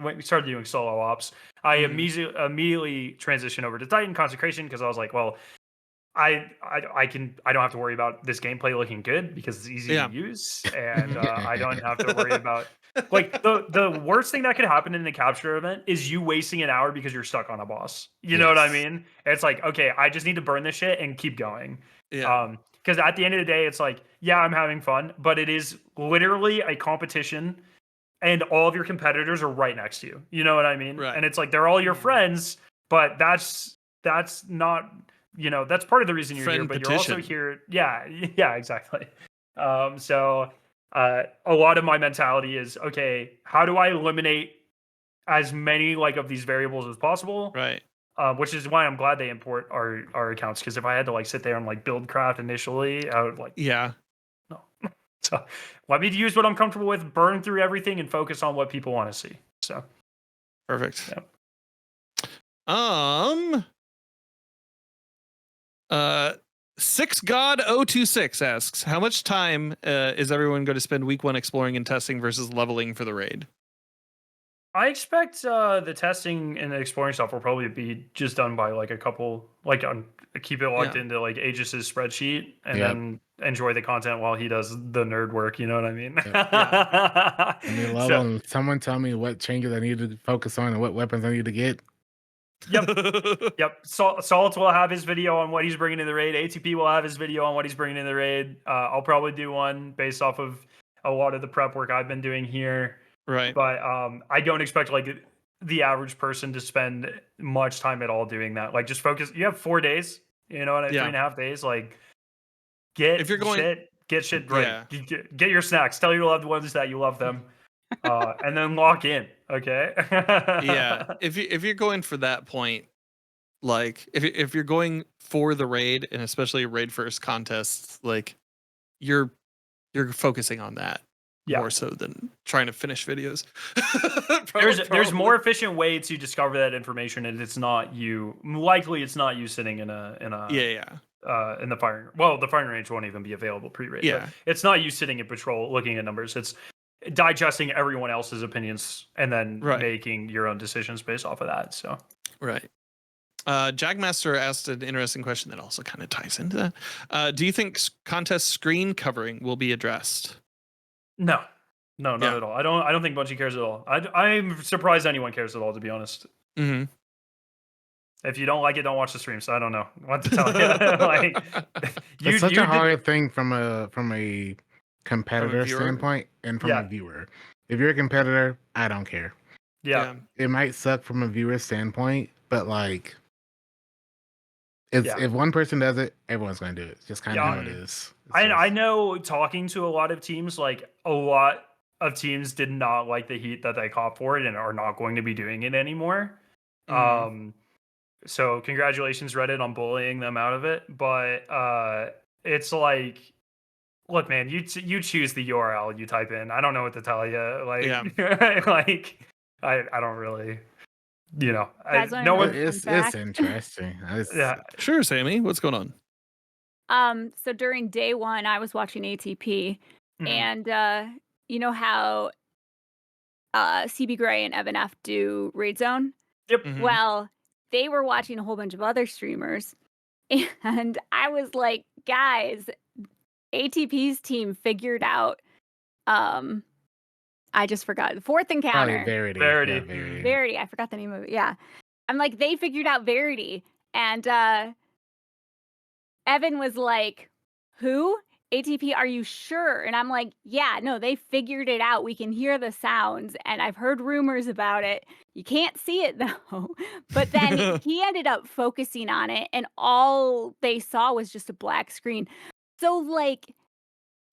we started doing solo ops, I immediately transitioned over to Titan Consecration because I was like, well, I don't have to worry about this gameplay looking good because it's easy to use, and I don't have to worry about like the worst thing that could happen in the capture event is you wasting an hour because you're stuck on a boss. You know what I mean? It's like, okay, I just need to burn this shit and keep going. Because at the end of the day, it's like, yeah, I'm having fun, but it is literally a competition, and all of your competitors are right next to you. You know what I mean? Right. And it's like they're all your friends, but that's not. That's part of the reason you're here, but you're also here. Yeah, exactly. So a lot of my mentality is, okay, how do I eliminate as many like of these variables as possible? Right. Which is why I'm glad they import our accounts, because if I had to like sit there and like build craft initially, I would like no. So let me use what I'm comfortable with, burn through everything, and focus on what people want to see. So perfect. Yeah. 6God026 asks, how much time is everyone going to spend week 1 exploring and testing versus leveling for the raid? I expect the testing and the exploring stuff will probably be just done by like a couple, like keep it logged into like Aegis's spreadsheet, and then enjoy the content while he does the nerd work. You know what I mean? Someone tell me what changes I need to focus on and what weapons I need to get. Yep. Salt will have his video on what he's bringing in the raid. ATP will have his video on what he's bringing in the raid. I'll probably do one based off of a lot of the prep work I've been doing here. Right. But I don't expect like the average person to spend much time at all doing that. Like, just focus. You have 4 days. You know, 3.5 days. Like, get shit right. Get your snacks. Tell your loved ones that you love them. And then lock in, okay? If you're going for that point, like if you're going for the raid, and especially raid first contests, like you're focusing on that more so than trying to finish videos. There's more efficient way to discover that information, and it's not you. Likely, it's not you sitting in the firing. Well, the firing range won't even be available pre-raid. Yeah, it's not you sitting in patrol looking at numbers. It's digesting everyone else's opinions and then making your own decisions based off of that. So Jagmaster asked an interesting question that also kind of ties into that. Do you think contest screen covering will be addressed? No, not at all. I don't think Bungie cares at all. I'm surprised anyone cares at all, to be honest. If you don't like it, don't watch the stream. So I don't know what to tell you. Like, it's such a hard thing from a competitor standpoint and from a viewer. If you're a competitor, I don't care. It might suck from a viewer standpoint, but like, if one person does it, everyone's going to do it. It's just kind of how it is. I know, talking to a lot of teams, like a lot of teams did not like the heat that they caught for it and are not going to be doing it anymore. So congratulations, Reddit, on bullying them out of it. But it's like, look, man, you choose the URL you type in. I don't know what to tell you. Like, like I don't really, it's interesting. Sure, Sammy, what's going on? So during day 1, I was watching ATP, and you know how CB Gray and Evan F do Raid Zone? Yep. Well, they were watching a whole bunch of other streamers, and I was like, guys, ATP's team figured out I just forgot the 4th encounter. Verity. I forgot the name of it. Yeah. I'm like, they figured out Verity. And Evan was like, who? ATP, are you sure? And I'm like, yeah, no, they figured it out. We can hear the sounds, and I've heard rumors about it. You can't see it though. But then he ended up focusing on it, and all they saw was just a black screen. So like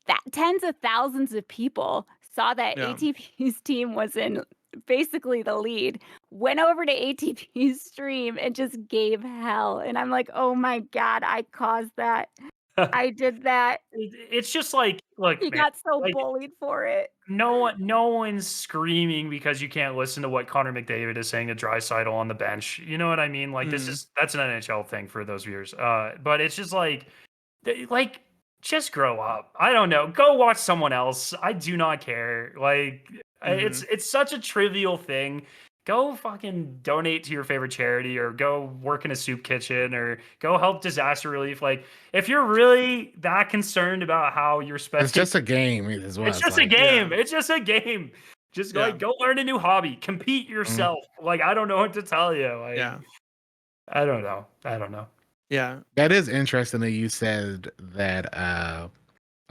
that tens of thousands of people saw that ATP's team was in basically the lead, went over to ATP's stream and just gave hell. And I'm like, oh my God, I caused that. I did that. It's just like, look, He man, got so like bullied for it. no one's screaming because you can't listen to what Connor McDavid is saying to Draisaitl on the bench. You know what I mean? Like that's an NHL thing for those viewers. But it's just like just grow up. I don't know. Go watch someone else. I do not care. Like it's such a trivial thing. Go fucking donate to your favorite charity or go work in a soup kitchen or go help disaster relief. Like if you're really that concerned about how you're spending, It's just a game as well. it's just a game. It's just a game. Just like go learn a new hobby. Compete yourself. Like I don't know what to tell you. Like I don't know. Yeah. That is interesting that you said that a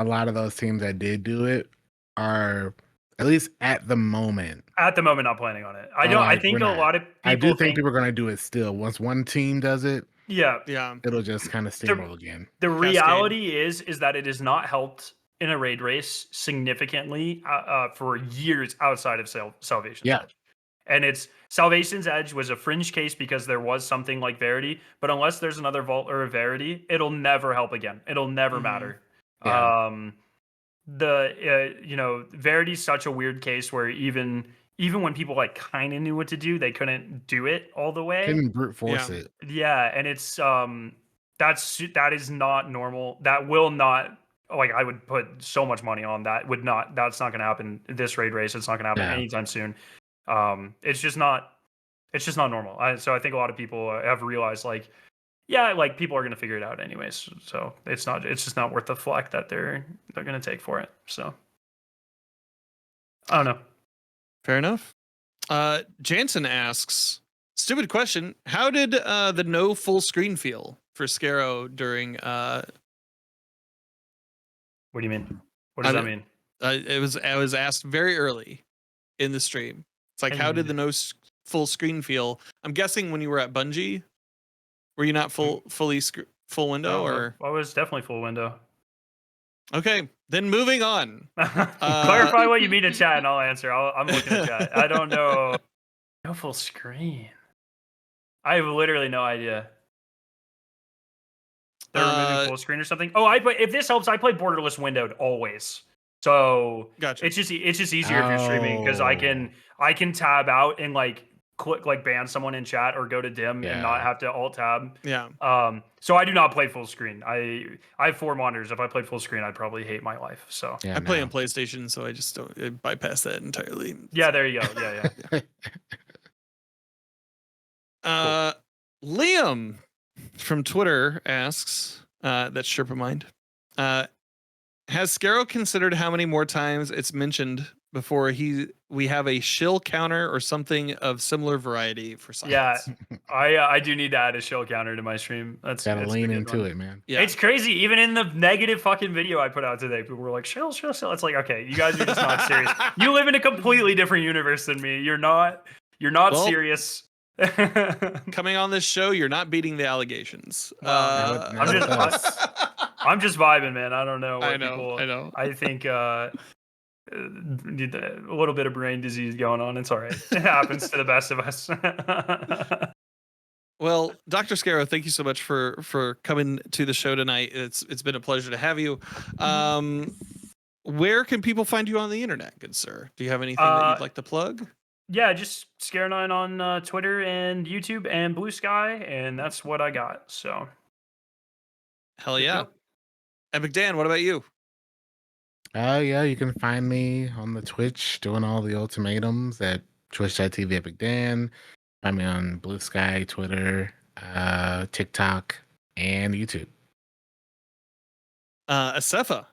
lot of those teams that did do it are, at least at the moment, not planning on it. I think a lot of people I do think people are going to do it still. Once one team does it, it'll just kind of steamroll again. The reality is that it has not helped in a raid race significantly for years outside of Salvation's Edge. And Salvation's Edge was a fringe case because there was something like Verity, but unless there's another Vault or a Verity, it'll never help again. It'll never matter. Verity's such a weird case where even when people like kind of knew what to do, they couldn't do it all the way. Couldn't brute force it. Yeah, and it's that is not normal. That will not, like, I would put so much money on that. That's not going to happen this raid race. It's not going to happen anytime soon. It's just not normal. So I think a lot of people have realized like people are going to figure it out anyways. So it's just not worth the flack that they're going to take for it. So I don't know. Fair enough. Jansen asks, stupid question. How did the no full screen feel for Skarrow during What do you mean? What does that mean? I was asked very early in the stream. It's like, how did the no full screen feel? I'm guessing when you were at Bungie, were you not full window or? I was definitely full window. Okay, then moving on. Clarify what you mean in chat, and I'll answer. I'm looking at chat. I don't know. No full screen. I have literally no idea. They're removing full screen or something. Oh, if this helps, I play borderless windowed always. So gotcha. It's just easier if you're streaming because I can tab out and like click like ban someone in chat or go to dim and not have to alt tab. Yeah. So I do not play full screen. I have 4 monitors. If I played full screen, I'd probably hate my life. So I play on PlayStation, so I just don't bypass that entirely. Yeah, there you go. Yeah. Liam from Twitter asks, that's Sherpa Mind. Has Skarrow considered how many more times it's mentioned before we have a shill counter or something of similar variety for silence? Yeah, I do need to add a shill counter to my stream. Gotta lean into it, man. Yeah. It's crazy. Even in the negative fucking video I put out today, people were like, shill. It's like, okay, you guys are just not serious. You live in a completely different universe than me. You're not serious. Coming on this show, you're not beating the allegations. I'm just vibing, man. I don't know. I know. I think need a little bit of brain disease going on. It's all right. It happens to the best of us. Well, Dr. Skarrow, thank you so much for coming to the show tonight. It's been a pleasure to have you. Where can people find you on the internet, good sir? Do you have anything that you'd like to plug? Yeah, just Skarrow9 on Twitter and YouTube and Blue Sky, and that's what I got. So, hell yeah. Epic Dan, what about you? Yeah, you can find me on the Twitch doing all the ultimatums at twitch.tv Epic Dan. Find me on Blue Sky, Twitter, TikTok, and YouTube. Asefa.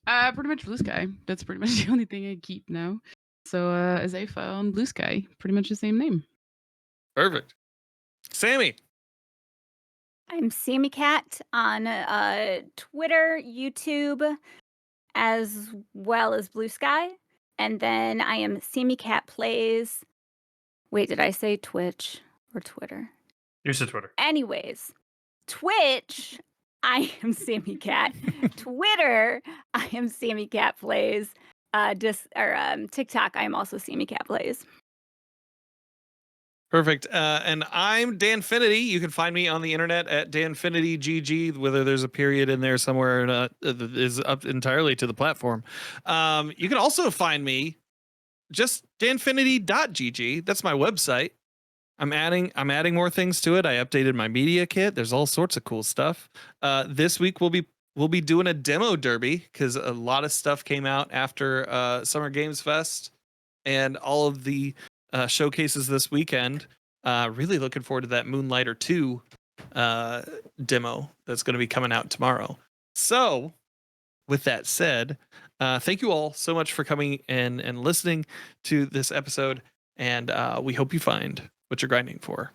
Pretty much Blue Sky. That's pretty much the only thing I keep now. So Asefa on Blue Sky, pretty much the same name. Perfect. Sammy. I'm Sammy Cat on Twitter, YouTube, as well as Blue Sky. And then I am Sammy Cat Plays. Wait, did I say Twitch or Twitter? You said Twitter. Anyways, Twitch, I am Sammy Cat. Twitter, I am Sammy Cat Plays. TikTok, I am also Sammy Cat Plays. Perfect. And I'm Danfinity. You can find me on the internet at DanfinityGG. Whether there's a period in there somewhere or not is up entirely to the platform. You can also find me just danfinity.gg. That's my website. I'm adding more things to it. I updated my media kit. There's all sorts of cool stuff. This week we'll be doing a demo derby because a lot of stuff came out after Summer Games Fest and all of the showcases this weekend. Really looking forward to that Moonlighter 2 demo that's going to be coming out tomorrow. So, with that said, thank you all so much for coming in and listening to this episode, and we hope you find what you're grinding for.